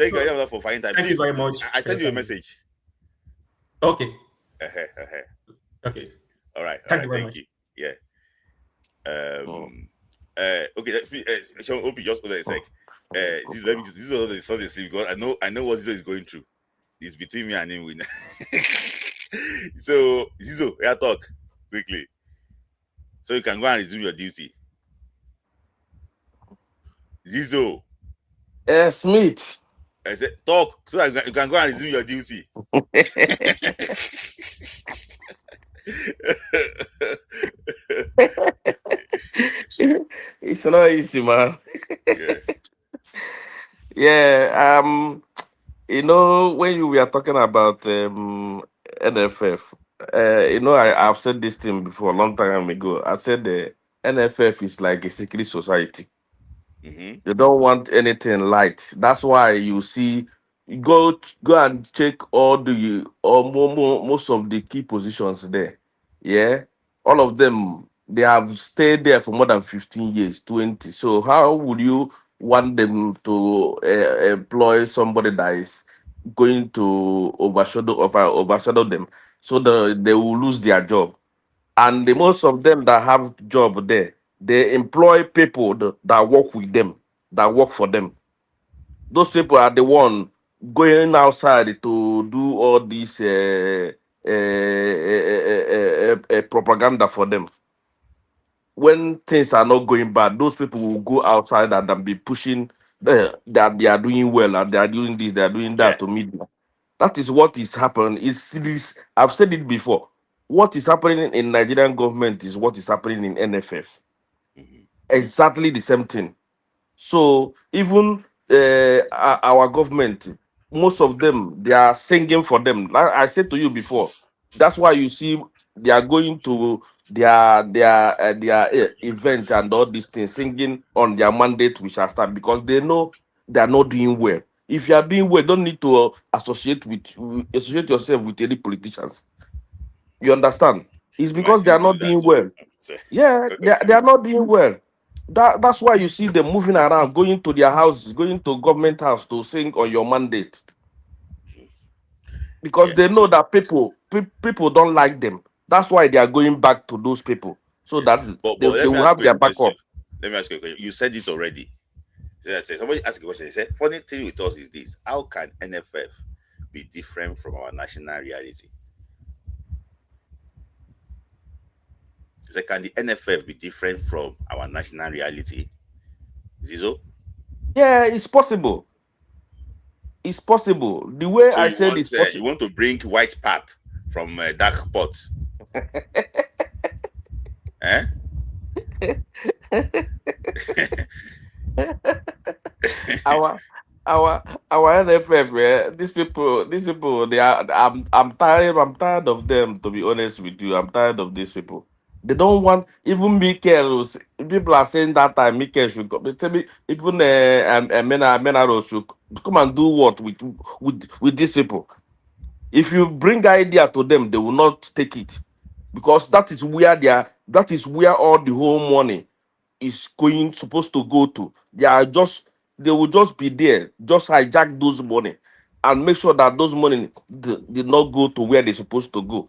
S2: for finding time.
S4: Thank you
S2: Please,
S4: very much.
S2: I send you a message.
S4: Okay.
S2: Okay. All right.
S4: Thank you very
S2: Thank
S4: much.
S2: you. Yeah. Okay. Sean, hope you just hold on a sec. This is all the something sleep because I know what Zizo is going through. It's between me and him. So Zizo, yeah, talk quickly, so you can go and resume your duty. Zizo,
S5: Smith.
S2: I said talk so that you can go and resume your duty.
S5: It's not easy, man.
S2: Yeah.
S5: Yeah. When you were talking about NFF, I've said this thing before a long time ago. I said the NFF is like a secret society.
S2: Mm-hmm.
S5: You don't want anything light. That's why you see, go and check most of the key positions there. Yeah, all of them, they have stayed there for more than 15 years, 20. So how would you want them to employ somebody that is going to overshadow them, so they will lose their job? And the most of them that have job there, they employ people that work with them, that work for them. Those people are the one going outside to do all this propaganda for them. When things are not going bad, those people will go outside and then be pushing that they are doing well and they are doing this, they are doing
S2: Yeah.
S5: that to media. That is what is happening. I've said it before. What is happening in Nigerian government is what is happening in NFF.
S2: Mm-hmm.
S5: Exactly the same thing. So even our government, most of them, they are singing for them. Like I said to you before, that's why you see they are going to their event and all these things, singing on their mandate, which shall start, because they know they are not doing well. If you are doing well, don't need to associate yourself with any politicians. You understand? It's
S2: We might
S5: because they
S2: still
S5: are
S2: do
S5: not
S2: that
S5: doing
S2: too.
S5: well. Yeah, they are not doing well. That's why you see them moving around, going to their houses, going to government house to sing on your mandate. Because
S2: Yeah.
S5: they know
S2: So
S5: that people don't like them. That's why they are going back to those people, so
S2: yeah.
S5: that
S2: But
S5: they
S2: let me
S5: will
S2: ask
S5: have
S2: you a
S5: their
S2: question.
S5: backup.
S2: Let me ask you a question. You said it already. Somebody asked a question. They said, funny thing with us is this: how can NFF be different from our national reality? So can the NFF be different from our national reality? Zizo?
S5: Yeah, it's possible. It's possible. The way
S2: So
S5: I said it's
S2: you
S5: possible.
S2: want to bring white pap from dark pot? Eh?
S5: our our NFF, these people, they are. I'm tired of them. To be honest with you, I'm tired of these people. They don't want even Mikel. People are saying that time Mikel should come. They tell me even Menaro should come and do what with these people. If you bring idea to them, they will not take it, because that is where all the whole money is supposed to go to. They will just be there, just hijack those money and make sure that those money did not go to where they're supposed to go.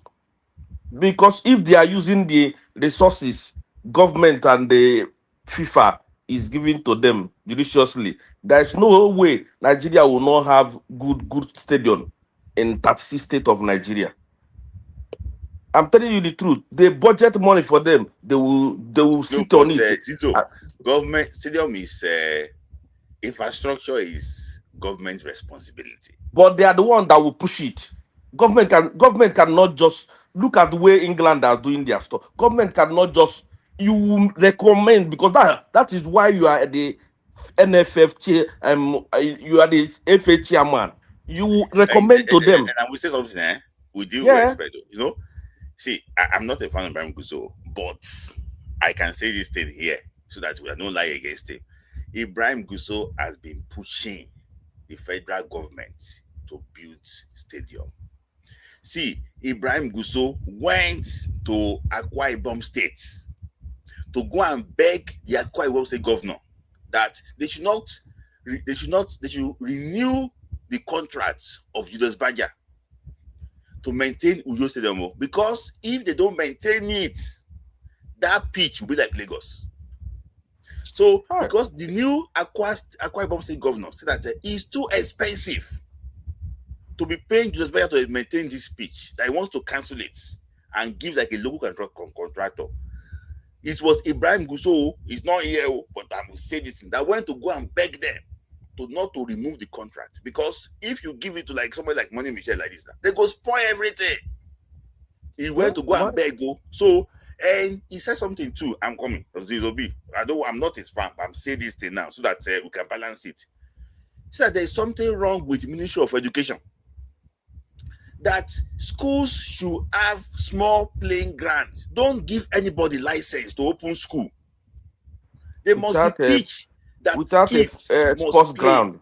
S5: Because if they are using the resources government and the FIFA is giving to them judiciously, there is no way Nigeria will not have good stadium in 36 state of Nigeria. I'm telling you the truth. They budget money for them. They will
S2: No,
S5: sit on
S2: but
S5: it.
S2: Zizo,
S5: Uh,
S2: government stadium is infrastructure is government responsibility.
S5: But they are the one that will push it. Government cannot just look at the way England are doing their stuff. Government cannot just you recommend, because that is why you are the NFF you are the FA chairman. You recommend to them.
S2: And I will say something, with due
S5: Yeah.
S2: respect, see, I'm not a fan of Ibrahim Guzo, but I can say this thing here so that we are no lie against him. Ibrahim Gusso has been pushing the federal government to build stadium. See, Ibrahim Gusso went to Akwa Ibom State to go and beg the Akwa Ibom State governor that they should renew the contract of Julius Baja to maintain Uyo Stadium, because if they don't maintain it, that pitch will be like Lagos. So because the new Akwa Ibom State governor said that it's too expensive to be paying Julius Baja to maintain this pitch, that he wants to cancel it and give like a local contractor. It was Ibrahim Gusso, he's not here, but I will say this, that went to go and beg them not to remove the contract, because if you give it to like somebody like Money Michelle like this, they go spoil everything. He went to go and beg. So, and he said something too. I'm coming. I'm not his fan, but I'm saying this thing now so that we can balance it. He said there's something wrong with the Ministry of Education, that schools should have small playing ground. Don't give anybody license to open school. There must be pitch that kids must
S5: sports
S2: play.
S5: ground.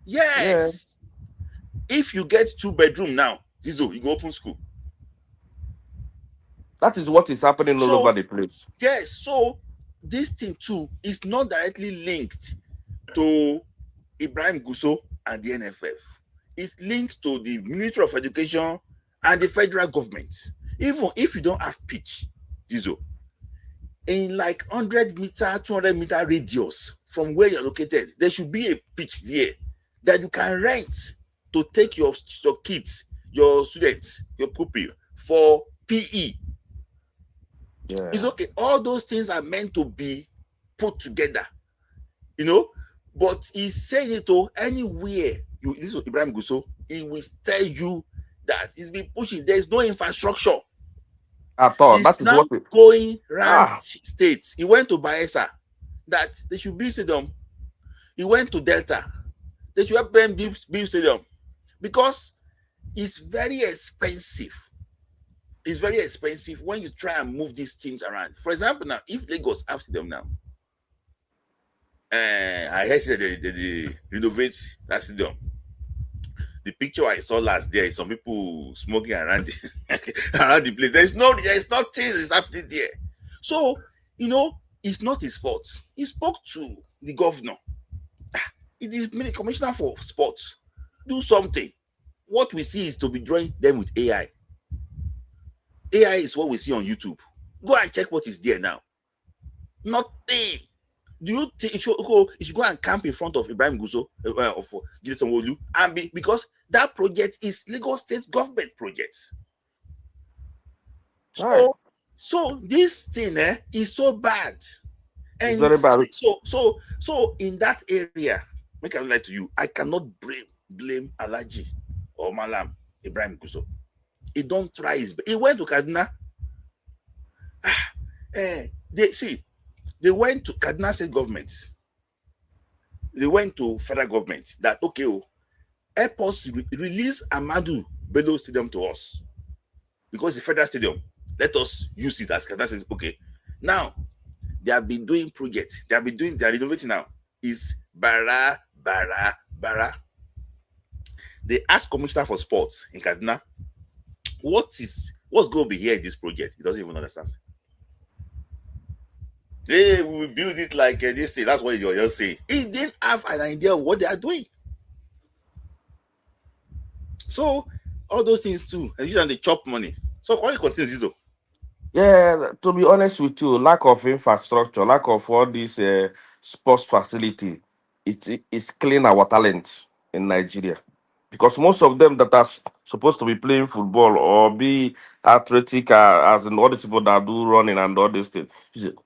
S2: Yes. Yeah. If you get 2-bedroom now, Zizo, you go open school.
S5: That is what is happening all over the place.
S2: Yes. So this thing too is not directly linked to Ibrahim Gusso and the NFF. It's linked to the Ministry of Education and the federal government. Even if you don't have pitch, Zizo, in like 100-meter, 200-meter radius from where you're located, there should be a pitch there that you can rent to take your kids, your students, your pupil for PE. Yeah. It's okay. All those things are meant to be put together, but he's saying it to anywhere. This is Ibrahim Gusso. He will tell you that he's been pushing. There's no infrastructure
S5: at all.
S2: That is now what going around states. He went to Bayelsa, that they should build stadium. He went to Delta, they should help them build stadium, because it's very expensive. It's very expensive when you try and move these teams around. For example, now if Lagos have stadium now, I heard they renovate that stadium. The picture I saw last there is some people smoking around the place. There's nothing is happening there. So, it's not his fault. He spoke to the governor. It is the commissioner for sports. Do something. What we see is to be drawing them with AI. AI is what we see on YouTube. Go and check what is there now. Nothing. Do you think it should go and camp in front of Ibrahim Gusso of Gideon Wolu? And because that project is Lagos State government project. So this thing is so bad. And
S5: it's very bad.
S2: So in that area, make I lie to you, I cannot blame Alaji or Malam Ibrahim Gusso. He don't try his best. He went to Kaduna. They went to Kaduna State government. They went to federal government that, help us release Ahmadu Bello Stadium to us, because it's a federal stadium. Let us use it as Kaduna State. Okay. Now, they have been doing projects. They are renovating now. Is Bara. They asked Commissioner for Sports in Kaduna, what's going to be here in this project? He doesn't even understand. Hey, we will build it like this thing. That's what you're saying. He didn't have an idea of what they are doing. So all those things too, and usually they chop money. So why you continue, Zizo?
S5: Yeah, to be honest with you, lack of infrastructure, lack of all these sports facility, it's killing our talent in Nigeria. Because most of them that are supposed to be playing football or be athletic, as in all the people that do running and all these things,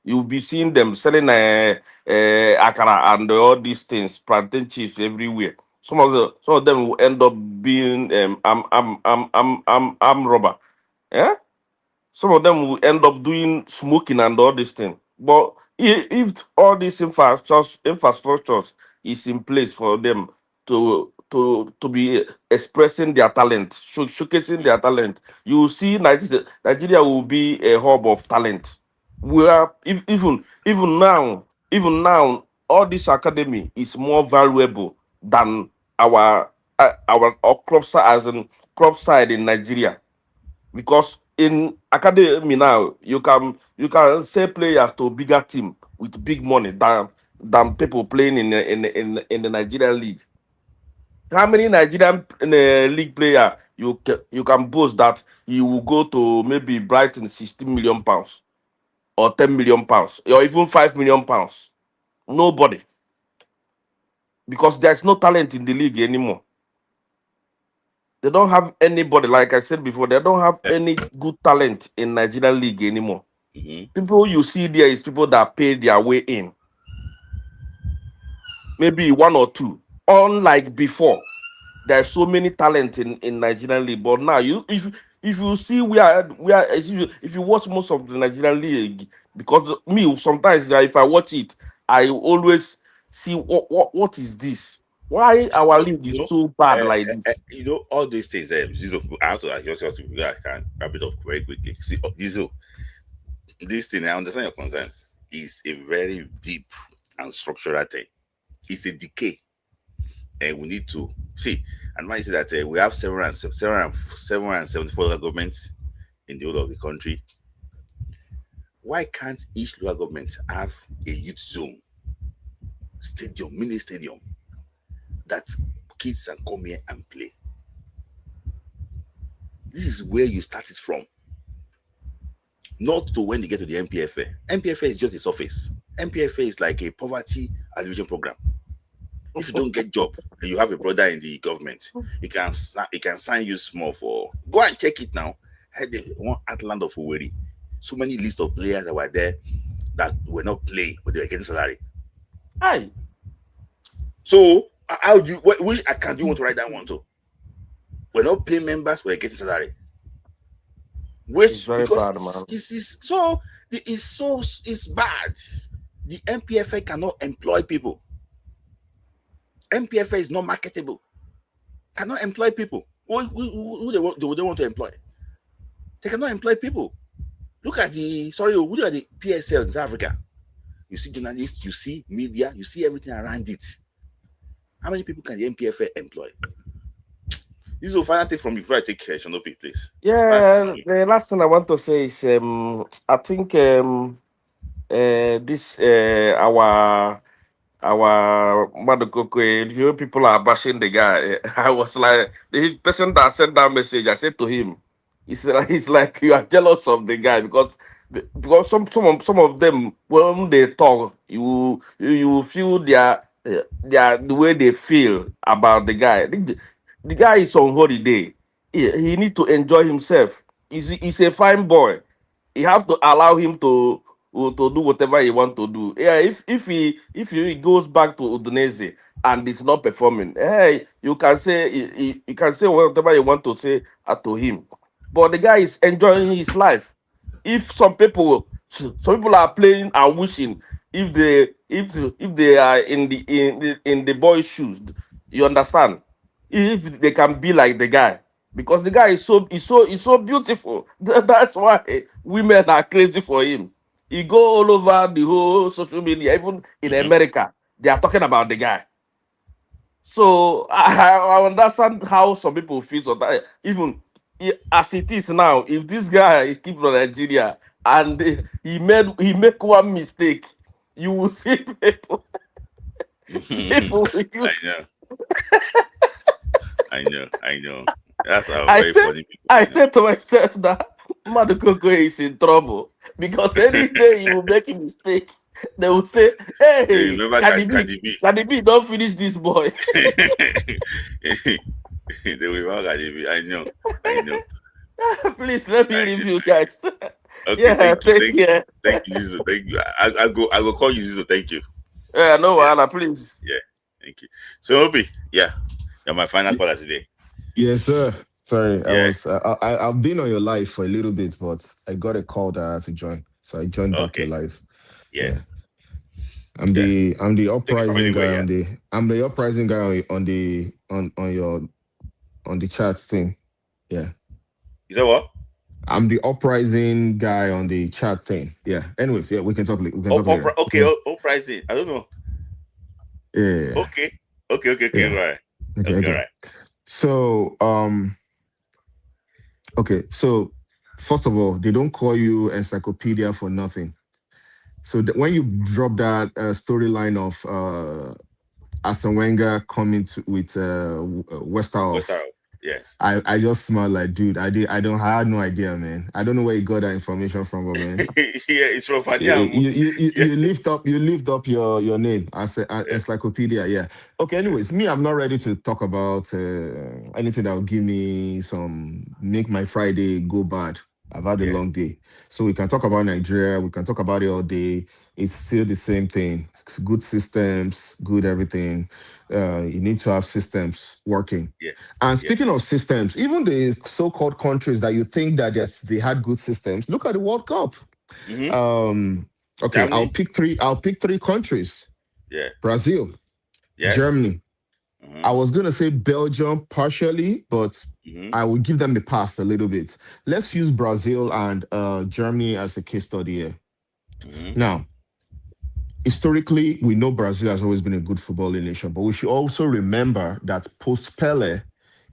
S5: you'll be seeing them selling akara and all these things, plantain chips everywhere. Some of them will end up being arm robber. Yeah, some of them will end up doing smoking and all these things. But if all these infrastructures is in place for them to be expressing their talent, showcasing their talent, you will see Nigeria will be a hub of talent. We are even now, all this academy is more valuable than our crop side as in crop side in Nigeria, because in academy now you can say players to bigger team with big money than people playing in the Nigerian league. How many Nigerian league player you can boast that you will go to maybe Brighton 16 million pounds or 10 million pounds or even 5 million pounds? Nobody, because there's no talent in the league anymore. They don't have anybody, like I said before, they don't have any good talent in Nigerian league anymore. People you see there is people that pay their way in. Maybe one or two. Unlike before, there's so many talent in Nigerian league. But now if you see if you watch most of the Nigerian league, because me sometimes if I watch it, I always see what is this? Why our league is so bad like this?
S2: All these things. Zizo, I have to just I can wrap it up very quickly. See, Zizo, this thing, I understand your concerns. Is a very deep and structural thing. It's a decay, and we need to see. And why is it that we have 774 local governments in the whole of the country? Why can't each local government have a youth zone, stadium, mini stadium, that kids can come here and play? This is where you started from. Not to when you get to the NPFA. NPFA is just a surface. NPFA is like a poverty alleviation program. If you don't get job and you have a brother in the government, he can sign you small for. Go and check it now. Had the one Atland of Uweri. So many lists of players that were there that were not playing, but they were getting salary.
S5: Aye.
S2: So how do you which account do you want to write that one to? We're not playing members, we're getting salary. Which
S5: It's very
S2: because
S5: bad, man.
S2: it's bad. The NPFA cannot employ people. NPFA is not marketable. Cannot employ people. Who they want to employ? They cannot employ people. Look at the PSL in South Africa. You see journalists, you see media, you see everything around it. How many people can the NPFA employ? This is a final thing from you before I take Shanopi, please.
S5: Yeah, the last thing I want to say is I think this our Madokokwe, people are bashing the guy. I was like, the person that sent that message, I said to him, he's like you are jealous of the guy because some of them when they talk, you feel their the way they feel about the guy. The guy is on holiday. He need to enjoy himself. He's a fine boy. You have to allow him to do whatever he want to do. Yeah, if he goes back to Udinese and is not performing, hey, you can say you can say whatever you want to say to him. But the guy is enjoying his life. If some people are playing and wishing if they are in the boy's shoes, you understand? If they can be like the guy, because the guy is so beautiful. That's why women are crazy for him. He go all over the whole social media, even in America, they are talking about the guy. So I understand how some people feel. So that even as it is now, if this guy keep on Nigeria and he make one mistake, you will see people. People will use.
S2: I know. That's how
S5: I
S2: very
S5: said,
S2: funny people.
S5: I said to myself that Madukoko is in trouble because any day you will make a mistake, they will say, "Hey,
S2: remember
S5: Cardi B, don't finish this boy."
S2: They will remember Cardi B. I know.
S5: Please let me leave you guys.
S2: Okay,
S5: Yeah,
S2: thank you,
S5: care.
S2: thank you, Zizo. Thank you. I will call you Zizo. Thank you.
S5: Yeah, no, Anna, please.
S2: Yeah, thank you. So Obi, yeah, you're my final caller today.
S6: Yes, sir. Sorry,
S2: Yeah.
S6: I've been on your live for a little bit, but I got a call that I had to join, so I joined back your live.
S2: Yeah.
S6: I'm the uprising guy
S2: anywhere,
S6: I'm the uprising guy on the chat thing. Yeah.
S2: You know what?
S6: I'm the uprising guy on the chat thing. Yeah. Anyways, yeah, we can talk. Later.
S2: Okay. Uprising. I don't know.
S6: Yeah.
S2: Okay. Right.
S6: Okay,
S2: Okay, all
S6: okay.
S2: right.
S6: So, okay. So, first of all, they don't call you encyclopedia for nothing. So when you drop that storyline of Arsene Wenger coming with
S2: What's
S6: Westerhoff,
S2: that? Yes.
S6: I just smiled like, dude, I had no idea, man. I don't know where you got that information from, but man,
S2: Yeah, it's from
S6: you
S2: Fadiam. Yeah.
S6: you lift up your name as a
S2: Yeah.
S6: encyclopedia. Yeah. Okay.
S2: Yeah.
S6: Anyways, me, I'm not ready to talk about anything that will give me some make my Friday go bad. I've had a
S2: Yeah.
S6: long day, so we can talk about Nigeria. We can talk about it all day. It's still the same thing. It's good systems, good everything. You need to have systems working.
S2: Yeah.
S6: And
S2: Yeah.
S6: speaking of systems, even the so-called countries that you think that they had good systems, look at the World Cup.
S2: Mm-hmm.
S6: Um, okay,
S2: Germany.
S6: I'll pick three countries:
S2: Yeah.
S6: Brazil,
S2: Yes.
S6: Germany.
S2: Mm-hmm.
S6: I was gonna say Belgium partially, but
S2: Mm-hmm.
S6: I will give them a pass a little bit. Let's use Brazil and Germany as a case study here.
S2: Mm-hmm.
S6: Now, historically, we know Brazil has always been a good footballing nation, but we should also remember that post Pele,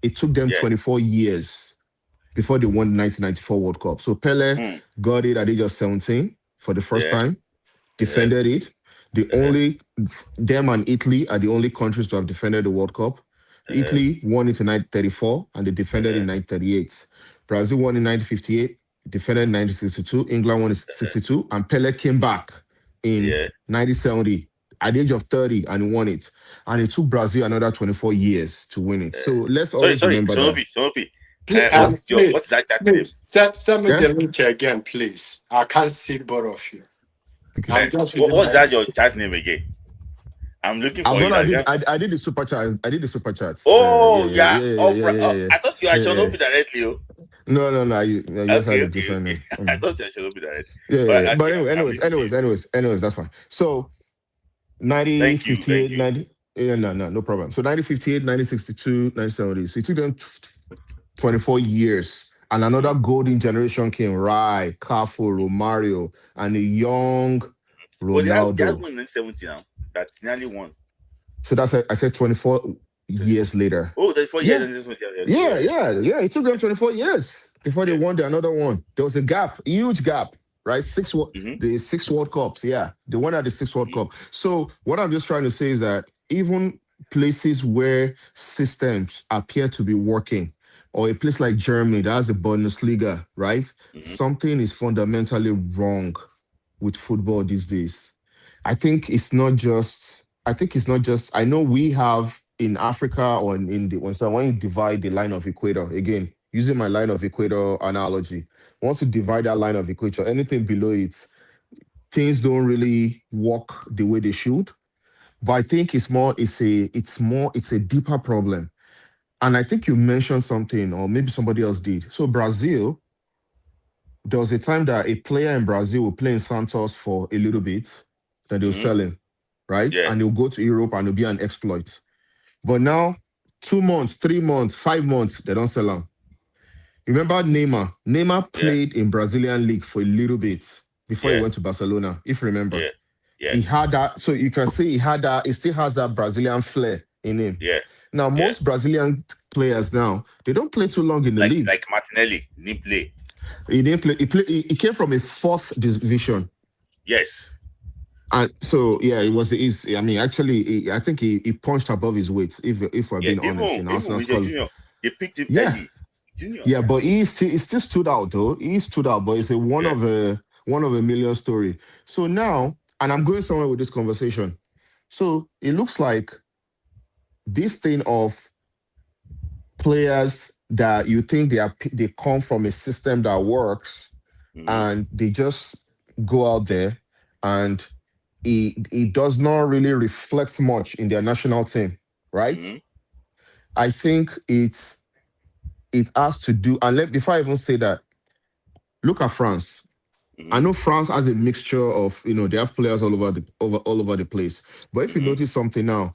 S6: it took them
S2: Yeah.
S6: 24 years before they won the 1994 World Cup. So Pele
S2: Mm.
S6: got it at the age of 17 for the first
S2: Yeah.
S6: time,
S2: Uh-huh.
S6: defended it. The
S2: Uh-huh.
S6: only them and Italy are the only countries to have defended the World Cup.
S2: Uh-huh.
S6: Italy won it in 1934 and they defended
S2: Uh-huh.
S6: in 1938. Brazil won in 1958, defended in 1962. England won in 62, and Pele came back in
S2: Yeah.
S6: 1970 at the age of 30 and won it. And it took Brazil another 24 years to win it. So let's always
S2: Sorry,
S6: remember that.
S2: Sonobi.
S6: Yeah.
S2: What's that name?
S7: Please send me
S6: Yeah.
S7: the link again, please. I can't see both of you.
S6: Okay.
S7: I'm just reading
S2: What's
S7: my.
S2: that your chat name again? I'm looking
S6: I'm
S2: for you
S6: gonna
S2: now.
S6: I did the super chat. I did the super chat.
S2: Oh yeah. Oh, bro. Oh,
S6: Yeah.
S2: I thought you had
S6: Yeah, yeah.
S2: Sonobi directly. Oh.
S6: No. You just had
S2: Okay,
S6: a different name.
S2: I thought you had Sonobi directly.
S6: Yeah.
S2: But
S6: But
S2: okay,
S6: anyway,
S2: I'm listening to you.
S6: anyways, that's fine. So
S2: Thank you.
S6: 1958, 90. Yeah, no problem. So 1958, 1962, 1970. So it took them 24 years. And another golden generation came, Rai, Cafu, Romario, and a young
S2: But they had
S6: Ronaldo.
S2: one in 70 now. That's nearly one.
S6: So I said 24 years later.
S2: Oh, 34 years
S6: Yeah.
S2: and this one.
S6: Yeah. It took them 24 years before they
S2: Yeah.
S6: won the another one. There was a gap, huge gap, right?
S2: Mm-hmm.
S6: The 6 World Cups. Yeah, they won at the 6 World Cup. So what I'm just trying to say is that even places where systems appear to be working, or a place like Germany that has the Bundesliga, right?
S2: Mm-hmm.
S6: Something is fundamentally wrong with football these days. I think it's not just. I know we have in Africa or when you divide the line of equator again, using my line of equator analogy. Once you divide that line of equator, anything below it, things don't really work the way they should. But I think it's a deeper problem. And I think you mentioned something, or maybe somebody else did. So Brazil, there was a time that a player in Brazil will play in Santos for a little bit, then they'll
S2: Mm-hmm.
S6: sell him, right?
S2: Yeah.
S6: And he'll go to Europe and it'll be an exploit. But now, 2 months, 3 months, 5 months, they don't sell him. Remember Neymar? Neymar
S2: Yeah.
S6: played in Brazilian league for a little bit before he
S2: Yeah.
S6: went to Barcelona, if you remember.
S2: Yeah. Yeah.
S6: He had that, so you can see he still has that Brazilian flair in him.
S2: Yeah.
S6: Now, most Brazilian players now, they don't play too long in the league.
S2: Like Martinelli didn't play.
S6: He didn't play. He came from a fourth division.
S2: Yes.
S6: And so yeah, it was. I mean, actually, I think he punched above his weight. If we're being honest, in
S2: Even
S6: Arsenal
S2: with
S6: school.
S2: Junior, they picked him
S6: Yeah.
S2: early. Junior.
S6: Yeah, but he still stood out though. He stood out, but it's a one of a million story. So now, and I'm going somewhere with this conversation. So it looks like this thing of players that you think they come from a system that works, and they just go out there and it does not really reflect much in their national team, right?
S2: Mm-hmm.
S6: I think it has to do, and before I even say that, look at France.
S2: Mm-hmm.
S6: I know France has a mixture of, they have players all over the place. But if you notice something now,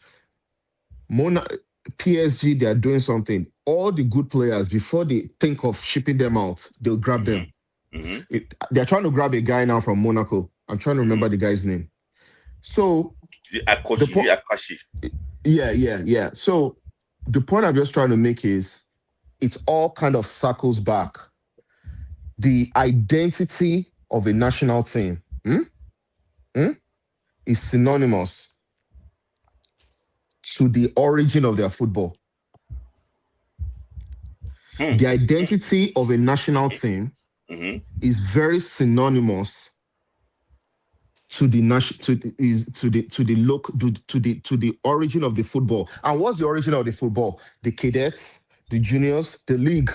S6: PSG, they are doing something. All the good players, before they think of shipping them out, they'll grab them.
S2: Mm-hmm.
S6: They're trying to grab a guy now from Monaco. I'm trying to remember the guy's name. So
S2: Akashi.
S6: yeah. So the point I'm just trying to make is it all kind of circles back. The identity of a national team is synonymous to the origin of their football. The identity of a national team is very synonymous to the origin of the football. And what's the origin of the football? The cadets, the juniors, the league.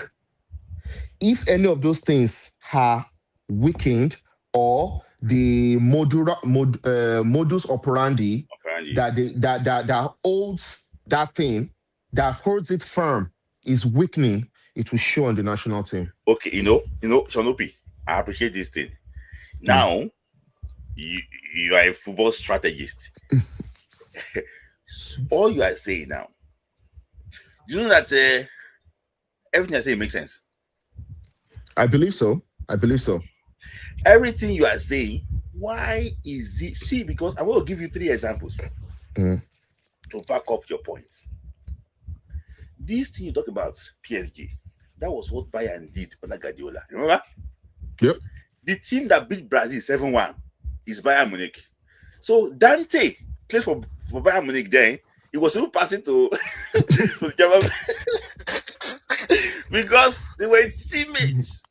S6: If any of those things are weakened, or the modus operandi that holds that thing, that holds it firm, is weakening, it will show on the national team.
S2: Okay, Shanopi, I appreciate this thing. Now, you are a football strategist. So all you are saying now, do you know that everything I say makes sense?
S6: I believe so.
S2: Everything you are saying, why is it? See, because I will give you 3 examples to back up your points. This thing you talk about, PSG, that was what Bayern did under Guardiola. Remember?
S6: Yep.
S2: The team that beat Brazil 7-1 is Bayern Munich. So Dante plays for Bayern Munich then. He was still passing to the German because they were teammates.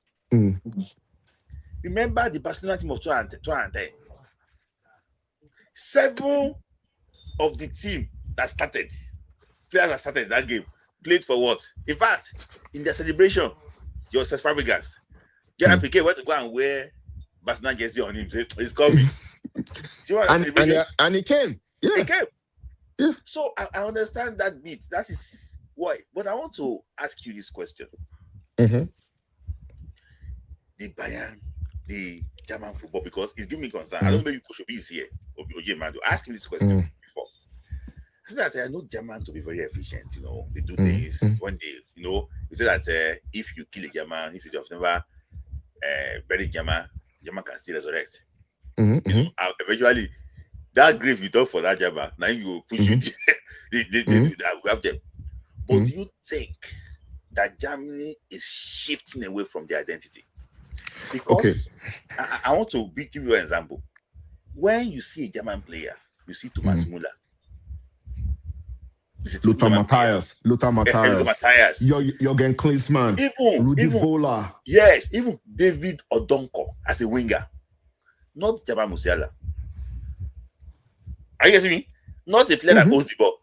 S2: Remember the Barcelona team of 2010. 7 of the team that started, players that started that game, played for what? In fact, in their celebration, Joseph Fabregas, Gerard Piqué went to go and wear Barcelona jersey on him. He's coming.
S6: And he came. Yeah.
S2: He came.
S6: Yeah.
S2: So I understand that bit. That is why. But I want to ask you this question. The Bayern, the German football, because it's giving me concern. I don't know if Koshobi is here or Mando. Ask him this question before. I said that I know German to be very efficient. They do things when they, you say that if you kill a German, if you have never bury German can still resurrect. Eventually, that grave you dug for that German, now you push it. They do that. We have them. But do you think that Germany is shifting away from their identity? Because I want to give you an example. When you see a German player, you see Thomas Müller.
S6: Lothar Matthäus, Jürgen Klinsmann, Rudi Völler.
S2: Yes, even David Odonko as a winger. Not Jamal Musiala. Are you getting me? Not a player that owns the ball.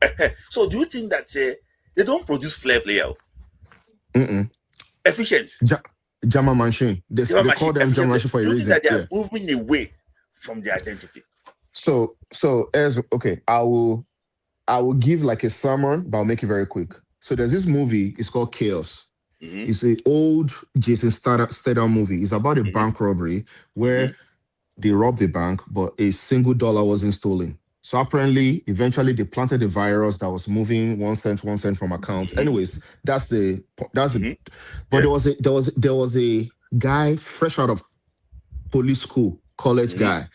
S2: So do you think that they don't produce flair player? Efficient.
S6: German machine. They call them German machine for a reason.
S2: That they are moving away from their identity.
S6: So I will give like a sermon, but I'll make it very quick. So there's this movie, it's called Chaos. It's an old Jason Statham movie. It's about a bank robbery where they robbed the bank, but a single dollar wasn't stolen. So apparently, eventually they planted a virus that was moving 1 cent from accounts. Anyways, that's the. But there was a guy fresh out of police school, college guy,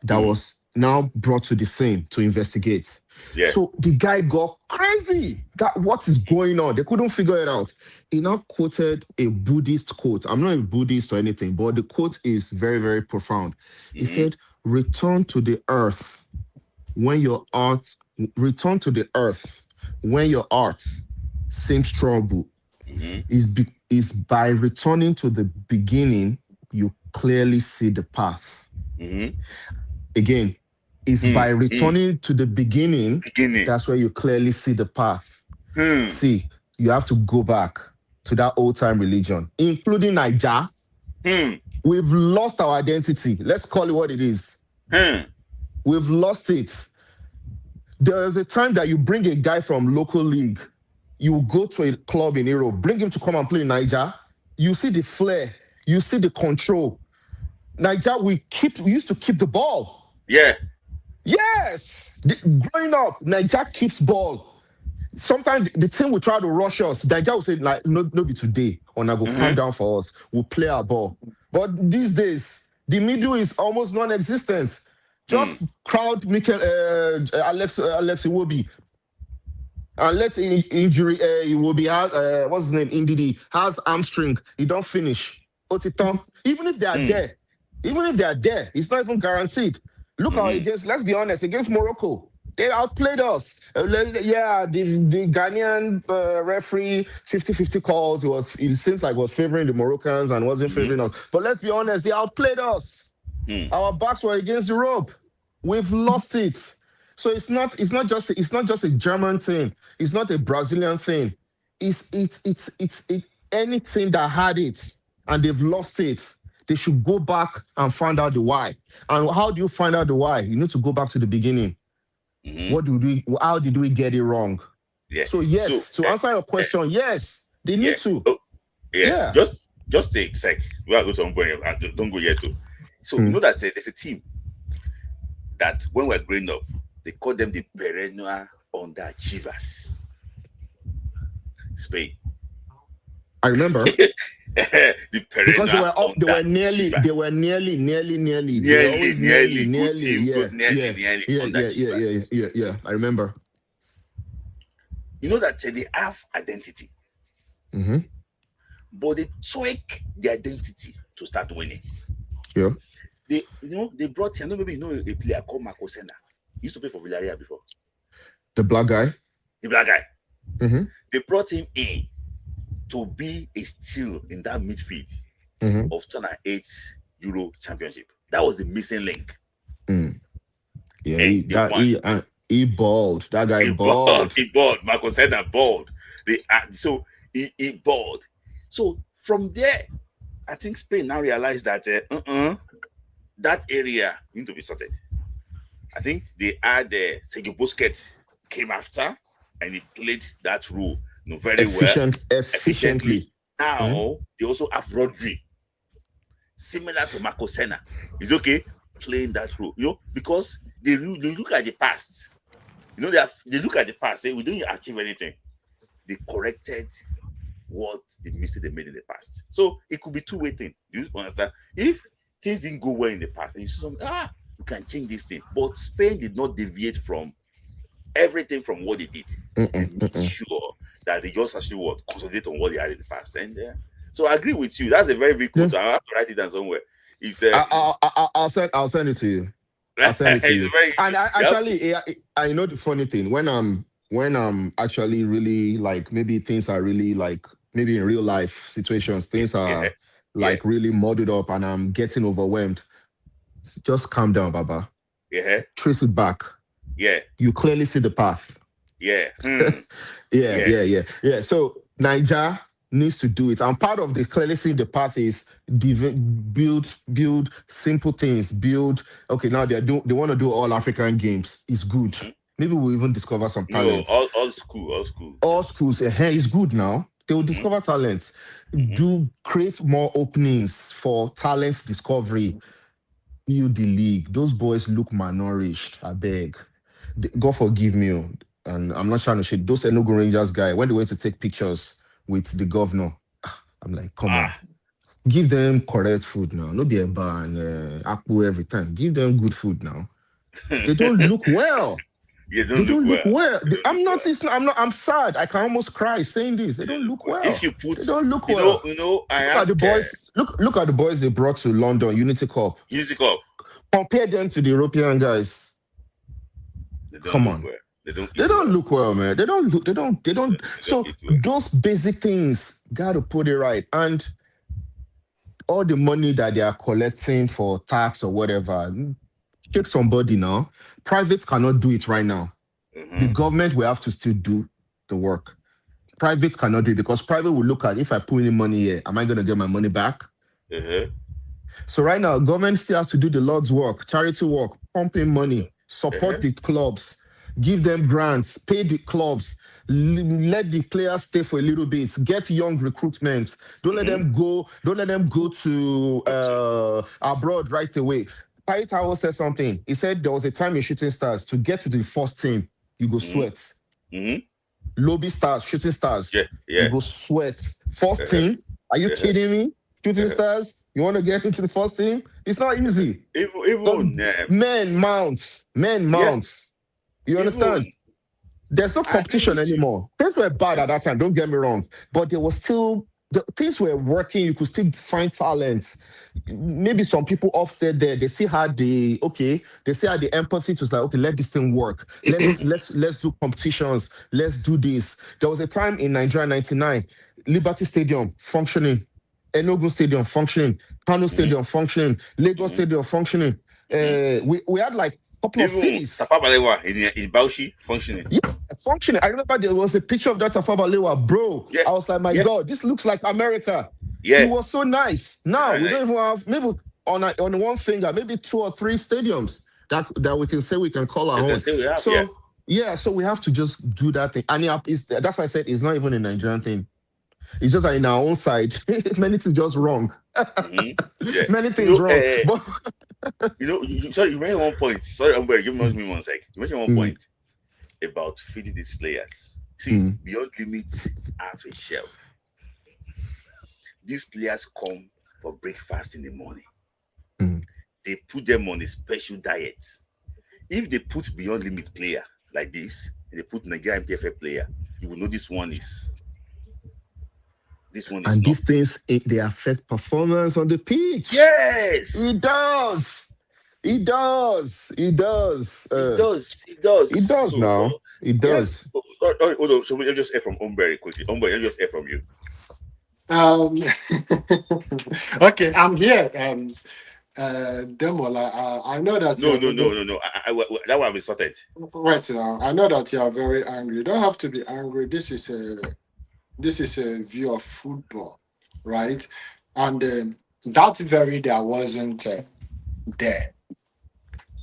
S6: that was now brought to the scene to investigate.
S2: Yeah.
S6: So the guy got crazy. That what is going on? They couldn't figure it out. He now quoted a Buddhist quote. I'm not a Buddhist or anything, but the quote is very, very profound. He said, "Return to the earth when your art seems trouble. Is by returning to the beginning, you clearly see the path." Again, it's by returning to the beginning, that's where you clearly see the path. See, you have to go back to that old-time religion, including Niger. We've lost our identity. Let's call it what it is. We've lost it. There's a time that you bring a guy from local league, you go to a club in Europe, bring him to come and play in Niger. You see the flair, you see the control. Niger, we used to keep the ball.
S2: Yeah.
S6: Yes. Growing up, Niger keeps ball. Sometimes the team will try to rush us. Niger will say, like, no be today. Or now go calm down for us. We'll play our ball. But these days, the middle is almost non-existent. Just crowd Alex Iwobi. And let's injury, he will be out. What's his name? Ndidi has hamstring. He don't finish. Otito. Even if they are
S2: Mm.
S6: there, it's not even guaranteed. Look how against. Let's be honest, against Morocco, they outplayed us. Yeah, the Ghanaian referee 50-50 calls. It seems like was favoring the Moroccans and wasn't favoring us. But let's be honest, they outplayed us. Our backs were against the rope. We've lost it. So it's not just a German thing. It's not a Brazilian thing. It's any team that had it and they've lost it. They should go back and find out the why. And how do you find out the why? You need to go back to the beginning. How did we get it wrong?
S2: Yeah.
S6: So yes, to answer your question, yes, they need to.
S2: Oh, yeah. Just take sec. We are going to don't go yet too. So you know that there's a team that when we're growing up, they call them the perennial underachievers. Spain.
S6: I remember.
S2: The perennial
S6: because they were nearly.
S2: Yeah.
S6: I remember.
S2: You know that they have identity, but they tweak the identity to start winning.
S6: Yeah.
S2: They brought. I know maybe a player called Marco Senna. He used to play for Villarreal before.
S6: The black guy.
S2: They brought him in to be a steal in that midfield of 2008 Euro Championship. That was the missing link.
S6: Yeah, he balled. That guy balled.
S2: He balled. Marco Senna balled. So he balled. So from there, I think Spain now realized that that area need to be sorted. I think they had Sergio Busquets came after and he played that role very efficiently. Now they also have Rodri, similar to Marco Senna. He's okay playing that role, because they look at the past. They look at the past, say we didn't achieve anything. They corrected what they made in the past. So it could be two-way thing. You understand? If things didn't go well in the past, and you see something, you can change this thing. But Spain did not deviate from everything from what they did. And make sure that they just actually concentrate on what they had in the past. And so I agree with you. That's a very big quote. I have to write it down somewhere. He said,
S6: I'll send it to you. I'll send it to you. And I know the funny thing when I'm actually really like maybe things are really like maybe in real life situations things are like really muddled up and I'm getting overwhelmed. Just calm down, Baba. Trace it back. You clearly see the path. So Niger needs to do it. And part of the clearly seeing the path is build simple things. Now they want to do all African games. It's good. Maybe we'll even discover some talent.
S2: All schools.
S6: It's good now. They will discover talents. Do create more openings for talent discovery. Build the league. Those boys look malnourished. I beg. God forgive me. And I'm not trying to shit. Those Enugu Rangers guy, when they went to take pictures with the governor, I'm like, come on. Give them correct food now. No be a bar and akpu every time. Give them good food now. They don't look well.
S2: They don't look well.
S6: I'm sad. I can almost cry saying this. They don't look well.
S2: If you put,
S6: they don't look well.
S2: I ask
S6: the boys. Look at the boys they brought to London Unity Cup. Compare them to the European guys. Come on.
S2: Well. They
S6: don't look well, man. They don't. So those basic things gotta put it right. And all the money that they are collecting for tax or whatever, check somebody now. Private cannot do it right now. The government will have to still do the work. Private cannot do it because private will look at if I put in money here, am I gonna get my money back? So right now, government still has to do the Lord's work, charity work, pumping money, support the clubs. Give them grants, pay the clubs, let the players stay for a little bit, get young recruitment. Don't let them go. Don't let them go to abroad right away. Paitawo said something. He said there was a time in Shooting Stars to get to the first team, you go sweat. Lobby Stars, Shooting Stars, you go sweat. First team? Are you kidding me? Shooting Stars? You want to get into the first team? It's not easy. Men mounts. You understand? There's no competition anymore. Things were bad at that time, don't get me wrong, but there was still things were working. You could still find talent. Maybe some people upstairs there, they still had the empathy to say, okay, let this thing work. Let's do competitions. Let's do this. There was a time in Nigeria '99, Liberty Stadium functioning, Enugu Stadium functioning, Kano Stadium functioning, Lagos Stadium functioning. We had like a couple of cities.
S2: Tafawa Balewa in Bauchi functioning.
S6: Yeah, functioning. I remember there was a picture of that Tafawa Balewa, bro.
S2: Yeah.
S6: I was like, my God, this looks like America.
S2: Yeah.
S6: It was so nice. Now we don't even have, maybe on one finger, maybe 2 or 3 stadiums that we can say we can call our own. So we have to just do that thing. And that's why I said it's not even a Nigerian thing. It's just that in our own side, many things just wrong.
S2: Yeah.
S6: Many things wrong.
S2: But you made one point. Sorry, I'm going to give me 1 sec. You mentioned one point about feeding these players. See, Beyond Limit have a shelf. These players come for breakfast in the morning. They put them on a special diet. If they put Beyond Limit player like this, and they put Nigerian PFF player, you will know this one is.
S6: And these things, they affect performance on the pitch.
S2: Yes,
S6: it does. It does.
S2: It does.
S6: So, now. It does.
S2: Yes. Hold on. So we'll just hear from Umberry quickly. Umberry, I'll just hear from you.
S7: Okay, I'm here. Demola, I know that.
S2: No. That one we sorted.
S7: Right now, I know that you are very angry. You don't have to be angry. This is a view of football, right? And that very day I wasn't there,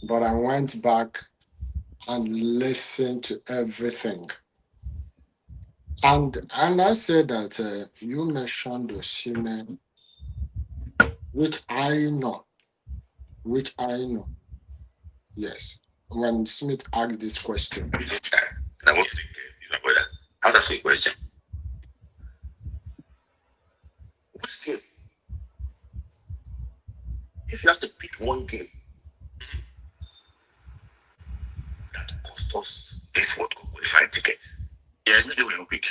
S7: but I went back and listened to everything. And I said that you mentioned Osimhen, which I know. Yes. When Smith asked this question.
S2: I want to think, how that's the question. What's game? If you have to pick one game that cost us this World Cup qualifying tickets, yes, no will pick.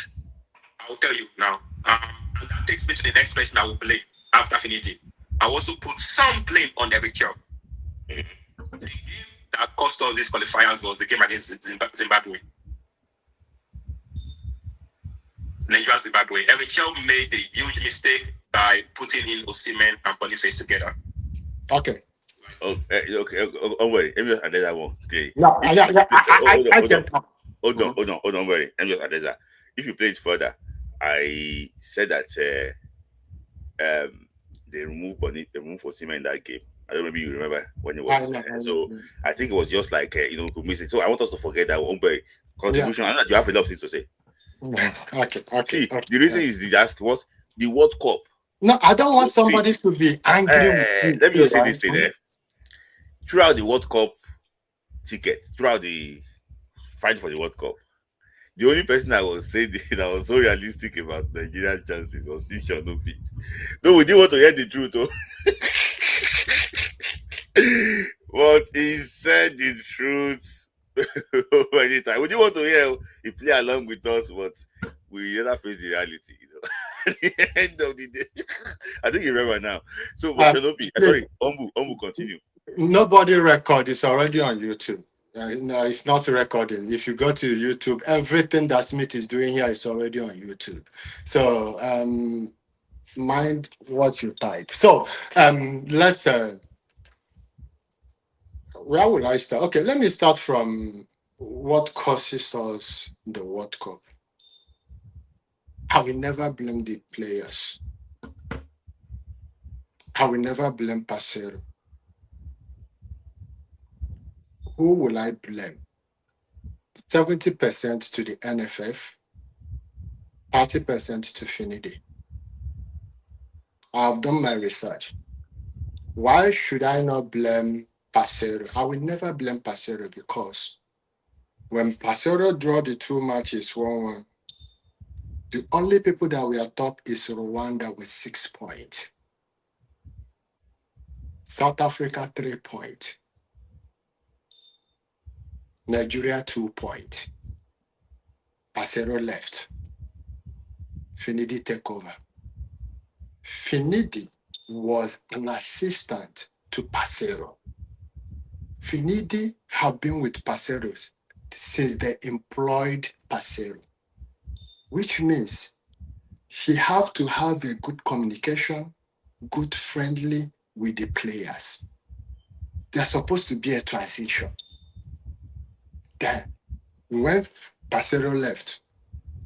S4: I'll tell you now. And that takes me to the next question I will play after finity. I also put some blame on Eric Chelle. The game that cost us these qualifiers was the game against Zimbabwe. Nigeria Zimbabwe. Eric Chelle made a huge mistake by putting in Osimhen and Boniface together.
S7: Okay.
S2: Okay. Don't worry. Let me just address that one. Okay.
S7: No,
S2: Hold on. Worry. Let me just address that. If you play it further, I said that they removed Osimhen in that game. I don't know, maybe you remember when it was. I think it was just like to miss it. So I want us to forget that one. But contribution. I know that you have a lot of things to say.
S7: Okay.
S2: See, the reason is the World Cup.
S7: No, I don't want somebody to be angry.
S2: Let me just say this thing. Throughout the World Cup ticket, throughout the fight for the World Cup, the only person I was saying that was so realistic about Nigerian chances was Ishonobi. No, we didn't want to hear the truth, though. But he said the truth anytime. We didn't want to hear he play along with us, but we never face the reality. At the end of the day, I think you remember now. So, Ombu, continue.
S7: Nobody record is already on YouTube. No, it's not recording. If you go to YouTube, everything that Smith is doing here is already on YouTube. So mind what you type. So let's where would I start? Okay, let me start from what causes us the World Cup. I will never blame the players. I will never blame Pasero. Who will I blame? 70% to the NFF, 30% to Finidi. I've done my research. Why should I not blame Pasero? I will never blame Pasero because when Pasero draw the 2 matches 1-1, the only people that were top is Rwanda with 6 points. South Africa 3 points. Nigeria 2 points. Pasero left. Finidi take over. Finidi was an assistant to Pasero. Finidi have been with Paseros since they employed Pasero, which means he have to have a good communication, good friendly with the players. There's supposed to be a transition. Then, when Pasero left,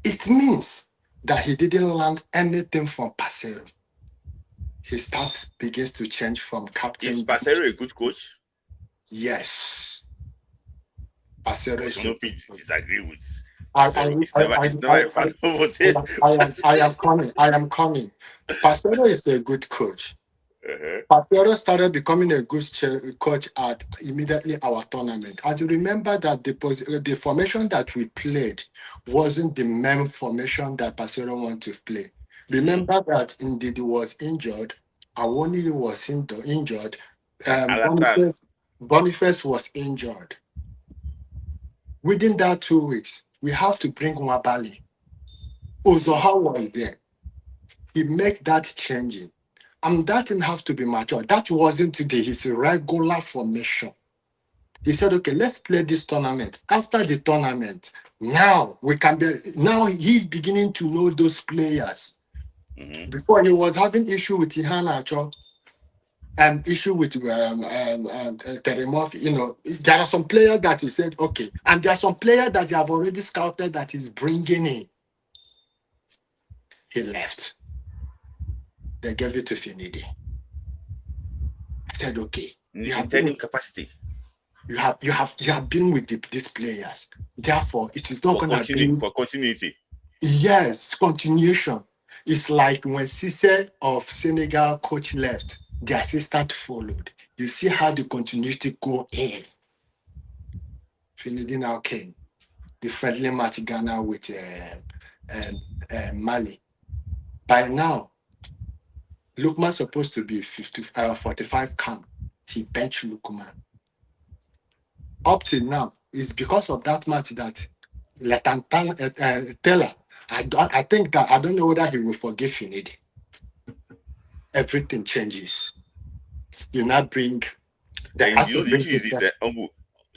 S7: it means that he didn't learn anything from Pasero. His stance begins to change from captain.
S2: Is Pasero a good coach?
S7: Yes. Pasero
S2: I
S7: is.
S2: don't disagree with.
S7: I am coming. Pasero is a good coach. Pasero started becoming a good coach at immediately our tournament. And you remember that the formation that we played wasn't the main formation that Pasero wanted to play. Remember that Ndidi was injured, Awoni was injured, Boniface was injured. Within that 2 weeks, we have to bring Wabali. Ozoha was there. He made that changing. And that didn't have to be mature. That wasn't his regular formation. He said, okay, let's play this tournament. After the tournament, now he's beginning to know those players. Mm-hmm. Before he was having issue with Ihanacho and issue with Teremov. There are some players that he said, okay. And there are some players that he have already scouted that he's bringing in. He left. They gave it to Finidi. I said, okay. You have been
S2: capacity.
S7: You have been with these players. Therefore, it is not going to be
S2: for continuity.
S7: Yes, continuation. It's like when Cisse of Senegal coach left, the assistant followed. You see how the continuity go in. Finidi now came. The friendly match Ghana with Mali. By now, Lukman supposed to be 45 camp. He benched Lukman. Up till now, it's because of that match that Taylor. I think that I don't know whether he will forgive Finidi. Everything changes. You now bring
S2: the issue is this.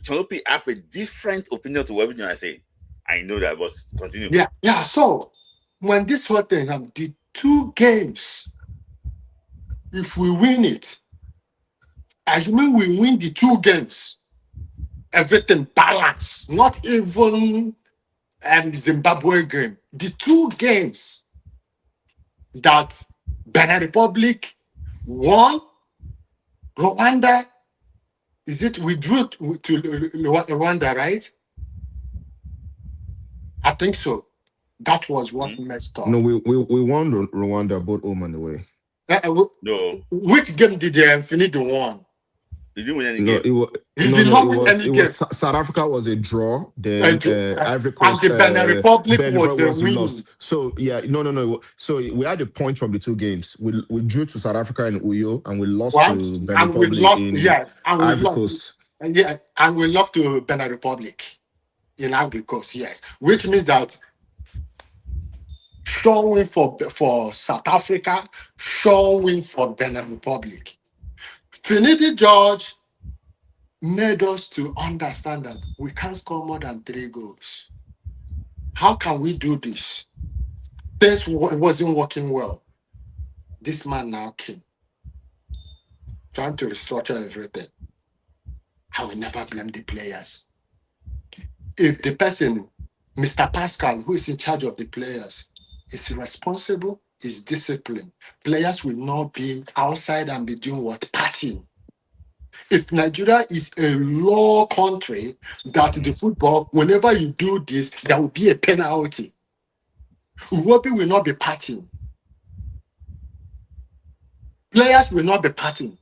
S2: Cholopi have a different opinion to everything I say. I know that, but continue.
S7: Yeah. So when this whole thing happened, the 2 games, if we win it, assuming we win the 2 games, everything balanced. Not even Zimbabwe game. The 2 games that Benin Republic won, Rwanda, we drew to Rwanda, right? I think so. That was what messed up.
S6: No, we won Rwanda both home and away.
S2: No.
S7: Which game did Finidi won?
S2: He didn't win any game.
S7: It
S6: was South Africa was a draw. Then Ivory Coast
S7: and the Benin Republic was a win.
S6: Lost. So yeah, no. So we had a point from the 2 games. We drew to South Africa in Uyo, and we lost to Benin Republic in Ivory Coast.
S7: And we lost to Benin Republic in Ivory Coast. Yes, which means that showing for South Africa, showing for Benin Republic. Finidi George made us to understand that we can't score more than 3 goals. How can we do this? Things wasn't working well. This man now came, trying to restructure everything. I will never blame the players. If the person, Mr. Pascal, who is in charge of the players, is responsible, is disciplined, players will not be outside and be doing what? Partying. If Nigeria is a law country, that the football, whenever you do this, there will be a penalty. Uwobi will not be partying. Players will not be partying.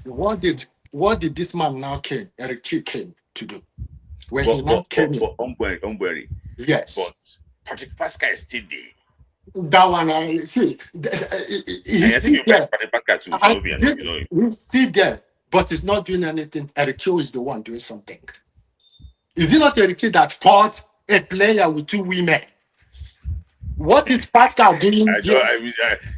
S7: What did this man now Eric Chi came to do? When he now came
S2: in. Yes. But Patrick Pascal is still there.
S7: That one, I see.
S2: I think you press Patrick Pascal too.
S7: He's still there, but he's not doing anything. Eric Chi is the one doing something. Is it not Eric Chi that caught a player with 2 women. What is Pascal doing
S2: I
S7: here?
S2: don't. I mean,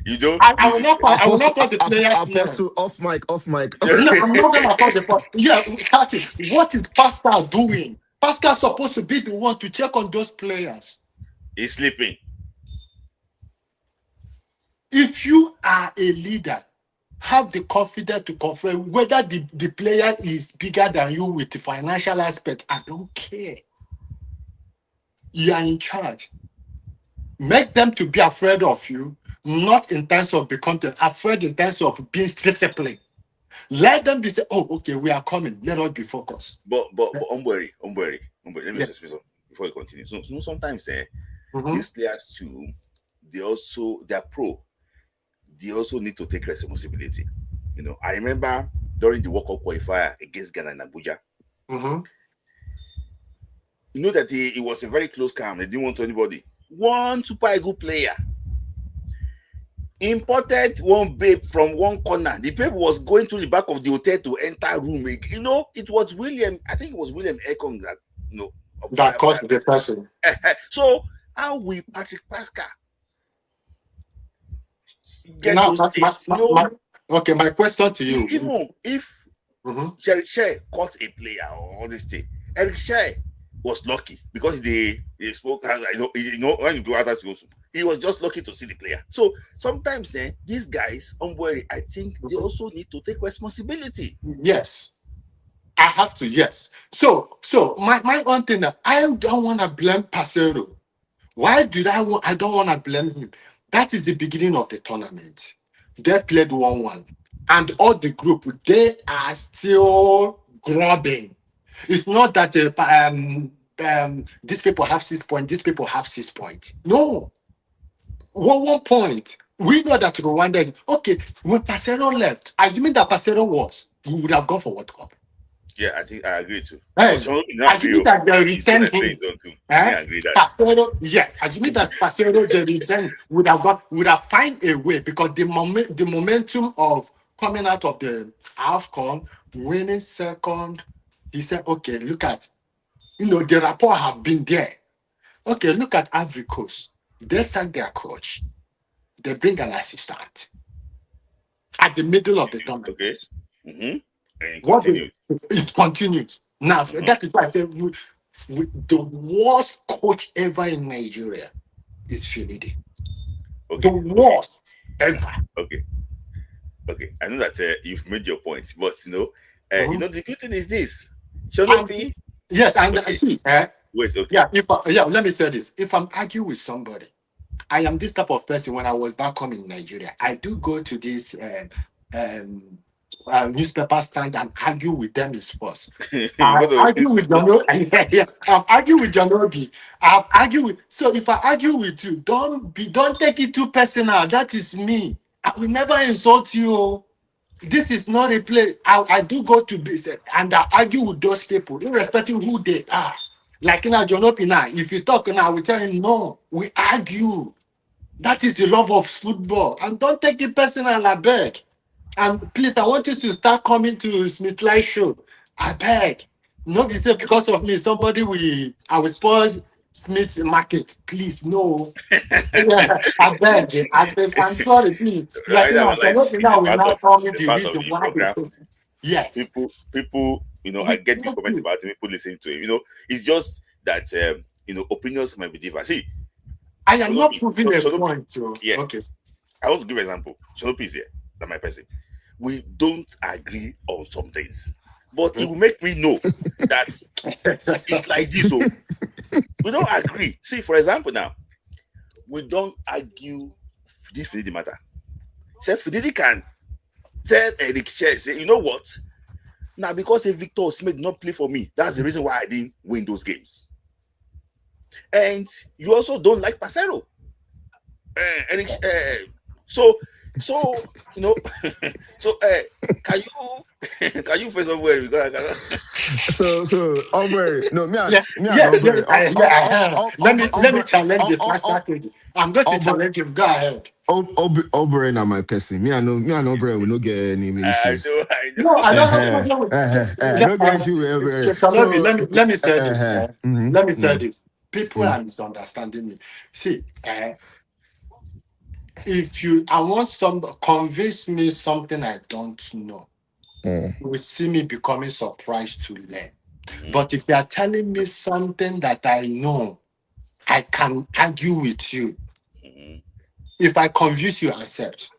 S2: you don't.
S7: I will not. I will not
S6: Apostle,
S7: call the players' name.
S6: Apostle, off mic, off mic.
S7: No, I'm not gonna call the point. Yeah, catch it. What is Pascal doing? Pascal supposed to be the one to check on those players.
S2: He's sleeping.
S7: If you are a leader, have the confidence to confirm whether the player is bigger than you with the financial aspect. I don't care. You are in charge. Make them to be afraid of you, not in terms of becoming afraid in terms of being disciplined. Let them be say, oh, okay, we are coming. Let us be focused.
S2: But Umbury. Let me
S7: Yes.
S2: just say something before you continue. So sometimes
S7: Mhm.
S2: these players too, they're pro. They also need to take responsibility. You know, I remember during the World Cup qualifier against Ghana in Abuja.
S7: Mhm.
S2: You know that it was a very close game. They didn't want to anybody. One super good player imported one babe from one corner. The babe was going to the back of the hotel to enter room. You know, it was William. I think it was William Ekong that
S7: That caused the person.
S2: So how will Patrick Pascal get
S7: Now,
S2: those things?
S7: okay, my question to you.
S2: Even if Eric Chelle caught a player or all this thing, Eric Chelle was lucky because they spoke. When you go out, he was just lucky to see the player. So sometimes these guys, I think they also need to take responsibility.
S7: Yes, I have to. Yes. So my own thing, I don't want to blame Pasero. Why did I don't want to blame him. That is the beginning of the tournament. They played 1-1. And all the group, they are still grubbing. It's not that these people have 6 points, these people have 6 points. No. 1 point. We know that Rwanda, okay, when Pasero left, assuming that Pasero we would have gone for World Cup.
S2: Yeah, I think I agree too.
S7: Hey, assuming that they return him. Pasero, yes, assuming that Pasero they return would have find a way because the momentum of coming out of the AFCON, winning second, he said, okay, look at, the rapport have been there. Okay, look at Ivory Coast. They sack their coach. They bring an assistant at the middle of the tournament.
S2: Okay. Mm-hmm. And
S7: it continues. Now, that is why I say the worst coach ever in Nigeria is Finidi. Okay. The worst ever.
S2: Okay. I know that you've made your point, but the good thing is this. Shanopi.
S7: Yes, and
S2: okay.
S7: See.
S2: Wait. Okay.
S7: Yeah. Let me say this. If I'm arguing with somebody, I am this type of person. When I was back home in Nigeria, I do go to this newspaper stand and argue with them in sports. I argue with Janobi. I'm arguing with Janobi. I'm arguing with. So if I argue with you, don't take it too personal. That is me. I will never insult you. This is not a place. I do go to business and I argue with those people, irrespective of who they are. Like Janobi now, if you talk now, I will tell him no. We argue. That is the love of football, and don't take it personal. I beg. And please, I want you to start coming to Smith Light Show. I beg. Not because of me, I will spoil Smith Market. Please, no. I beg. I'm sorry, please. Like, now we now tell me the reason why. Yes.
S2: People, I get the comment about him, people listening to him. It's just that, opinions might be different. See,
S7: I am not proving a point.
S2: Yeah.
S7: Okay.
S2: I want to give an example. Shanopi is here. That's my person. We don't agree on some things, but it will make me know that it's like this. So we don't agree. See, for example, now we don't argue this Finidi matter. Say Finidi can tell Eric Chelle, say, you know what? Now because if Victor Osimhen did not play for me, that's the reason why I didn't win those games. And you also don't like Pasero. Eric, so so can you face somewhere?
S6: So Aubrey, no,
S7: Let me challenge the strategy. I'm going to challenge him. Go ahead.
S6: Aubrey na my person. Me and Aubrey will not get any issues.
S2: I know.
S7: No, I don't know.
S6: No get issue with Aubrey.
S7: So let me say this. Let me say this. People are misunderstanding me. See, I want some convince me something I don't know.
S6: Mm.
S7: You will see me becoming surprised to learn.
S2: Mhm.
S7: But if you are telling me something that I know, I can argue with you.
S2: Mhm.
S7: If I convince you, accept.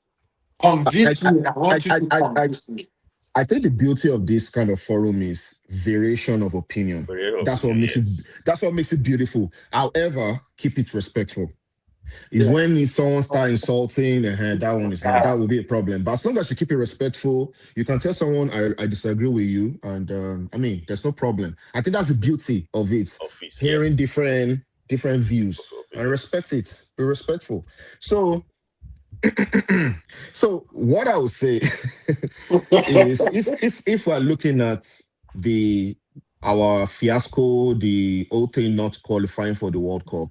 S6: I,
S7: Convince
S6: I,
S7: me. I
S6: I,
S7: want you
S6: I,
S7: to
S6: I, I
S7: convince me.
S6: I think the beauty of this kind of forum is variation of opinion.
S2: For your
S6: That's what
S2: opinion,
S6: makes it.
S2: yes.
S6: That's what makes it beautiful. However, keep it respectful. Is
S7: Yeah.
S6: when if someone start insulting, that one is not, that will be a problem. But as long as you keep it respectful, you can tell someone I disagree with you, and I mean, there's no problem. I think that's the beauty of it.
S2: Office, yes.
S6: Hearing different views and
S2: Opinions.
S6: respect it. Be respectful. So, so what I would say is if we're looking at the our fiasco, the whole thing not qualifying for the World Cup,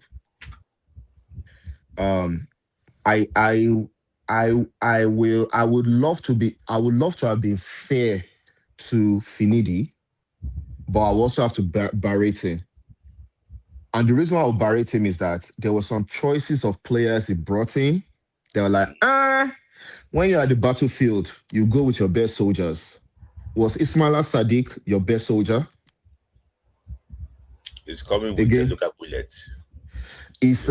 S6: um, I I I would love to have been fair to Finidi, but I also have to berate him. And the reason why I would berate him is that there were some choices of players he brought in. They were like, when you're at the battlefield, you go with your best soldiers. Was Ismaila Sadiq your best soldier?
S2: It's coming with a
S6: Again,
S2: local bullet.
S6: is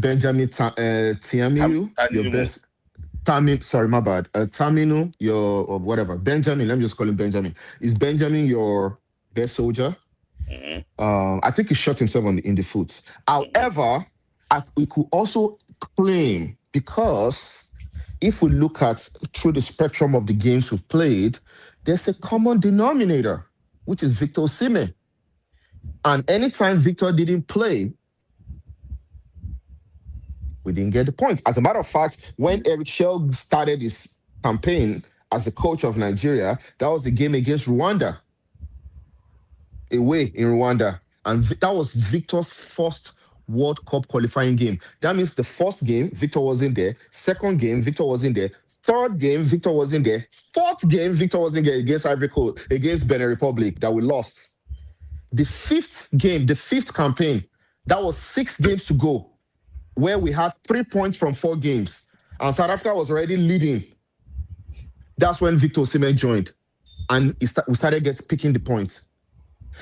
S6: Benjamin Tiamiyu your
S2: Tanimu.
S6: best? Sorry, my bad. Taminu, your or whatever. Benjamin, let me just call him Benjamin. Is Benjamin your best soldier?
S2: Mhm.
S6: I think he shot himself in the foot.
S2: Mhm.
S6: However, we could also claim because if we look at through the spectrum of the games we've played, there's a common denominator, which is Victor Osimhen. And anytime Victor didn't play, we didn't get the points. As a matter of fact, when Eric Chelle started his campaign as the coach of Nigeria, that was the game against Rwanda, away in Rwanda. And that was Victor's first World Cup qualifying game. That means the first game, Victor was in there. Second game, Victor was in there. Third game, Victor was in there. Fourth game, Victor was in there against Ivory Coast, against Benin Republic, that we lost. The fifth game, the fifth campaign, that was 6 games to go, where we had 3 points from 4 games. And South Africa was already leading. That's when Victor Osimhen joined. And we started picking the points.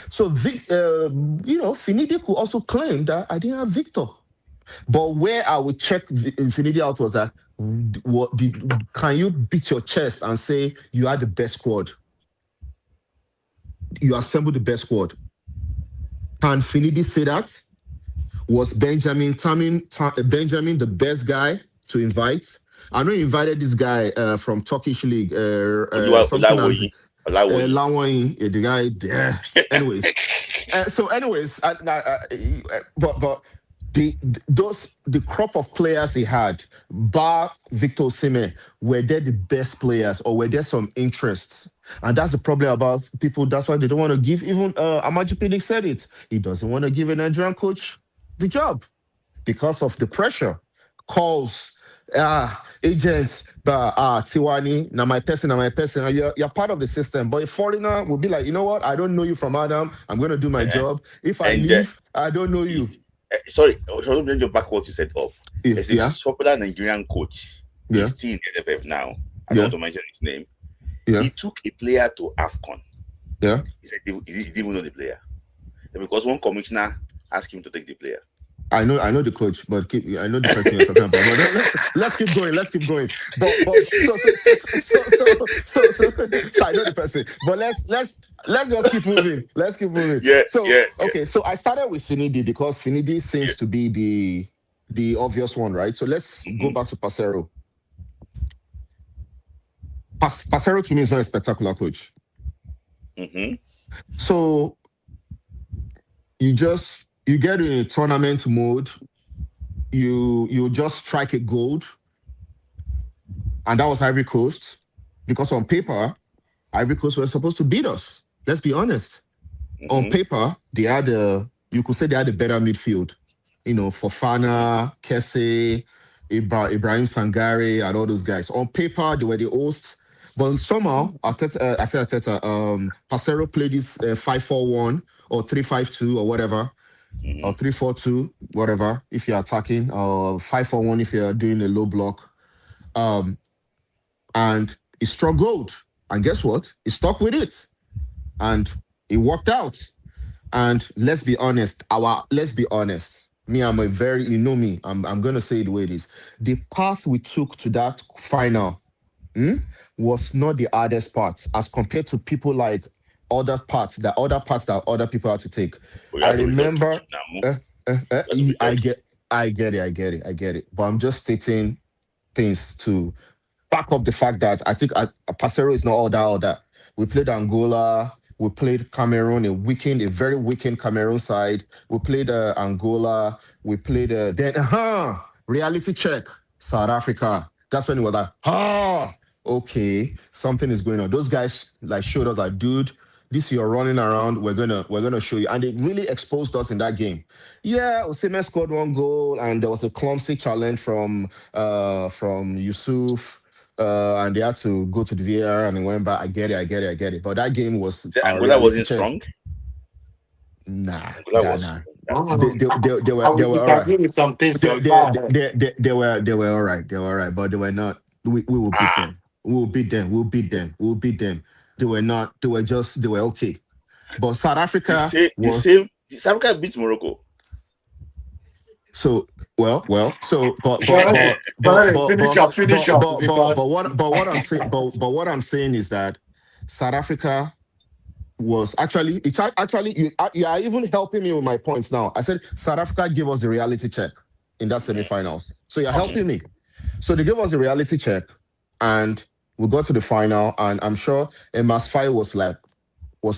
S6: So, Finidi could also claim that I didn't have Victor. But where I would check Finidi out was that, can you beat your chest and say you had the best squad? You assembled the best squad. Can Finidi say that? Was Benjamin the best guy to invite? I know he invited this guy from Turkish league, something as
S2: Olawoyi. Olawoyi.
S6: Lawan, the guy there. Anyways, but the crop of players he had, bar Victor Osimhen, were they the best players or were there some interests? And that's the problem about people. That's why they don't want to give. Even Amaju Pinnick said it. He doesn't want to give a Nigerian coach the job because of the pressure, calls, agents, Tiwani, now my person, and you're part of the system. But a foreigner will be like, you know what? I don't know you from Adam. I'm going to do my job. If I
S2: And
S6: leave, I don't know you.
S2: sorry, let me back what you said up. There's
S6: Yeah.
S2: a popular Nigerian coach.
S6: Yeah.
S2: He's still in NFF now. I don't want to mention his name.
S6: Yeah.
S2: He took a player to AFCON.
S6: Yeah.
S2: He said he didn't even know the player. Because one commissioner asked him to take the player.
S6: I know the coach, but I know the person you're talking about. But let's keep going. Let's keep going. But so I know the person. But let's just keep moving. Let's keep moving.
S2: Yeah.
S6: Okay. So I started with Finidi because Finidi seems to be the obvious one, right? So let's go back to Passero. Passero to me is not a spectacular coach.
S2: Mm-hmm.
S6: So you get in a tournament mode, you just strike a gold, and that was Ivory Coast, because on paper, Ivory Coast were supposed to beat us. Let's be honest.
S2: Mm-hmm.
S6: On paper, you could say they had a better midfield. Fofana, Kesse, Ibrahim Sangare, and all those guys. On paper, they were the hosts. But somehow, Passero played this 5-4-1 or 3-5-2 or whatever. or 3-4-2, whatever, if you're attacking, or 5-4-1 if you're doing a low block. And he struggled. And guess what? He stuck with it. And it worked out. And let's be honest, Me, I'm a very, you know me, I'm gonna say it the way it is. The path we took to that final was not the hardest part as compared to people like other parts that other people had to take.
S2: We
S6: I
S2: have to relocate
S6: remember
S2: to Namu.
S6: uh, uh, uh,
S2: We have to relocate.
S6: I get it. But I'm just stating things to back up the fact that I think Pasero is not all that. We played Angola, we played Cameroon, a very weakened Cameroon side. We played Angola, we played reality check, South Africa. That's when it was like, okay, something is going on. Those guys like showed us like, dude, this you're running around, we're gonna show you. And it really exposed us in that game. Yeah, Osimhen scored one goal, and there was a clumsy challenge from Yusuf. And they had to go to the VAR and it went back. I get it. But that game was
S2: The
S6: our
S2: Angola
S6: reality
S2: wasn't
S6: check.
S2: strong.
S6: Nah,
S2: Angola
S6: nah,
S2: was
S6: nah.
S2: strong.
S7: I
S6: They
S7: will
S6: were all right.
S7: disagree with some things.
S6: They,
S7: So
S6: they,
S7: go ahead.
S6: they were all right. They were all right, but they were not. We will beat them. We'll beat them. They were not. They were okay. But South Africa was
S2: South Africa beat Morocco.
S6: so well. So
S7: Finish up because
S6: what I'm saying is that South Africa was actually you are even helping me with my points now. I said South Africa gave us the reality check in that semifinals. So you're helping me. So they gave us a reality check and we got to the final, and I'm sure Masfai was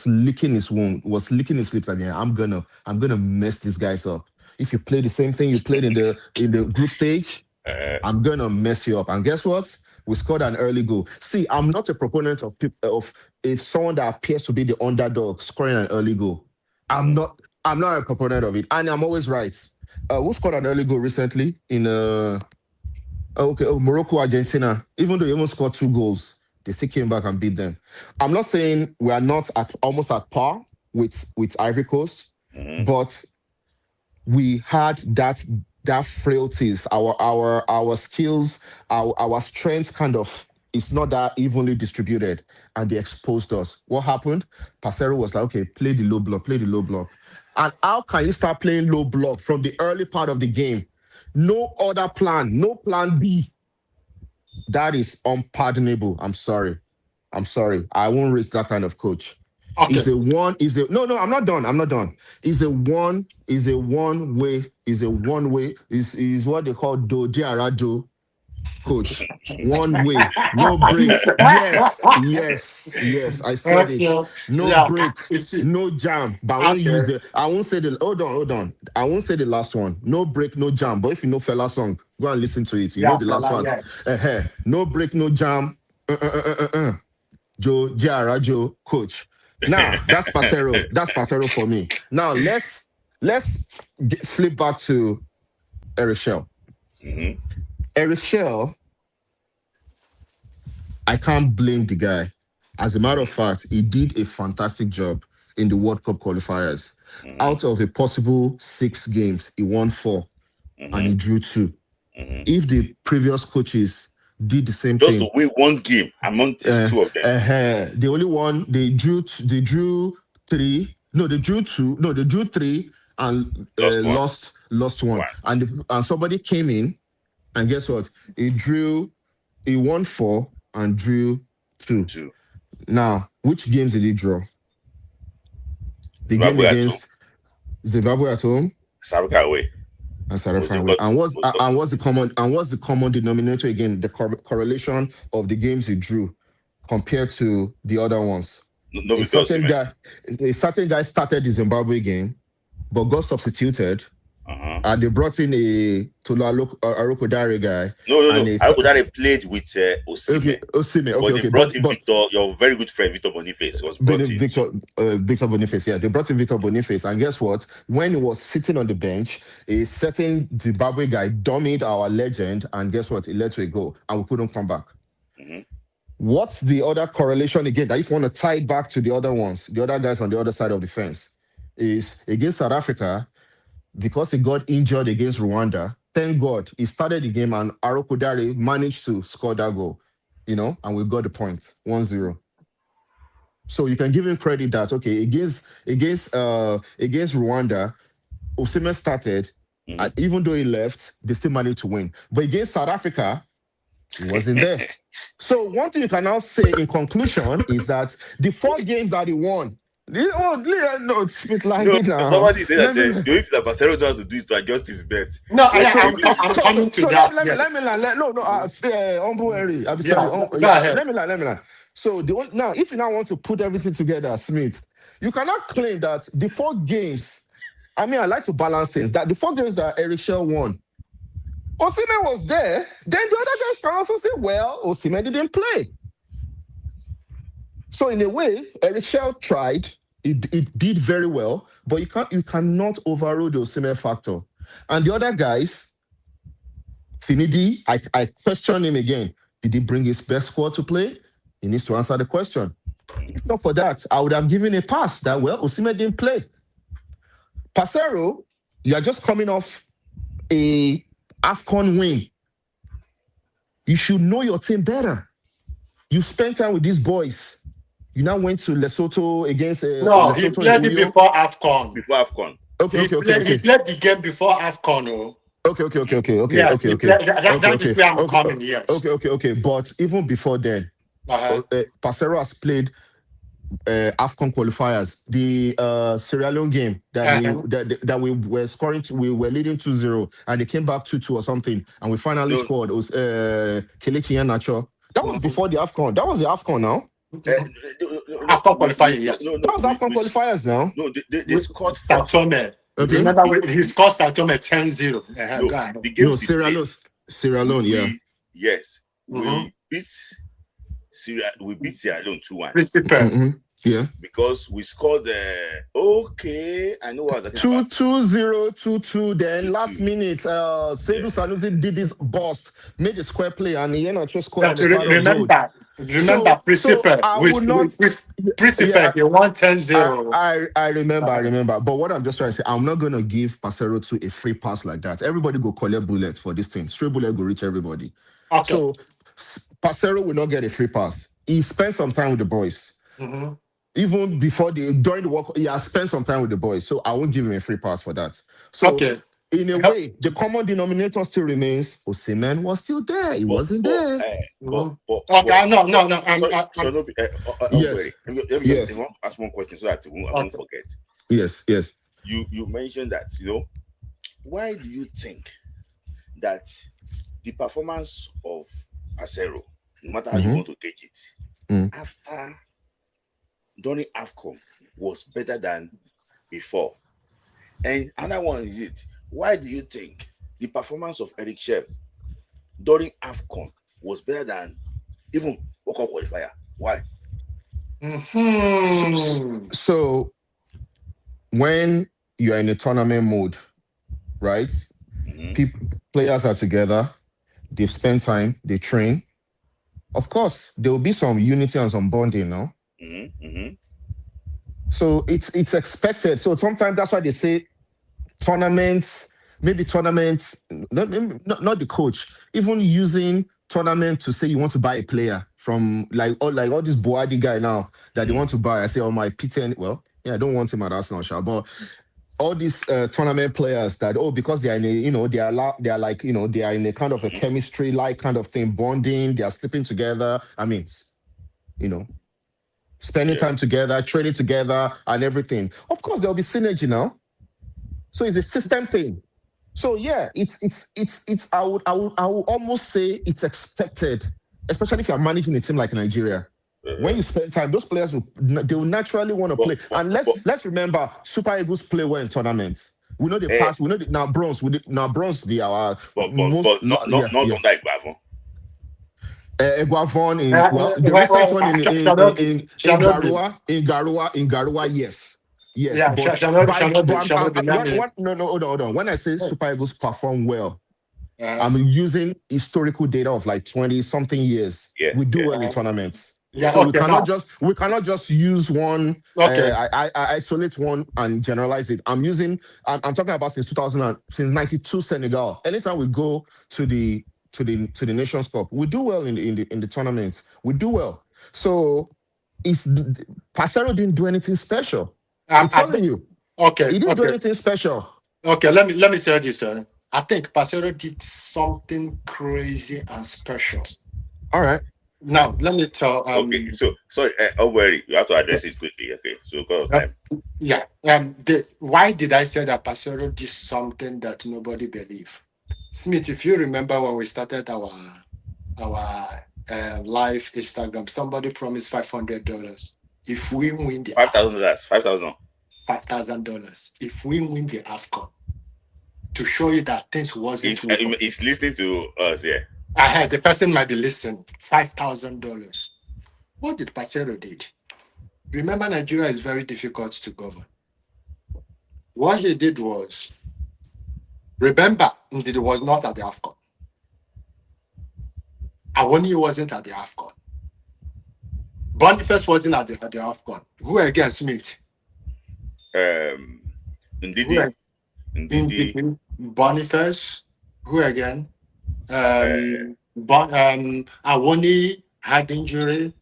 S6: licking his wound, was licking his lips like, yeah, I'm gonna mess these guys up. If you play the same thing you played in the group stage, I'm gonna mess you up. And guess what? We scored an early goal. See, I'm not a proponent of someone that appears to be the underdog scoring an early goal. I'm not a proponent of it, and I'm always right. Who scored an early goal recently in Morocco, Argentina? Even though they even scored 2 goals, they still came back and beat them. I'm not saying we are not almost at par with Ivory Coast, but we had that frailties, our skills, our strengths kind of is not that evenly distributed, and they exposed us. What happened? Pasero was like, okay, play the low block. And how can you start playing low block from the early part of the game? No other plan, no plan B. That is unpardonable. I'm sorry. I won't risk that kind of coach.
S7: okay.
S6: No, I'm not done. Is what they call Doji Arajo coach. One way, no break. Yes. I said it. No
S7: Yeah,
S6: break,
S7: you see.
S6: no jam. But I won't
S7: Okay.
S6: use I won't say the hold on. I won't say the last one. No break, no jam. But if you know fella song, go and listen to it. You know the last
S7: fella,
S6: part.
S7: yes.
S6: No break, no jam. Joe Jarajo coach. Now that's Pasero. That's Pasero for me. Now let's flip back to Eric Chelle. Eric Chelle, I can't blame the guy. As a matter of fact, he did a fantastic job in the World Cup qualifiers. Out of a possible 6 games, he won 4 and he drew 2. If the previous coaches did the same
S2: Just
S6: thing,
S2: to win one game among the 2 of them.
S6: the only one they drew 3. No, they drew 2. No, they drew 3 and lost one. And somebody came in, and guess what? He won 4 and drew 2. Now, which games did he draw? The game against Zimbabwe at home,
S2: South Africa away,
S6: and South Africa away. And what's the common denominator again? The correlation of the games he drew compared to the other ones. A certain guy started the Zimbabwe game, but got substituted. And they brought in a Tolu Arokodare guy.
S2: No. Arokodare played with Osimhen.
S6: Okay.
S2: They brought in Victor, your very good friend Victor Boniface was brought in.
S6: Victor Boniface, yeah. They brought in Victor Boniface. And guess what? When he was sitting on the bench, a certain Zimbabwe guy dummied our legend. And guess what? He led to a goal. And we couldn't come back. What's the other correlation again? That if you want to tie it back to the other ones, the other guys on the other side of the fence, is against South Africa, because he got injured against Rwanda. Thank God he started the game and Arokodare managed to score that goal, and we got the point 1-0. So you can give him credit that against Rwanda, Osimhen started, and even though he left, they still managed to win. But against South Africa, he wasn't there. So one thing you can now say in conclusion is that the 4 games that he won. Smith like now.
S2: Somebody said that the only thing that Barcelona does to do is to adjust his bet.
S7: No, I'm coming to that.
S6: Let me land. I'm sorry.
S7: Go ahead.
S6: Let me land. So now, if you now want to put everything together, Smith, you cannot claim that the 4 games. I mean, I like to balance things. That the 4 games that Eric Chelle won, Osimhen was there. Then the other guys can also say, well, Osimhen didn't play. So in a way, Eric Chelle tried. It did very well, but you cannot overrule the Osimhen factor. And the other guys, Finidi, I question him again. Did he bring his best squad to play? He needs to answer the question. If not for that, I would have given a pass that, well, Osimhen didn't play. Parceiro, you are just coming off a AFCON win. You should know your team better. You spent time with these boys. You now went to Lesotho against Lesotho.
S7: He played it before AFCON.
S6: Okay.
S7: He played the game before AFCON.
S6: Okay.
S7: Yes,
S6: okay.
S7: That is where I'm coming, yes.
S6: Okay. But even before then, Parceiro has played AFCON qualifiers. The Sierra Leone game that we were scoring, we were leading 2-0, and they came back 2-2 or something, and we finally scored. It was Kelechi Iheanacho. That was before the AFCON. That was the AFCON now.
S7: AFCON qualifiers, yes.
S6: That was AFCON qualifiers now.
S2: No, they scored
S7: Sao Tome.
S6: Okay.
S7: Remember, he scored Sao Tome 10-0.
S2: The game
S6: Sierra Leone, yeah.
S2: Yes. We beat Sierra Leone
S7: 2-1.
S6: Yeah.
S2: Because we scored I know what
S6: 2-0, 2-2. Then last minute, Seydou Sanusi did this bust, made a square play, and Iheanacho scored.
S7: Remember, Principe. He won 10-0.
S6: I remember. But what I'm just trying to say, I'm not gonna give Parceiro a free pass like that. Everybody go collect bullets for this thing. Straight bullet go reach everybody.
S7: Okay.
S6: So Parceiro will not get a free pass. He spent some time with the boys. Even during the work, he has spent some time with the boys. So I won't give him a free pass for that. So in a way, the common denominator still remains. Osimhen was still there. He wasn't there.
S7: No.
S2: Yes. Let me just ask one question so that I won't forget.
S6: Yes.
S2: You mentioned that, why do you think that the performance of Parceiro, no matter how you want to take it, during AFCON was better than before? And another one is it, why do you think the performance of Eric Chelle during AFCON was better than even World qualifier? Why?
S6: So when you're in a tournament mode, right? Players are together, they've spent time, they train. Of course, there will be some unity and some bonding, no? So it's expected. So sometimes that's why they say tournaments, not the coach, even using tournament to say you want to buy a player from like all this Boadi guy now that they want to buy. I say, my Peter, I don't want him at Arsenal, but all these tournament players that because they are in a, they are in a kind of a chemistry like kind of thing, bonding, they are sleeping together. I mean, spending time together, training together, and everything. Of course, there'll be synergy now. So it's a system thing. So yeah, it's. I would almost say it's expected, especially if you're managing a team like Nigeria. When you spend time, those players will naturally want to play. And let's remember, Super Eagles play well in tournaments. We know the past. We know now bronze. Be our most.
S2: Not like Bavon.
S6: Eguavon is the recent one in Garua, yes.
S7: Yeah,
S6: hold on. When I say Super Eagles perform well, I'm using historical data of like 20-something years. We do well in tournaments.
S7: Yeah.
S6: So
S7: Okay.
S6: we cannot just use one.
S7: Okay.
S6: I isolate one and generalize it. I'm talking about since '92 Senegal. Anytime we go to the Nations Cup, we do well in the tournaments. We do well. So it's Pasero didn't do anything special. I'm
S7: I
S6: telling
S7: think.
S6: you,
S7: Okay.
S6: he didn't do
S7: Okay.
S6: anything special.
S7: Okay. Let me say this. I think Pasero did something crazy and special.
S6: All right.
S7: Now let me tell.
S2: Okay, so sorry, don't worry, you have to address it quickly. Okay, so because of time.
S7: Yeah. Why did I say that Pasero did something that nobody believed? Smith, if you remember when we started our live Instagram, somebody promised $500 if we win the
S2: $5,000,
S7: $5,000 if we win the AFCON, to show you that things wasn't.
S2: He's listening to us, yeah.
S7: I heard the person might be listening. $5,000. What did Pasero did? Remember, Nigeria is very difficult to govern. What he did was, remember, it was not at the AFCON. Awoni wasn't at the AFCON. Boniface wasn't at the AFCON. Who again, Smith?
S2: Ndidi.
S7: Boniface. Who again? Awoni had injury.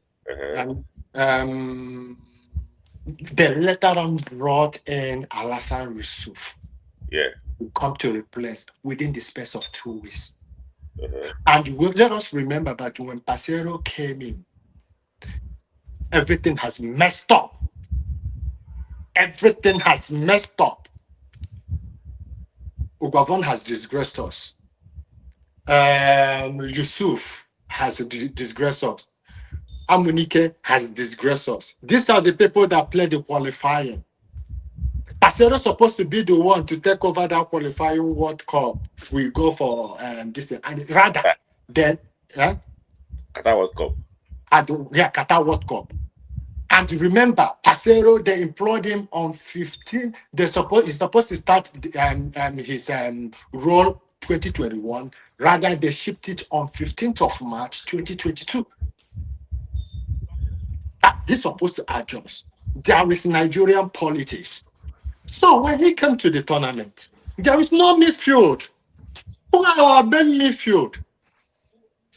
S7: They later on brought in Alassane Yusuf.
S2: Yeah.
S7: To come to replace within the space of 2 weeks. And let us remember that when Pasero came in, everything has messed up. Everything has messed up. Ugavon has disgraced us. Yusuf has disgraced us. Amunike has disgraced us. These are the people that play the qualifying. Pasero is supposed to be the one to take over that qualifying World Cup. We go for this thing. And rather, then,
S2: Qatar World Cup.
S7: Qatar World Cup. And remember, Pasero, they employed him on 15. He's supposed to start his role 2021. Rather, they shipped it on 15th of March 2022. He's supposed to adjust. There is Nigerian politics. So when he came to the tournament, there is no midfield. Who are our main midfield?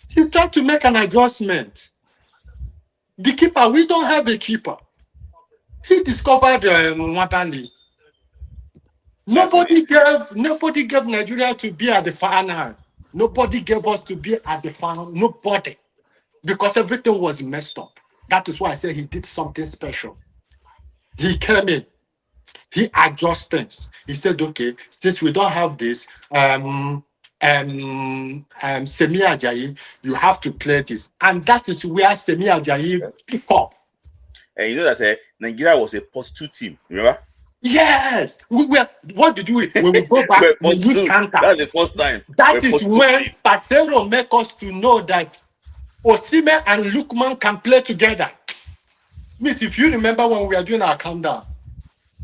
S7: He tried to make an adjustment. The keeper, we don't have a keeper. He discovered Mwabali. Nobody gave Nigeria to be at the final. Nobody gave us to be at the final. Nobody. Because everything was messed up. That is why I said he did something special. He came in. He adjusted things. He said, okay, since we don't have this, Semi Ajayi, you have to play this. And that is where Semi Ajayi picked up.
S2: And you know that Nigeria was a post 2 team, remember?
S7: Yes. What did we when we go back? We use counter.
S2: That's the first time.
S7: That is when Pasero make us to know that Osimhen and Lukman can play together. Smith, if you remember when we were doing our countdown,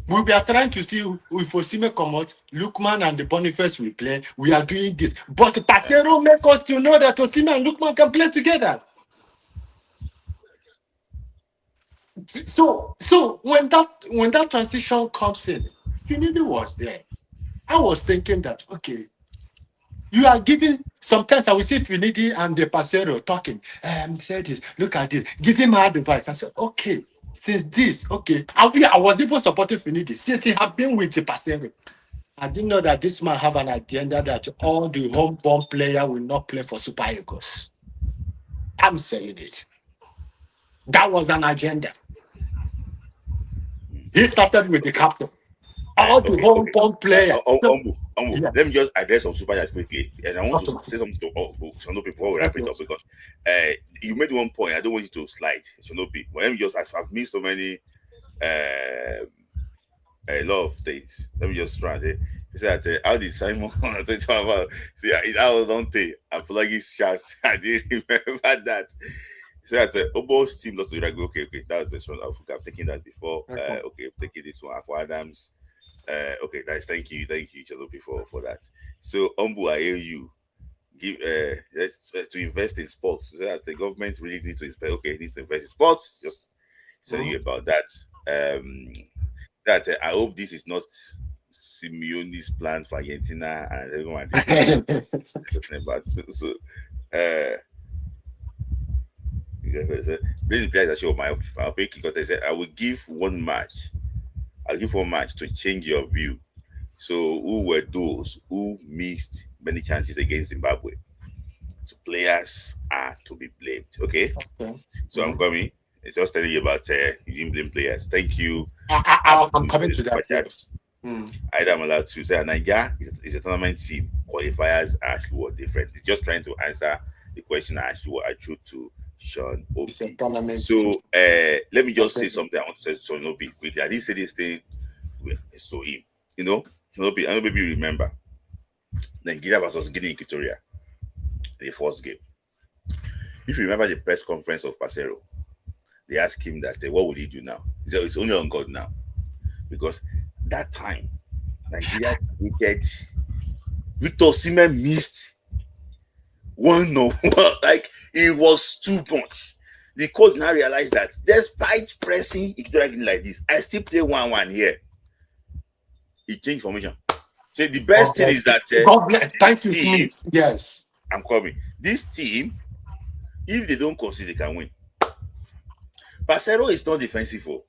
S7: we were trying to see if Osimhen come out, Lukman and the Boniface will play. We are doing this. But Pasero make us to know that Osimhen and Lukman can play together. So when that transition comes in, Unity was there. I was thinking that, okay, you are giving, sometimes I will see Finidi and the Pasero talking, say this, look at this, give him my advice. I said, okay, since this, okay. I was even supporting Finidi since he had been with the Pasero. I didn't know that this man have an agenda that all the homeborn player will not play for Super Eagles. I'm saying it. That was an agenda. He started with the captain. All the homeborn players.
S2: Let me just address some Super Chat quickly. And I want to say something to Sonopi before we wrap it up, because you made one point. I don't want you to slide, Sonopi. But let me just, I've missed so many a lot of things. Let me just try it. He said, how did Simon talk about? See, that was on tape. I'm plugging shots. I didn't remember that. He said that Obo's team lost to Iraq. Okay, that was the one. I've taken that before. Okay, I'm taking this one. Aqua Adams. Okay, guys, thank you, Chelle, for that. So, I hear you. give to invest in sports. So that the government really needs to invest. Okay, needs to invest in sports. Just telling you about that. That I hope this is not Simeone's plan for Argentina and everyone. Talking about so bring the players that show my pick because I said I will give one match. I'll give one match to change your view. So who were those who missed many chances against Zimbabwe? So players are to be blamed. Okay. So I'm coming. It's just telling you about you didn't blame players. Thank you.
S7: I'm coming to that. Yes.
S2: I'm allowed to say Nigeria is a tournament team. Qualifiers are actually different. It's just trying to answer the question I threw to Sean Obi. So let me just say something I want to say to Sean Obi quickly. I didn't say this thing to him. You know, Sean Obi, I don't know if you remember Nigeria versus Guinea Equatoria, the first game. If you remember the press conference of Pasero, they asked him that what would he do now? He said it's only on God now. Because that time Nigeria created Victor Osimhen missed one like it was too much. The coach now realized that despite pressing Equatorial like this, I still play 1-1 here. He changed formation. So the best thing is that
S7: God bless. Thank you, team. Yes,
S2: I'm coming. This team, if they don't concede, they can win. Pasero is not defensive for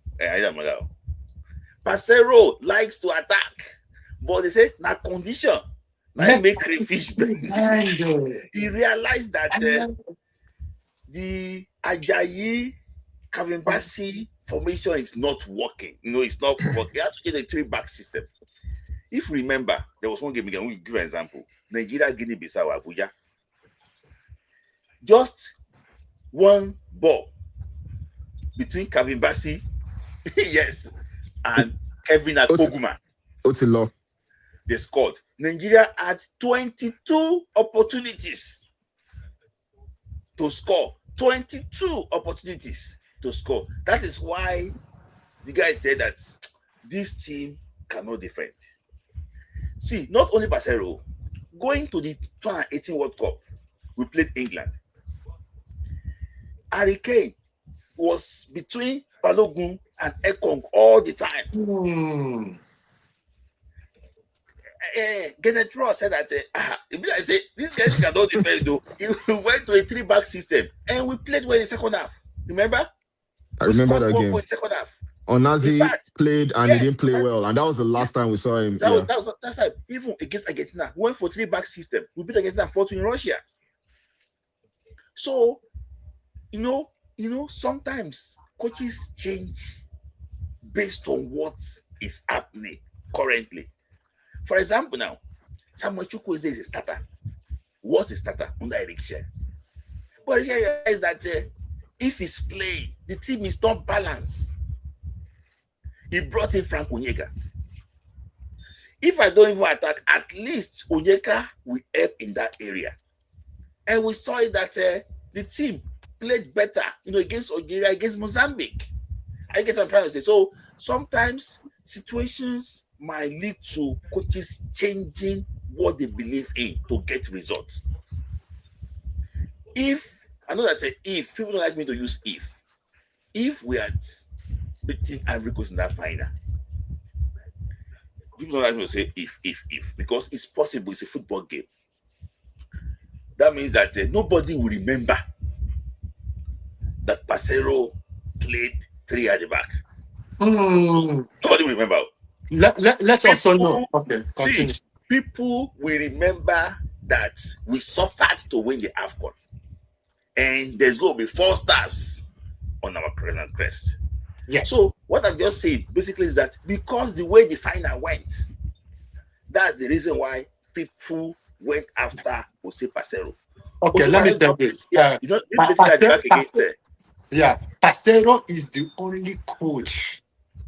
S2: Pasero likes to attack, but they say na condition. Now make crayfish bend. He realized that the Ajayi Kavimbasi formation is not working. You know, it's not working. You have to get a 3-back system. If you remember, there was one game again. We'll give an example. Nigeria, Guinea, Bissau, Abuja. Just one ball between Kavimbasi, yes, and Kevin Akpoguma.
S6: Otilo.
S2: They scored. Nigeria had 22 opportunities to score. 22 opportunities to score. That is why the guy said that this team cannot defend. See, not only Barcelona, going to the 2018 World Cup, we played England. Harry Kane was between Balogun and Ekong all the time. Kenneth Ross said that I say these guys cannot defend though. He went to a 3-back system and we played well in the second half. Remember?
S6: I remember that game.
S2: Second half.
S6: Onazi played and he didn't play well, and that was the last time we saw him.
S2: That's time. Even against Argentina, we went for 3-back system. We beat Argentina 4-2 in Russia. So, you know, sometimes coaches change based on what is happening currently. For example, now, Samuel Chukwueze is a starter. Was a starter under Eric Chelle. But he realized that if he's playing, the team is not balanced. He brought in Frank Onyeka. If I don't even attack, at least Onyeka will help in that area. And we saw it that the team played better, against Algeria, against Mozambique. I get what I'm trying to say. So sometimes situations might lead to coaches changing what they believe in to get results. If people don't like me to use if we had beaten Ivory Coast in that final, people don't like me to say if because it's possible. It's a football game. That means that nobody will remember that Pasero played 3 at the back. Nobody will remember.
S7: Let also know. Okay, continue.
S2: See, people will remember that we suffered to win the AFCON. And there's going to be 4 stars on our crest.
S7: Yes.
S2: So what I'm just saying basically is that because the way the final went, that's the reason why people went after Jose Pasero.
S7: Okay, let me tell this. Pasero is the only coach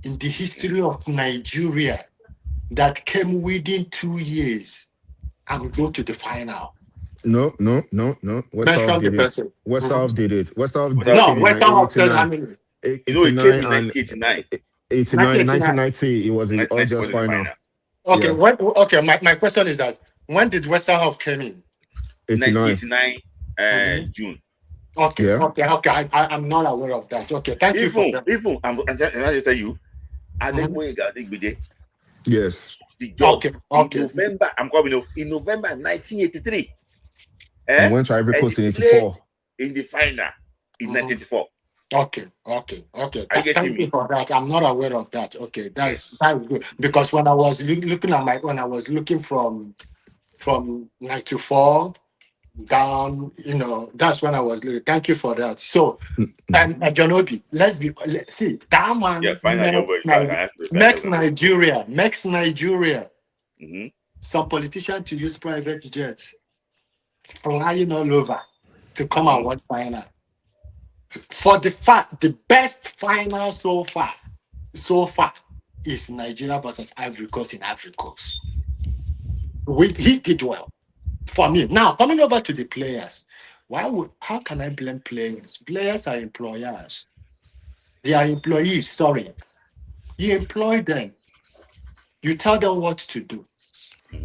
S7: in the history of Nigeria that came within 2 years and go to the final.
S6: No. Westerhoff did it. Westerhoff did it. Westerhoff did it.
S7: No, Westerhoff said how many?
S2: It came in 1989.
S6: 1990, it was in all just final.
S7: Okay, my question is that when did Westerhoff came in?
S6: 89.
S2: 1989 June.
S7: Okay,
S6: Yeah.
S7: okay. I'm not aware of that. Okay, thank you for that.
S2: Even I'm trying to tell you, I think
S7: Mhm.
S2: when I think we did
S6: Yes.
S2: the job
S7: Okay.
S2: in November. I'm coming in November 1983.
S6: He went to Ivory
S2: And
S6: Coast in
S2: he played
S6: 84.
S2: in the final in
S7: Mhm.
S2: 1984.
S7: Okay.
S2: Are you getting
S7: Thank
S2: me?
S7: you for that. I'm not aware of that. Okay, that's
S2: Yes.
S7: good because when I was looking at when I was looking from 94 down, that's when I was looking. Thank you for that. So,
S6: Mm-hmm.
S7: Janobi, let's see that
S2: Yeah,
S7: man
S2: final job.
S7: makes Nigeria
S2: Mm-hmm.
S7: some politician to use private jets flying all over to come
S2: Mhm.
S7: and watch final. For the best final so far is Nigeria versus Ivory Coast in Ivory Coast. He did well for me. Now coming over to the players, how can I blame players? Players are employers. They are employees. Sorry, you employ them. You tell them what to do.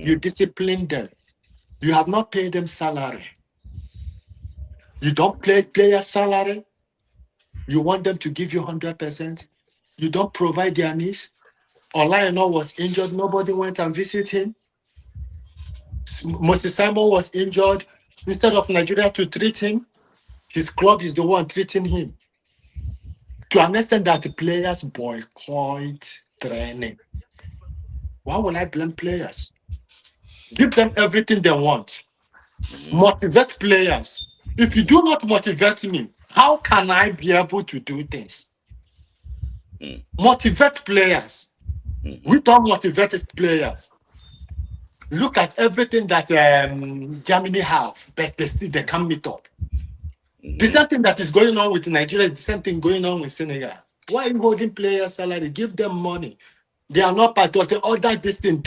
S7: You discipline them. You have not paid them salary. You don't pay player salary. You want them to give you 100%. You don't provide their needs. Olajuwon was injured. Nobody went and visit him. Moses Simon was injured. Instead of Nigeria to treat him, his club is the one treating him. To an extent that the players boycott training. Why will I blame players? Give them everything they want. Motivate players. If you do not motivate me, how can I be able to do things? Motivate players. We don't motivate players. Look at everything that Germany have, but they can't meet up. The same thing that is going on with Nigeria, the same thing going on with Senegal. Why are you holding players' salary? Give them money. They are not part of the other this thing.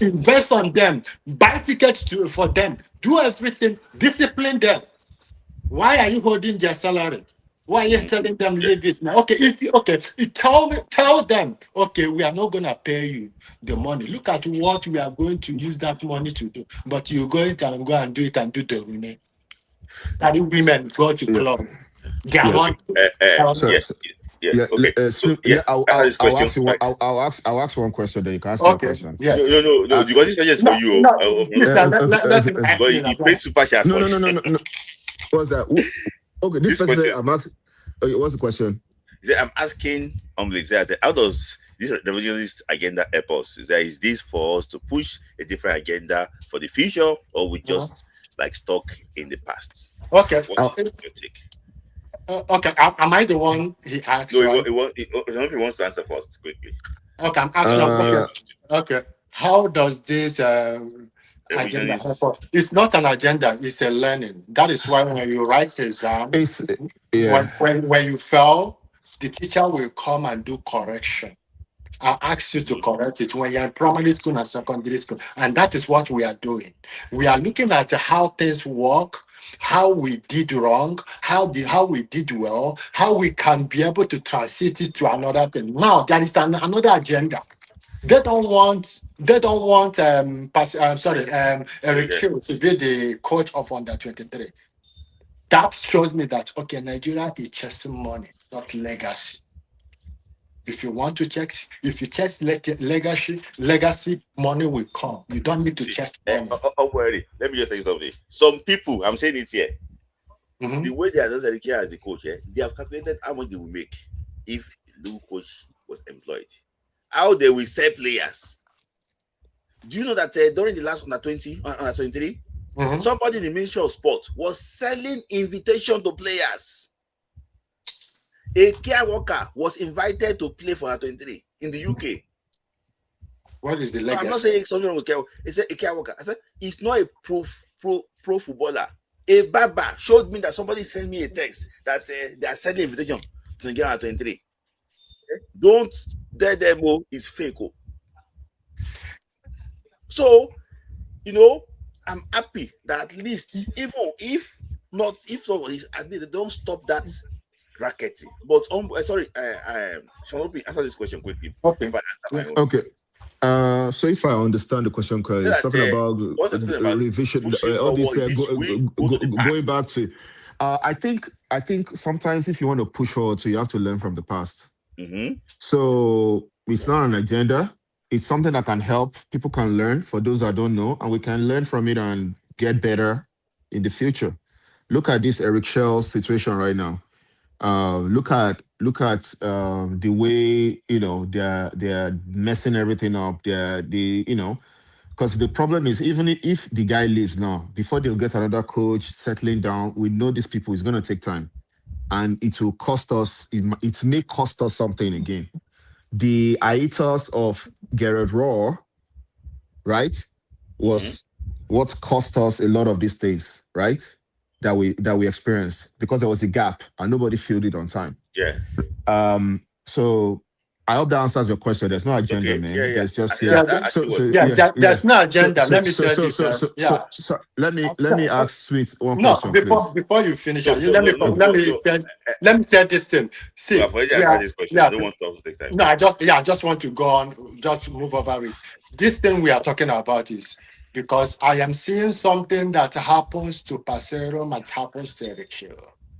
S7: Invest on them. Buy tickets for them. Do everything. Discipline them. Why are you holding their salary? Why are you telling them leave this now? Okay, tell them. Okay, we are not gonna pay you the money. Look at what we are going to use that money to do. But you go and do it and do the remain. That women go to
S6: Yeah.
S7: club. They are
S6: Yeah.
S7: not.
S6: So, yeah.
S2: Okay. So
S6: I'll,
S2: answer
S6: I'll,
S2: this
S6: I'll
S2: question.
S6: ask you.
S2: Right.
S6: I'll ask one question. Then you can ask me a
S7: Okay.
S6: question.
S7: Yes.
S2: No. Because this question is for
S7: No,
S2: you.
S7: no. Please,
S6: Uh,
S7: let him ask
S2: Because
S7: me
S2: he
S7: that.
S2: paid super chat
S6: no.
S2: first.
S6: What's that? Okay, this person said
S2: question.
S6: I'm asking. Okay, what's the question?
S2: He said, I'm asking how does this revolutionist agenda help us? Is this for us to push a different agenda for the future, or we just like stuck in the past?
S7: Okay.
S2: What's your take?
S7: Okay. Am I the one he asked?
S2: No,
S7: Right?
S2: he wants to answer first quickly.
S7: Okay. I'm asking. Okay. How does this agenda help
S2: Revisionist.
S7: us? It's not an agenda. It's a learning. That is why when you write exam,
S6: It's yeah.
S7: when you fail, the teacher will come and do correction. I'll ask you to correct it when you're in primary school and secondary school. And that is what we are doing. We are looking at how things work, how we did wrong, how we did well, how we can be able to transit it to another thing. Now there is another agenda. They don't want Eric Chelle to be the coach of under 23. That shows me that okay, Nigeria is chasing money, not legacy. If you want to check, if you chase legacy money will come. You don't need to chase money.
S2: Don't worry. Let me just say something. Some people, I'm saying it here, the way they are just Eric as a coach, they have calculated how much they will make if the new coach was employed. How they will sell players. Do you know that during the last under 20, under 23, somebody in the Ministry of Sport was selling invitation to players. A care worker was invited to play for under 23 in the UK.
S7: What is the
S2: No,
S7: legacy?
S2: I'm not saying something wrong with care. It's a care worker. I said it's not a pro footballer. A barber showed me that somebody sent me a text that they are sending invitation to get under 23. Don't tell them it's fake. So, I'm happy that at least, even if not they don't stop that racketing. But sorry, Shall answer this question quickly.
S7: Okay.
S6: Okay. So if I understand the question correctly, it's talking about
S2: what they're talking about
S6: revision,
S2: pushing
S6: all this
S2: forward, we go to the
S6: going
S2: past.
S6: back to. I think sometimes if you want to push forward, so you have to learn from the past.
S2: Mm-hmm.
S6: So it's not an agenda. It's something that can help. People can learn for those that don't know, and we can learn from it and get better in the future. Look at this Eric Shell situation right now. Look at the way they're messing everything up. Because the problem is even if the guy leaves now, before they'll get another coach settling down, we know these people is going to take time, and it will cost us. It may cost us something again. The hiatus of Garrett Raw, right, was what cost us a lot of these things, right? That we experienced because there was a gap and nobody filled it on time.
S2: Yeah.
S6: So I hope that answers your question. There's no agenda, man.
S2: Yeah.
S6: There's just
S7: There's no agenda. Let me tell you.
S6: So let me ask Sweet one
S7: No,
S6: question, please.
S7: before you finish,
S2: let
S7: me say this thing. See,
S2: I've already answered this question. I don't want to take time.
S7: No, I just want to go on, just move over it. This thing we are talking about is because I am seeing something that happens to Pasero and happens to Eric Shell.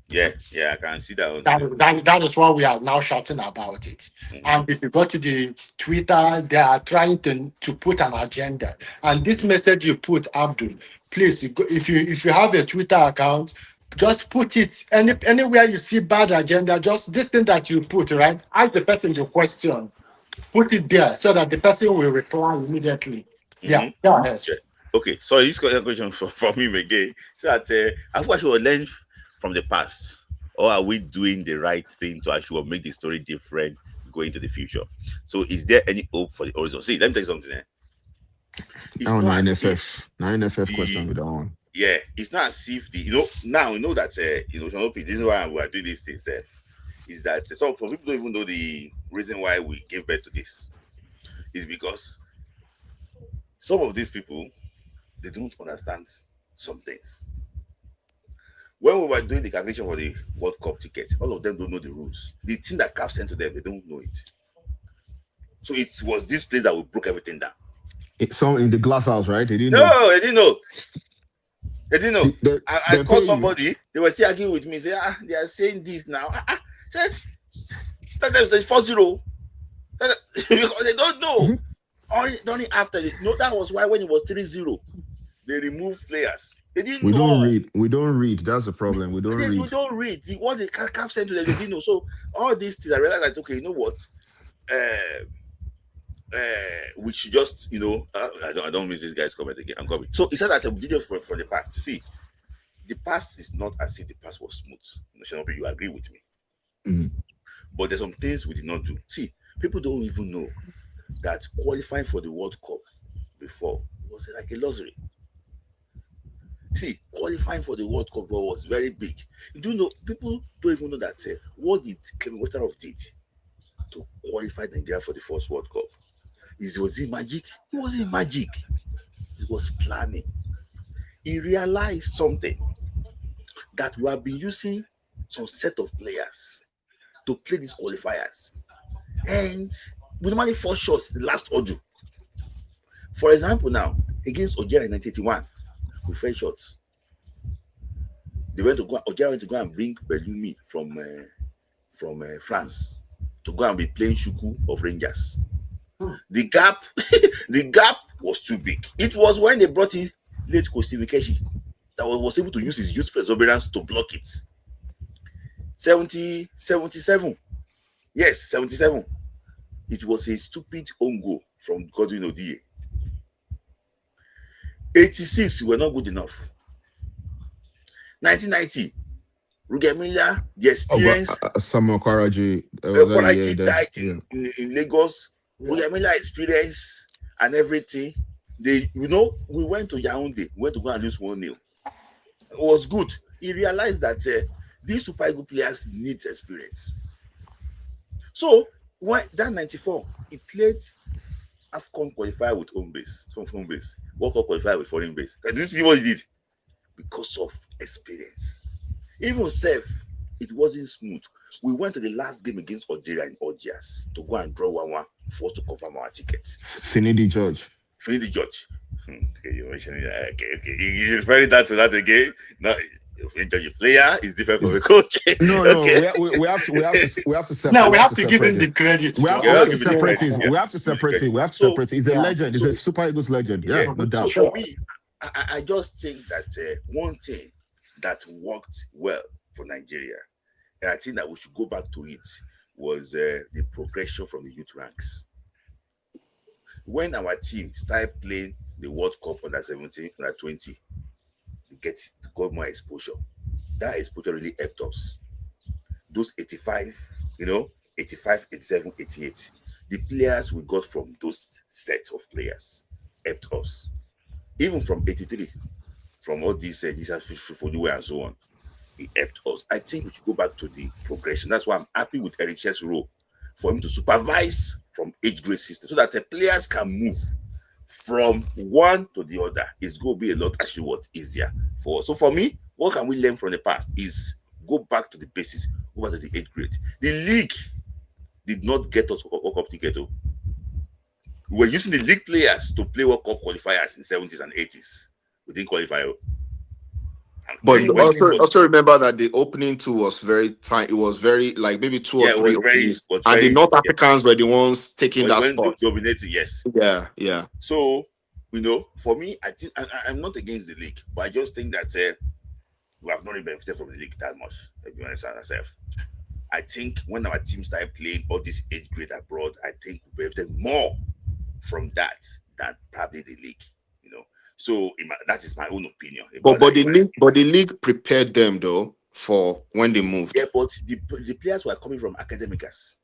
S2: Yeah, I can see that.
S7: That is why we are now shouting about it. And if you go to the Twitter, they are trying to put an agenda. And this message you put, Abdul, please, if you have a Twitter account, just put it anywhere you see bad agenda. Just this thing that you put, right? Ask the person your question, put it there so that the person will reply immediately. Yeah, go ahead.
S2: Yeah. Okay, so this question from him again. So that I think I should learn from the past, or are we doing the right thing to actually make the story different going into the future? So is there any hope for the horizon? See, let me tell you something.
S6: It's not NFF question with that one.
S2: Yeah, it's not as if now we know that the reason why we are doing these things is that some people don't even know the reason why we gave birth to this. Is because some of these people, they don't understand some things. When we were doing the calculation for the World Cup ticket, all of them don't know the rules. The thing that CAF sent to them, they don't know it. So it was this place that we broke everything down.
S6: It's some in the glass house, right? They didn't
S2: know.
S6: No,
S2: they didn't know. They didn't know. I called somebody. They were still arguing with me. Say, they are saying this now. Said, tell them it's 4-0. Because they don't know. Only after that was why when it was 3-0, they removed players. They didn't know.
S6: We don't read. That's the problem. We don't read.
S2: We don't read. What the CAF sent to them, they didn't know. So all these things, I realized that, okay, you know what? We should just, I don't miss this guy's comment again. I'm coming. So he said that we did it from the past. See, the past is not as if the past was smooth. You agree with me?
S6: Mm-hmm.
S2: But there's some things we did not do. See, people don't even know that qualifying for the World Cup before was like a luxury. See, qualifying for the World Cup was very big. People don't even know that what did Kevin Westerhoff did to qualify Nigeria for the first World Cup. Was it magic? It wasn't magic. It was planning. He realized something, that we have been using some set of players to play these qualifiers. And we normally fall short the last audio. For example, now, against Algeria in 1981, we fell short. Algeria went to go and bring Bellumi from France to go and be playing Shuku of Rangers. The gap was too big. It was when they brought in late Kosi Wikeshi that was able to use his youthful exuberance to block it. 77. Yes, 77. It was a stupid own goal from Godwin Odie. 86 were not good enough. 1990, Rugemila, the experience.
S6: Samuel Kwaraji
S2: died in Lagos. Rugemila experience and everything. We went to Yaoundé. We went to go and lose 1-0. It was good. He realized that these Super Eagles players need experience. So when that 94, he played AFCON qualifier with home base, some home base. World Cup qualifier with foreign base. Can you see what he did? Because of experience. Even self, it wasn't smooth. We went to the last game against Algeria in Algiers to go and draw 1-1 for us to confirm our tickets.
S6: Finidi George.
S2: Finidi George. Okay, you mentioned it. Okay. You referring that to that again? No, your player is different from the coach.
S6: No,
S2: Okay.
S6: we have to separate.
S7: No, we have to give him the credit.
S6: We have to separate it. We have to separate it. We have to separate it. He's a legend. He's a Super Eagles legend. Yeah, no doubt.
S2: So for me, I just think that one thing that worked well for Nigeria, and I think that we should go back to it, was the progression from the youth ranks. When our team started playing the World Cup under 17, under 20, they got more exposure. That exposure really helped us. Those 85, 85, 87, 88, the players we got from those sets of players helped us. Even from 83, from all these Jesus Fufuduwe and so on, it helped us. I think we should go back to the progression. That's why I'm happy with Eric Chelle's role, for him to supervise from age grade system so that the players can move from one to the other. It's going to be a lot easier for us. So for me, what can we learn from the past is go back to the basics, go back to the 8th grade. The league did not get us World Cup ticket. We were using the league players to play World Cup qualifiers in 70s and 80s. We didn't qualify.
S8: But also remember that the opening two was very tight. It was very like maybe 2 or 3 openings, and the North Africans were the ones taking that spot.
S2: Dominating, yes.
S8: Yeah.
S2: So for me, I think I'm not against the league, but I just think that we have not really benefited from the league that much. If you understand yourself, I think when our team started playing all this 8th grade abroad, I think we benefited more from that than probably the league. So that is my own opinion.
S8: But the league prepared them though for when they moved.
S2: Yeah, but the players were coming from academicals,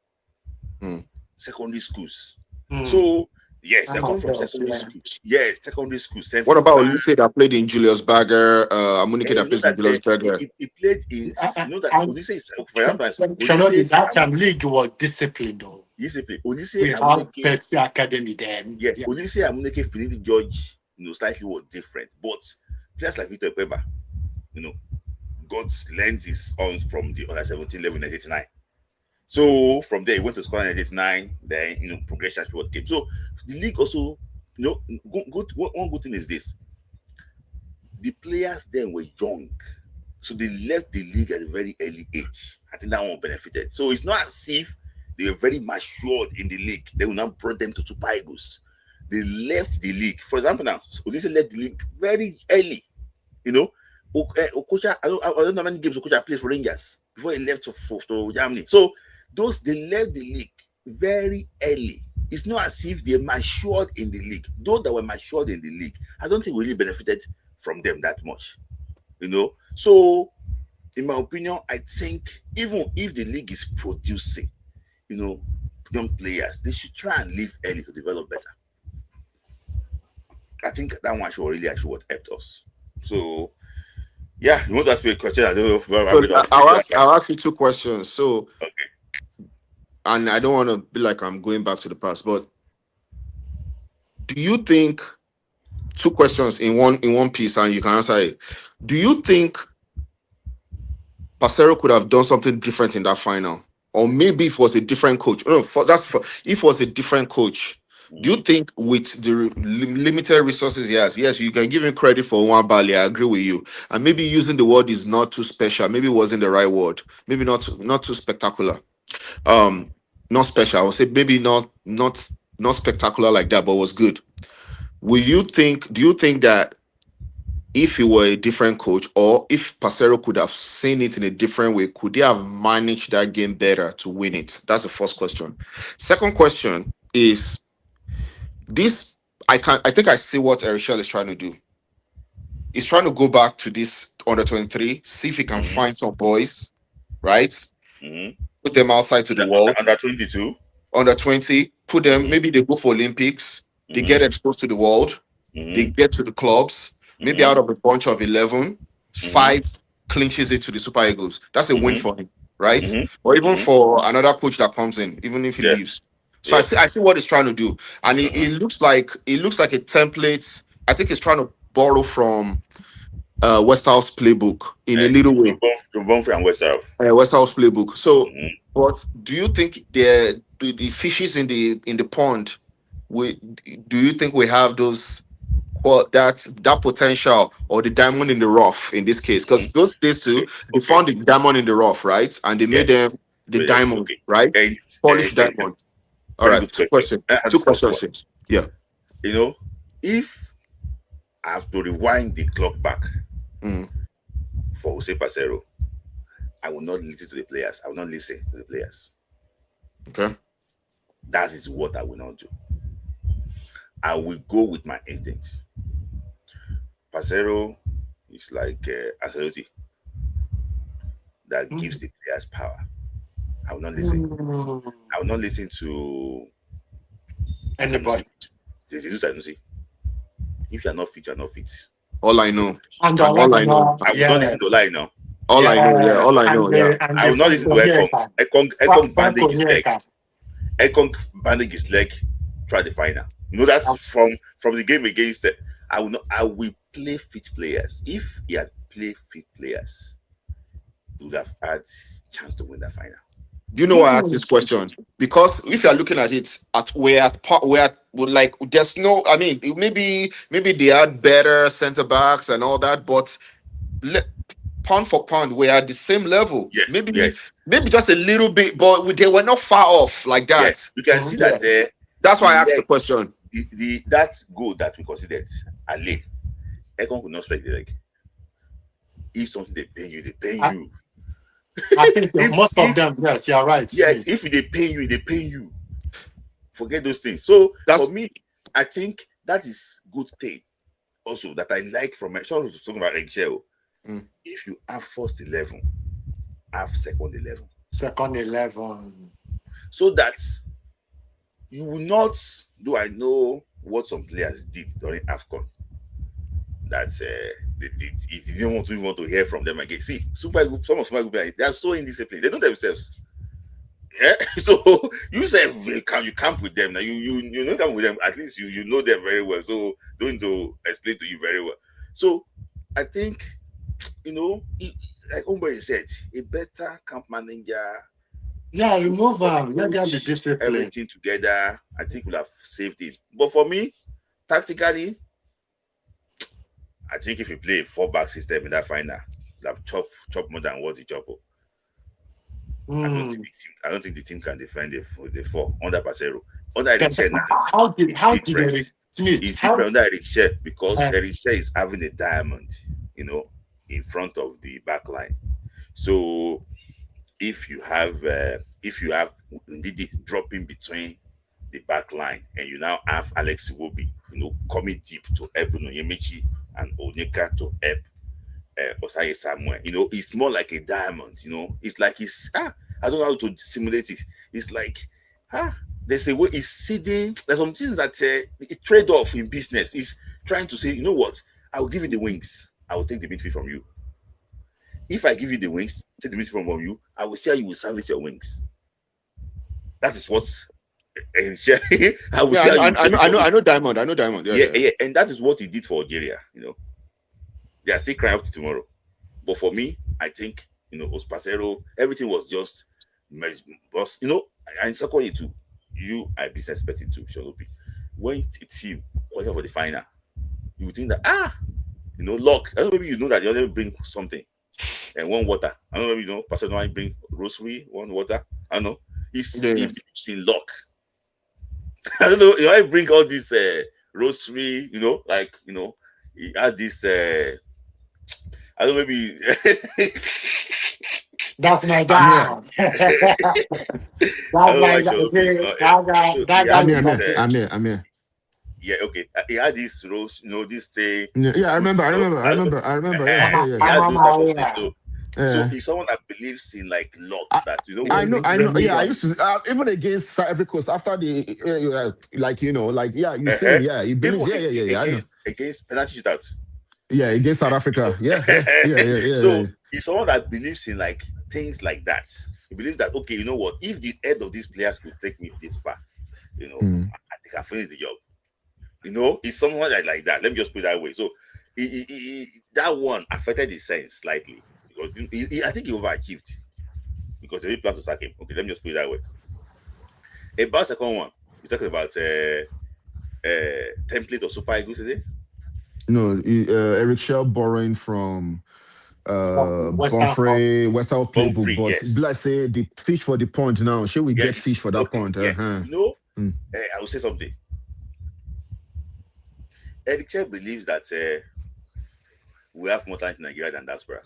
S2: secondary schools. So yes, they're coming from secondary schools. Yes, secondary schools.
S8: What about Olise that played in Julius Berger? Amunike that plays in Julius Berger.
S2: He played in. That Olise is, for example,
S7: that time league was disciplined though.
S2: Discipline. Olise,
S7: we have Pepsi Academy then.
S2: Yeah, Olise, Amunike, Finidi George. Slightly was different, but players like Victor Peba, God's lens is on from the under 17 level in 1989. So from there, he went to Scotland in 1989. Then progression what came. So the league also, one good thing is this: the players then were young, so they left the league at a very early age. I think that one benefited. So it's not as if they were very matured in the league. They will not brought them to Super Eagles. They left the league. For example, now Olise left the league very early. Okocha, I don't know how many games Okocha played for Rangers before he left to Germany. So they left the league very early. It's not as if they matured in the league. Those that were matured in the league, I don't think we really benefited from them that much. So in my opinion, I think even if the league is producing, young players, they should try and leave early to develop better. I think that one should really what helped us. So, yeah, you want to ask me a question? I don't know.
S8: I'll ask you 2 questions. So,
S2: okay.
S8: And I don't want to be like I'm going back to the past, but do you think 2 questions in one piece, and you can answer it? Do you think Pacero could have done something different in that final, or maybe if it was a different coach? If it was a different coach. Do you think with the limited resources he has, yes, you can give him credit for one Bali, I agree with you. And maybe using the word is not too special. Maybe it wasn't the right word. Maybe not too spectacular. Not special. I would say maybe not spectacular like that, but was good. Do you think that if he were a different coach, or if Pacero could have seen it in a different way, could he have managed that game better to win it? That's the first question. Second question is, this, I think I see what Eric Chelle is trying to do. He's trying to go back to this under 23, see if he can find some boys, right? Put them outside to the world.
S2: Under 22.
S8: Under 20, put them, maybe they go for Olympics, they get exposed to the world, they get to the clubs, maybe out of a bunch of 11, 5 clinches it to the Super Eagles. That's a win for him, right? Or even for another coach that comes in, even if he leaves. So I see what he's trying to do, and it looks like a template. I think he's trying to borrow from West House playbook in a little way.
S2: To Bonfrey and West House.
S8: West House playbook. So,
S2: Mhm.
S8: but do you think the fishes in the pond? Do you think we have those? Well, that potential or the diamond in the rough in this case, because those days too, they found the diamond in the rough, right? And they made them the diamond, right? Polished diamond. All
S2: Very
S8: right,
S2: good
S8: two
S2: question.
S8: questions. Two questions. Yeah.
S2: You know, if I have to rewind the clock back for Jose Pacero, I will not listen to the players. I will not listen to the players.
S8: Okay.
S2: That is what I will not do. I will go with my instinct. Pacero is like Ancelotti that gives the players power. I will not listen. I will not listen to
S7: anybody.
S2: Sanusi. If you are not fit, you are not fit.
S8: All I know.
S7: And
S8: all I know.
S2: I will not listen to lie now.
S8: All I know, yeah. All I know, yeah.
S2: I will not listen to Ekong bandage his leg. Ekong bandage his leg. Try the final. You know that's from the game against. I will play fit players. If he had played fit players, he would have had chance to win that final.
S8: Do you know why I asked this question? Because if you are looking at it, like there's no. I mean, maybe they had better centre backs and all that, but pound for pound, we're at the same level.
S2: Yeah,
S8: maybe just a little bit, but they were not far off like that.
S2: Yeah, you can see that.
S8: That's why I asked the question.
S2: That goal that we considered, Ali, Ekong could not strike the leg. If something they pay you, they pay you.
S7: I think most of them, yes, you're right.
S2: Yes, if they pay you. Forget those things. So for me, I think that is good thing. Also, that I like from my show was talking about Chelle. If you have first 11, have second 11.
S7: Second 11.
S2: So that you will not. Do I know what some players did during AFCON? That they didn't want to hear from them again. See, some of Super Group players, they are so indisciplined. They know themselves. Yeah. So you say you camp with them now. You know camp with them. At least you know them very well. So don't need to explain to you very well. So I think like Umber said, a better camp manager.
S7: Yeah, remove them. Let them be disciplined.
S2: Everything together, I think we'll have saved it. But for me, tactically, I think if you play a 4-back system in that final, you'll have chop more than what he chop. I don't think the team can defend the 4 under Pacero. Under Eric Chelle,
S7: how did Eric Smith?
S2: It's different under Eric Chelle because Eric Chelle is having a diamond, in front of the back line. So if you have Ndidi dropping between the back line and you now have Alex Iwobi, coming deep to help Yemechi and Onyeka to help Osayi Samuel, it's more like a diamond, it's like I don't know how to simulate it. It's like there's a way it's seeding. There's some things that a trade-off in business is trying to say, you know what, I will give you the wings, I will take the midfield from you. If I give you the wings, take the midfield from you, I will see how you will service your wings. That is what I will see.
S8: I know Diamond. I know Diamond.
S2: Yeah, and that is what he did for Algeria. They are still crying out tomorrow. But for me, I think Ospacero, everything was just, and secondly too, I be suspecting too, Shalopi. When it's him qualify for the final, you would think that luck. I don't know, maybe that you only bring something and one water. I don't know, maybe Pastor might bring rosary, one water. I don't know. He's in luck. I don't know. I bring all this rosary, he had this. I don't know, maybe.
S7: That's my dad.
S8: I'm here.
S2: Yeah, okay. He had this rose, this thing.
S8: Yeah, I remember. Yeah.
S2: He had those type of things. So he's someone that believes in like luck.
S8: I know. Yeah, I used to even against Ivory Coast after the you say he believes. Yeah. I know.
S2: Against penalty shootouts.
S8: Yeah, against South Africa. Yeah.
S2: So he's someone that believes in like things like that. He believes that you know what? If the head of these players could take me this far, I think I finish the job. He's someone like that. Let me just put it that way. So that one affected his sense slightly because I think he overachieved because they plan to sack him. Okay, let me just put it that way. About second one, you're talking about template of Super Eagles, is it?
S6: No, Eric Shell borrowing from
S7: Western
S6: Bonfrey, Western playbook,
S2: Bonfrey,
S6: but
S2: yes.
S6: let's say the fish for the point now. Should we get
S2: Yes.
S6: fish for that
S2: Okay,
S6: point?
S2: yeah.
S6: Uh-huh.
S2: I will say something. Eric Chelle believes that we have more talent in Nigeria than diaspora.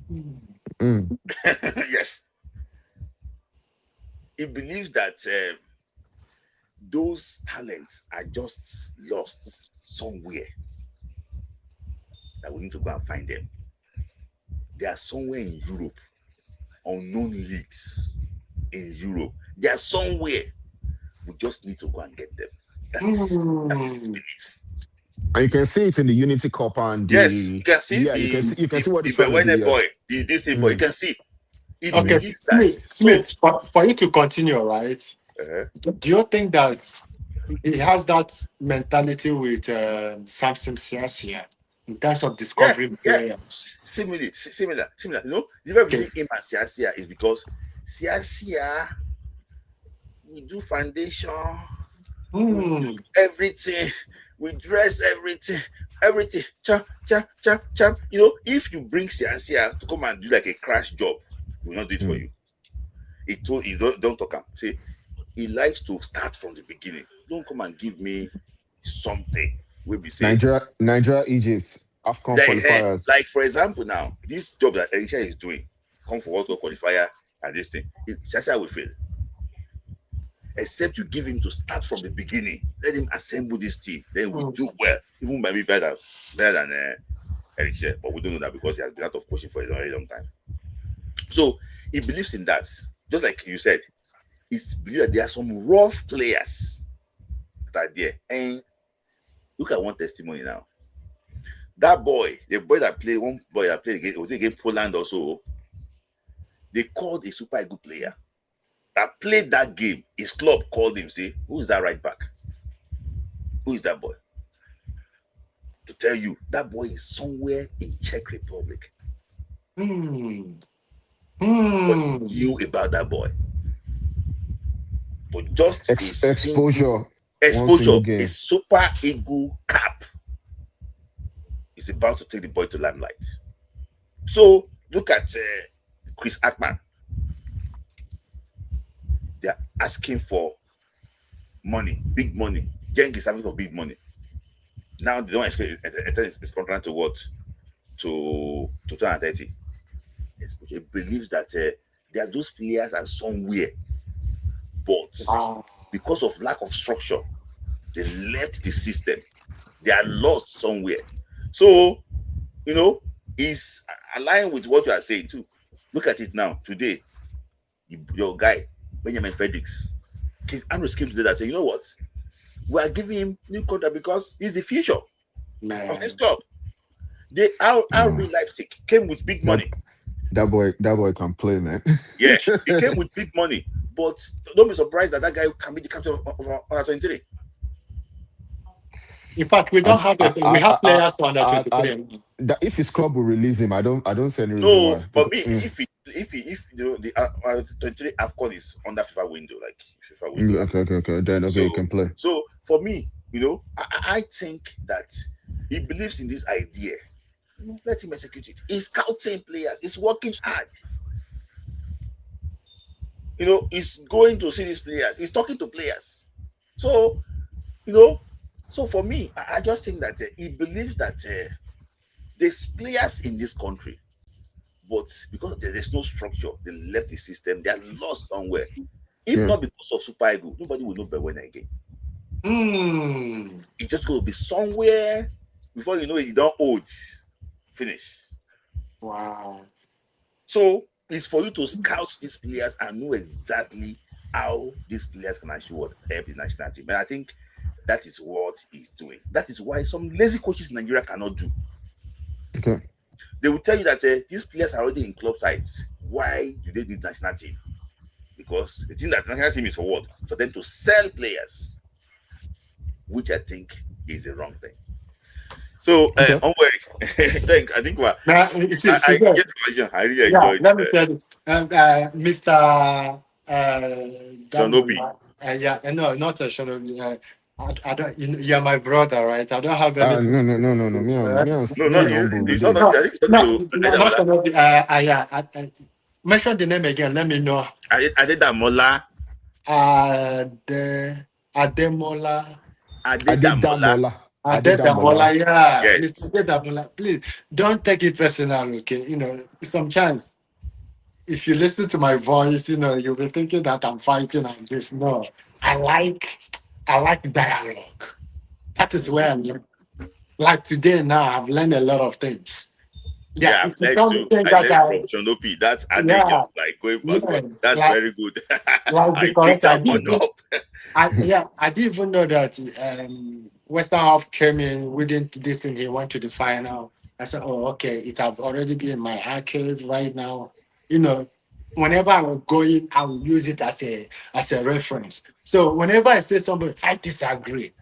S6: Mm.
S2: Yes. He believes that those talents are just lost somewhere. That we need to go and find them. They are somewhere in Europe, unknown leagues in Europe. They are somewhere. We just need to go and get them. That is his belief.
S6: And you can see it in the Unity Cup and the
S2: Yes, you can see
S6: you can see what
S2: the
S6: he's trying to do.
S2: boy, this thing boy. You can see. He
S7: Okay,
S2: believes that.
S7: Smith, for you to continue, right?
S2: Uh-huh.
S7: Do you think that he has that mentality with Samson Siasia in terms of discovering players?
S2: Similar. You know, the difference between him and Siasia is because Siasia we do foundation, we do everything, we dress everything. Chap. You know, if you bring Siasia to come and do like a crash job, he will not do it for you. He told you don't talk him. See, he likes to start from the beginning. Don't come and give me something. We'll be saying
S6: Nigeria, Egypt, AFCON qualifiers.
S2: like for example, now this job that Elisha is doing, come for World Cup qualifier and this thing, Siasia will fail. Except you give him to start from the beginning, let him assemble this team, then we do well, even maybe better than Eric Chelle, but we don't know that because he has been out of coaching for a very long time. So he believes in that, just like you said. It's believed that there are some rough players that are there. And look at one testimony now. That boy, the boy that played against, was it against Poland also? They called a super good player that played that game. His club called him, say, who is that right back? Who is that boy? To tell you, that boy is somewhere in Czech Republic. What knew about that boy? But just
S6: exposure,
S2: a super eagle cap is about to take the boy to limelight. So look at Chris Ackman. They're asking for money, big money. Genk is asking for big money. Now they don't expect his contract to what? To 2030. He believes that there are those players are somewhere, but because of lack of structure, they left the system. They are lost somewhere. So, you know, it's aligned with what you are saying too. Look at it now. Today, your guy, Benjamin Fredericks, Andrews came today and said, you know what? We are giving him new contract because he's the future of this club. RB Leipzig came with big money.
S6: That boy can play, man.
S2: Yeah, he came with big money. But don't be surprised that guy can be the captain of under 23.
S7: In fact, we don't have we have players under 23.
S6: If his club will release him, I don't see any reason why.
S2: For me, if you know, the 23 AFCON is under FIFA window, like FIFA window.
S6: Okay. Then you can play.
S2: So for me, you know, I think that he believes in this idea. Let him execute it. He's scouting players. He's working hard. You know, he's going to see these players. He's talking to players. So, you know, so for me, I just think that he believes that there's players in this country, but because there's no structure, they left the system. They are lost somewhere. If not because of Super Eagle, nobody will know Bewena again. It's just going to be somewhere before you know it, you don't old. Finish.
S7: Wow.
S2: So it's for you to scout these players and know exactly how these players can actually help the national team. And I think that is what he's doing. That is why some lazy coaches in Nigeria cannot do.
S6: Okay.
S2: They will tell you that these players are already in club sides. Why do they need national team? Because the thing that national team is for what? For them to sell players, which I think is the wrong thing. So,
S6: Okay.
S2: I think what
S7: Now, you see,
S2: I
S7: today,
S2: get the question. I really
S7: yeah,
S2: enjoyed
S7: let me say this. Mr.
S2: Jonobi.
S7: Daniel, yeah, no, not a show. I don't, you're my brother, right? I don't have anything
S6: No.
S7: to
S6: Me
S2: No,
S6: and
S2: not
S6: humble with
S2: it's not.
S6: it.
S2: I think it's talking
S7: no,
S2: to
S7: not
S2: Adedamola.
S7: Shonobi. Yeah, mention the name again. Let me know.
S2: Adedamola.
S7: Ade, Ademola.
S2: Adedamola.
S6: Adedamola.
S7: Adedamola,
S6: Adedamola.
S7: yeah,
S2: Yes.
S7: Mr. Adedamola, please don't take it personal, okay? Some chance if you listen to my voice, you'll be thinking that I'm fighting and this. No, I like, I like dialogue. That is where I'm like today. Now I've learned a lot of things. Yeah,
S2: Yeah, I've
S7: if you
S2: learned
S7: tell me
S2: too.
S7: things
S2: I
S7: that
S2: learned from Shonopi. That's adage of
S7: yeah,
S2: like going
S7: yeah,
S2: backward. That's
S7: like
S2: very good.
S7: the
S2: I picked
S7: correct.
S2: that one up.
S7: I didn't even know that Western half came in within this thing. He went to the final. I said, "Oh, okay. It has already been in my archive right now." You know, whenever I'm going, I will use it as a reference. So whenever I say something, I disagree.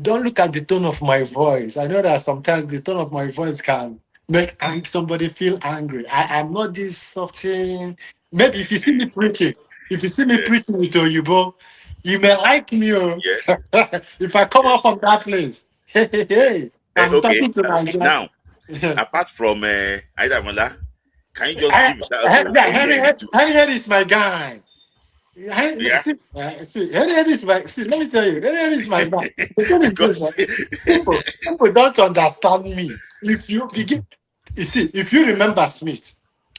S7: Don't look at the tone of my voice. I know that sometimes the tone of my voice can make somebody feel angry. I'm not this soft thing. Maybe if you see me preaching, if you see me
S2: Yeah,
S7: preaching with Oyibo, you may like me. Oh.
S2: yeah,
S7: If I come
S2: yeah.
S7: out from that place, hey, I'm
S2: Okay.
S7: talking to myself.
S2: Now, apart from Adedamola, can you just give a shout out to
S7: Yeah,
S2: Henry too?
S7: Henry is my guy.
S2: Yeah,
S7: Henry is my. See, let me tell you, Henry is my man. The thing is this,
S2: because
S7: people don't understand me. If you begin, you see, if you remember Smith,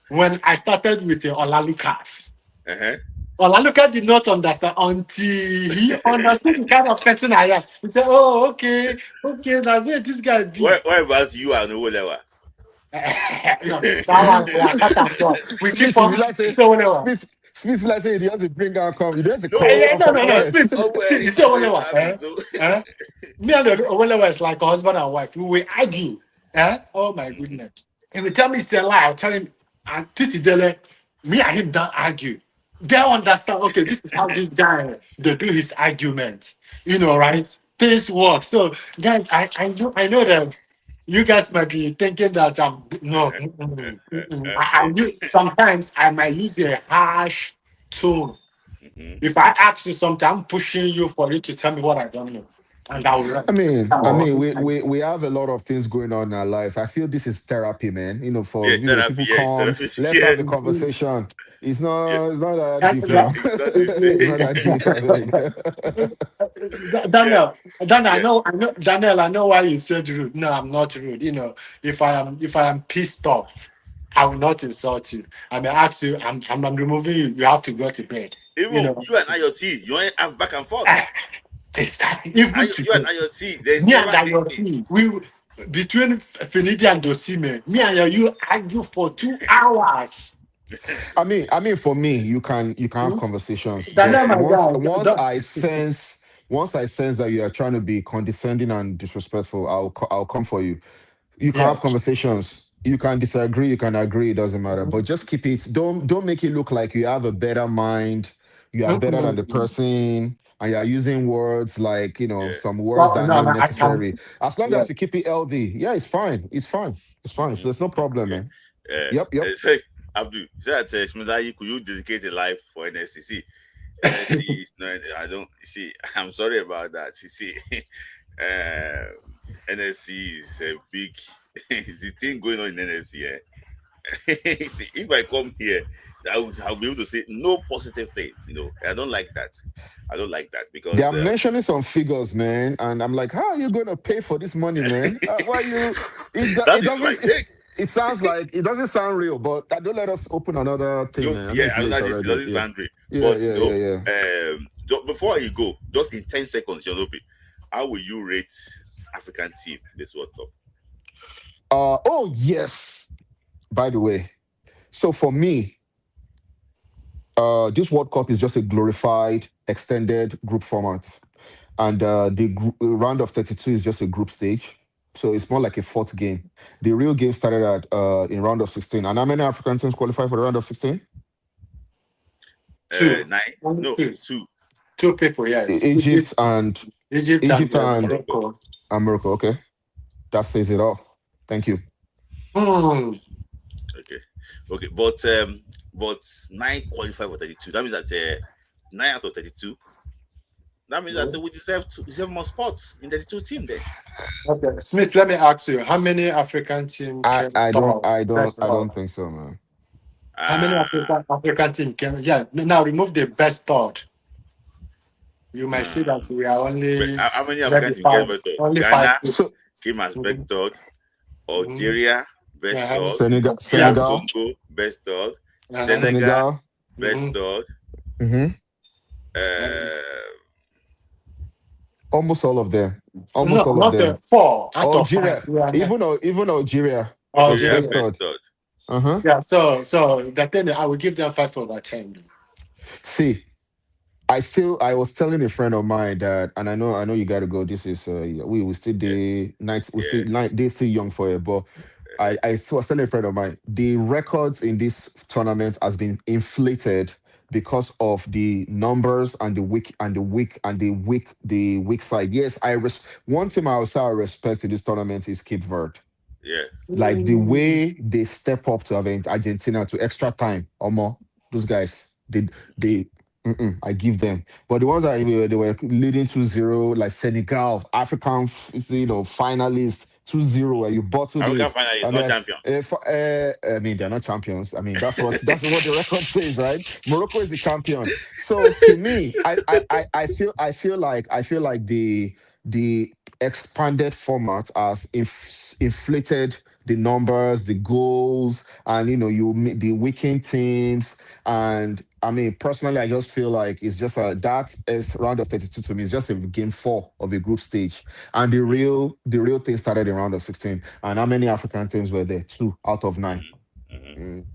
S7: when I started with the Olalukas,
S2: uh-huh.
S7: Olaluka did not understand until he understood the kind of person I am. He said, "Oh, okay, that's where this guy be."
S2: What about you and Owolewa?
S7: No, that one, yeah, cut and go. We keep
S6: Smith, if
S7: on.
S6: you like say
S7: So whatever.
S6: Smith, if you like say he has to bring out come, he has to
S2: No,
S6: come
S7: No,
S6: from
S7: no, no.
S2: because
S6: honest.
S2: somewhere
S7: See,
S2: he
S7: you see
S2: always
S7: whatever.
S2: have it. So
S7: Me and Owelewa is like a husband and wife. We will argue. Oh my
S2: Mhm.
S7: goodness. If he tell me it's a lie, I'll tell him, and Titi Dele, me and him don't argue. They understand, okay, this is how this guy they do his argument. Right? Things work. So guys, I know that you guys might be thinking that I'm no. Sometimes I might use a harsh tone.
S2: Mhm.
S7: If I ask you something, I'm pushing you for you to tell me what I don't know. And I will
S6: I
S7: run.
S6: mean, I mean, we have a lot of things going on in our lives. I feel this is therapy, man. For
S2: Yes, therapy.
S6: people
S2: Yes,
S6: come,
S2: therapy.
S6: let's have
S2: Yeah,
S6: a conversation.
S2: yeah.
S6: It's not that
S7: That's
S6: deep now.
S2: It's not this.
S6: It's not that deep, I beg.
S2: Yeah.
S7: Daniel,
S2: Yeah.
S7: Daniel, I know why you said rude. No, I'm not rude. If I am pissed off, I will not insult you. I may ask you, I'm removing you. You have to go to bed. You
S2: Even
S7: know,
S2: you and IoT, you ain't have back and forth.
S7: even
S2: You and
S7: today.
S2: IoT, there's
S7: Me
S2: never
S7: and your
S2: anything.
S7: team, between Finidi and Dosime, me and you argue for 2 hours.
S6: For me, you can have
S7: Hmm?
S6: conversations, but
S7: Daniel, my guy,
S6: once I sense that you are trying to be condescending and disrespectful, I'll come for you. You can have
S7: yes.
S6: conversations. You can disagree, you can agree, it doesn't matter. But just keep it. Don't make it look like you have a better mind, you are better than the
S7: Mm-mm.
S6: person, and you are using words like
S2: Yeah.
S6: some words
S7: Well,
S6: that are
S7: no,
S6: not
S7: no, I can.
S6: necessary. As long
S7: Yeah.
S6: as you keep it healthy, yeah, it's fine. It's fine. It's fine. So
S2: Mhm.
S6: there's no problem,
S2: Okay.
S6: man. Yep.
S2: Hey, Abdul, say that Smidayi, could you dedicate a life for NSC? NSC is not. I don't see. I'm sorry about that. You see, NSC is a big the thing going on in NSC. See, if I come here, I'll be able to say no positive thing. I don't like that. I don't like that
S6: They
S2: because
S6: are mentioning some figures, man, and I'm like, how are you going to pay for this money, man? Why you?
S2: that
S6: It
S2: is my
S6: doesn't.
S2: thing.
S6: It sounds like it doesn't sound real, but don't let us open another thing, man. I know
S2: Yeah,
S6: it's
S2: I know
S6: late
S2: that this
S6: already.
S2: doesn't
S6: Yeah,
S2: sound great,
S6: yeah,
S2: but
S6: yeah, yeah, yeah.
S2: before you go, just in 10 seconds, Yonopi, how will you rate African team this World Cup?
S6: Oh yes. By the way, so for me, this World Cup is just a glorified extended group format, and round of 32 is just a group stage. So it's more like a fourth game. The real game started at in round of 16. And how many African teams qualify for the round of 16?
S7: Two.
S2: Nine?
S7: Only
S2: No,
S7: two.
S2: two.
S7: Two people, yes.
S6: Egypt and
S7: Egypt and
S6: Egypt and
S2: Morocco.
S7: Morocco.
S6: and Morocco. Okay. That says it all. Thank you.
S7: Hmm.
S2: Okay, but 9 qualify for 32. That means that 9 out of 32. That means that we deserve more spots in the 32 team then.
S7: Okay, Smith. Let me ask you: how many African team
S6: I,
S7: can
S6: I don't
S7: third?
S6: I don't
S7: Best
S6: I
S7: third.
S6: don't think so, man.
S7: How many
S2: Ah,
S7: African team can? Yeah. Now remove the best third. You might see that we are
S2: but
S7: only
S2: how many African
S7: maybe
S2: team get
S7: five,
S2: better?
S7: only five.
S2: Ghana
S6: So
S2: came as best
S7: Mhm,
S2: third.
S7: mhm.
S2: Algeria best
S7: Uh-huh.
S2: third.
S7: Yeah.
S6: Senegal,
S2: Congo best third.
S7: Uh-huh.
S2: Senegal
S6: Senegal.
S2: best
S7: Mhm.
S2: third.
S6: hmm
S2: Uh,
S6: Almost all of them. Almost
S7: No,
S6: all of
S7: not
S6: them.
S7: 4 out of 5.
S6: Algeria,
S7: We are not.
S6: even Algeria was
S2: Algeria
S6: best
S7: Algeria.
S2: best
S6: third.
S2: third.
S6: Uh-huh.
S7: Yeah. So that then I will give them 5/10.
S6: See, I was telling a friend of mine that, and I know you gotta go. This is we still
S2: Yeah,
S6: day night we
S2: yeah.
S6: still night they still young for it, but was telling a friend of mine the records in this tournament has been inflated because of the numbers and the weak side. Yes, one team I will say I respect in this tournament is Cape Verde.
S2: Yeah.
S6: Like the way they step up to Argentina to extra time or more, those guys, they I give them. But the ones that they were leading 2-0, like Senegal, African, finalists 2-0, and you bottled
S2: African
S6: it.
S2: final is
S6: I
S2: not
S6: mean,
S2: champion.
S6: they're not champions. I mean, that's what the record says, right? Morocco is the champion. So to me, I feel like the expanded format has inflated the numbers, the goals, and the weakened teams. And I mean, personally, I just feel like it's just that is round of 32 to me. It's just a game 4 of a group stage, and the real thing started in round of 16. And how many African teams were there? 2 out of 9.
S2: Mm-hmm.
S6: Mm,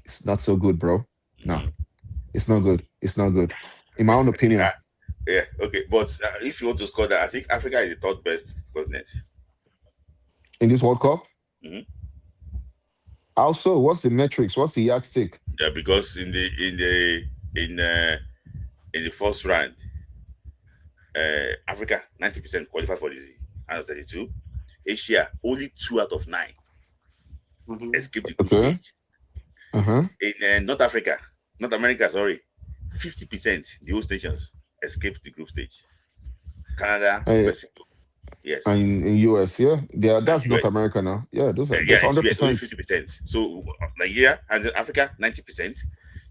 S6: it's not so good, bro. No,
S2: Mm-hmm.
S6: it's not good. It's not good, in my own opinion.
S2: Yeah, okay. But if you want to score that, I think Africa is the third best continent.
S6: In this World Cup.
S2: Mm-hmm.
S6: Also, what's the metrics? What's the yardstick?
S2: Yeah, because in the first round, Africa 90% qualified for the under 32. Asia only 2 out of 9 escaped the group
S6: Okay.
S2: stage.
S6: Uh-huh.
S2: In North America, sorry, 50% the host nations escaped the group stage. Canada,
S6: Uh,
S2: Mexico, yes,
S6: in US, yeah.
S2: and
S6: That's North
S2: US.
S6: America now. Yeah,
S2: Yeah,
S6: that's
S2: it's US only
S6: 100%.
S2: 50%. So Nigeria and Africa 90%.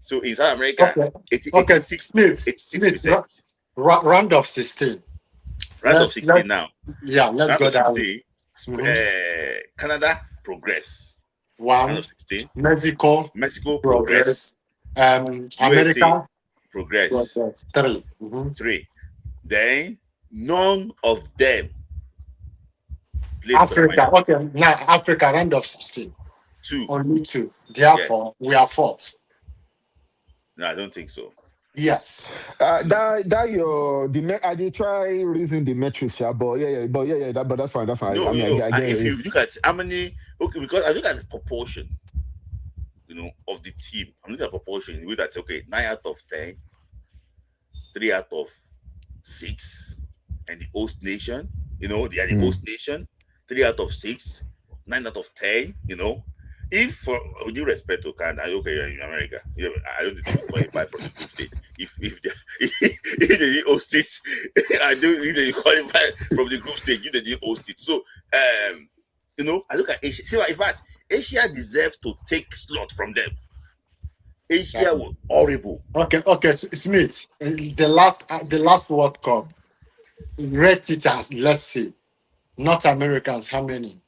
S2: So in South America,
S7: Okay.
S2: 80,
S7: Okay.
S2: 86
S7: Smith.
S2: 86%.
S7: Round of 16.
S2: Round of 16
S7: Let's
S2: now.
S7: let's
S2: Round
S7: go
S2: of
S7: down.
S2: 16,
S7: Mhm.
S2: Canada progress. Round of
S7: One,
S2: 16,
S7: Mexico
S2: Mexico progress.
S7: progress.
S2: USA
S7: America
S2: progress.
S7: progress. 3. Mhm.
S2: 3. Then none of them played the
S7: Africa.
S2: quarterfinals.
S7: Okay. Now Africa round of 16.
S2: 2.
S7: Only 2.
S2: Yeah.
S7: Therefore, we are 4th.
S2: No, I don't think so.
S7: Yes.
S2: No.
S6: I did try raising the metrics, yeah, but but that's fine. That's fine.
S2: No,
S6: I mean,
S2: no.
S6: I get
S2: If
S6: it.
S2: you look at how many, okay, because I look at the proportion, of the team. I'm looking at proportion with that. Okay, 9 out of 10, 3 out of 6, and the host nation. They are the host nation. 3 out of 6, 9 out of 10. If for with due respect to Canada, okay, you're in America. I don't think they will qualify from the group stage. If they if they didn't host it, I don't think they qualify from the group stage if they didn't host it. So I look at Asia. See, in fact, Asia deserves to take slot from them. Asia was horrible.
S7: Okay, Smith. The last World Cup, rate it as, let's see, North Americans, how many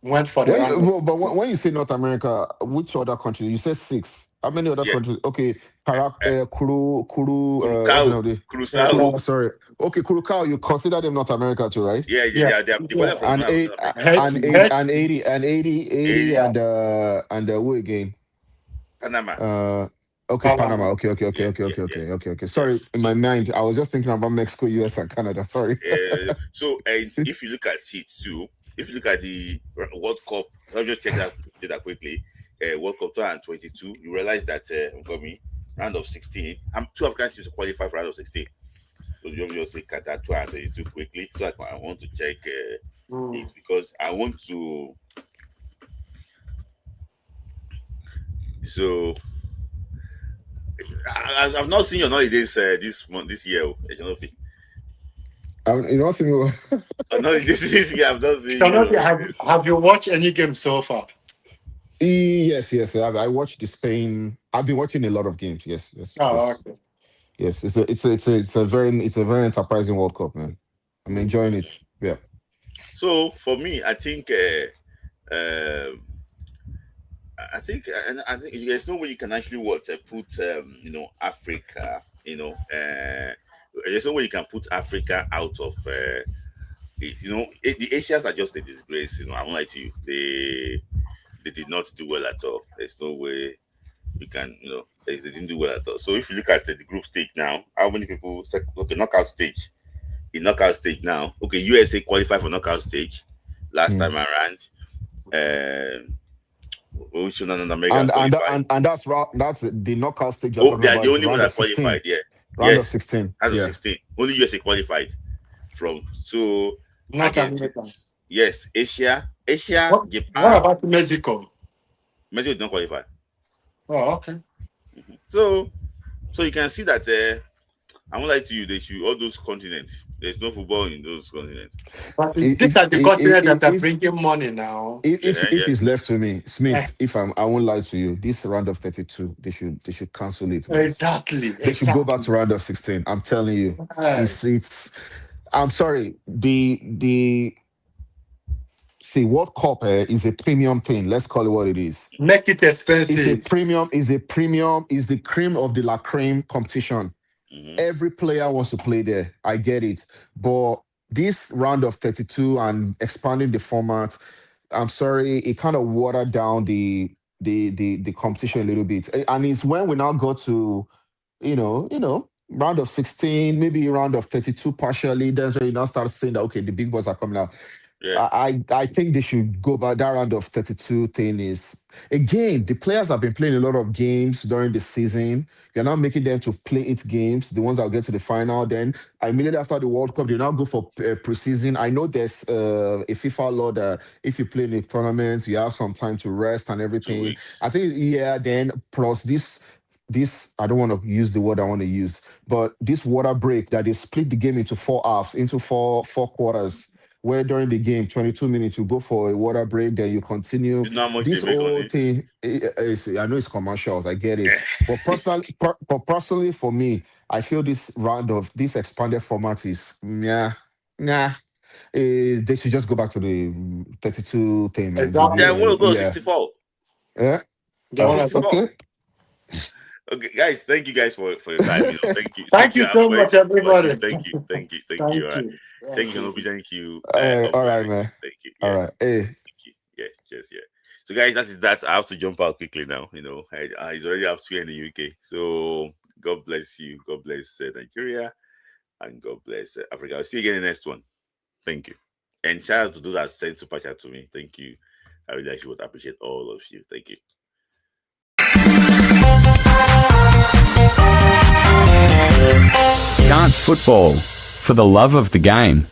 S7: went for the round of
S6: But
S7: 16?
S6: when you say North America, which other country? You said 6. How many other
S2: Yeah,
S6: countries? Okay, what's the name
S2: Curacao,
S6: of the?
S2: Curacao.
S6: Sorry. Okay, Curacao. You consider them North America too, right?
S2: Yeah,
S7: Yeah,
S2: they qualify from
S6: And
S2: North
S6: eight
S2: America.
S6: and
S7: Haiti,
S6: eight and 80 and 80 80
S2: 80,
S6: and who again?
S2: Panama.
S6: Uh, okay, Panama.
S7: Panama.
S6: Okay.
S2: Yeah.
S6: Sorry, in
S2: So,
S6: my mind, I was just thinking about Mexico, US, and Canada. Sorry.
S2: and if you look at it too, if you look at the World Cup, I'll just check that quickly. World Cup 2022, you realize that round of 16, 2 African teams qualify for round of 16. So you just say Qatar 2022 quickly. So I want to check it because I want to. So I've not seen your holidays this month, this year. You know,
S6: You know, see,
S2: no, this year I've not seen
S7: Charlotte,
S2: you.
S7: have you watched any game so far?
S6: yes. I watched the Spain. I've been watching a lot of games. Yes.
S7: Oh, okay.
S6: Yes, it's a very enterprising World Cup, man. I'm enjoying it. Yeah.
S2: So for me, I think I think there's no way you can actually put Africa, there's no way you can put Africa out of the Asians are just a disgrace. I won't lie to you. They did not do well at all. There's no way you can, they didn't do well at all. So if you look at the group stage now, how many people knockout stage? In knockout stage now, okay, USA qualified for knockout stage last time around.
S6: And that's the knockout stage.
S2: Oh, they are the only one that qualified. Yeah,
S6: round of 16.
S2: Round of 16. Only USA qualified from. So
S7: Not America.
S2: yes, Asia,
S7: What
S2: Japan.
S7: about Mexico?
S2: Mexico did not qualify.
S7: Oh, okay.
S2: So you can see that I won't lie to you, they should all those continents. There's no football in those continents.
S7: But these are the continents that are bringing money now.
S6: If it's left to me, Smith, I won't lie to you, this round of 32, they should cancel it. Man.
S7: Exactly.
S6: They should go back to round of 16. I'm telling you.
S7: Yes.
S6: It's I'm sorry. World Cup is a premium thing. Let's call it what it is.
S7: Make it expensive.
S6: It's a premium, is the cream of the la creme competition. Every player wants to play there. I get it. But this round of 32 and expanding the format, I'm sorry, it kind of watered down the competition a little bit. And it's when we now go to, round of 16, maybe round of 32 partially, that's where you now start saying that, okay, the big boys are coming out.
S2: Yeah.
S6: I think they should go back. That round of 32 thing is, again, the players have been playing a lot of games during the season. You're now making them to play 8 games, the ones that will get to the final. Then immediately after the World Cup, they now go for preseason. I know there's a FIFA law that if you play in a tournament, you have some time to rest and everything. I think, then plus this, I don't want to use the word I want to use, but this water break that they split the game into 4 halves, into four quarters, where during the game, 22 minutes, you go for a water break, then you continue. This whole thing, I know it's commercials, I get it. But personally, for me, I feel this round of this expanded format is, they should just go back to the 32 thing, man.
S7: Exactly.
S2: Yeah, I want to go 64.
S6: Yeah.
S2: Okay. Okay, guys, thank you guys for your time. Thank you.
S7: Thank you so much, everybody.
S2: Thank you. All right. Thank you, Thank you.
S6: All right, man.
S2: Thank you.
S6: All right. Hey.
S2: Thank you. Yeah, cheers. Yeah. So, guys, that. I have to jump out quickly now. He's already up to in the UK. So, God bless you. God bless Nigeria, and God bless Africa. I'll see you again in the next one. Thank you. And shout out to those that sent super chat to me. Thank you. I really actually would appreciate all of you. Thank you.
S1: Dance football. For the love of the game.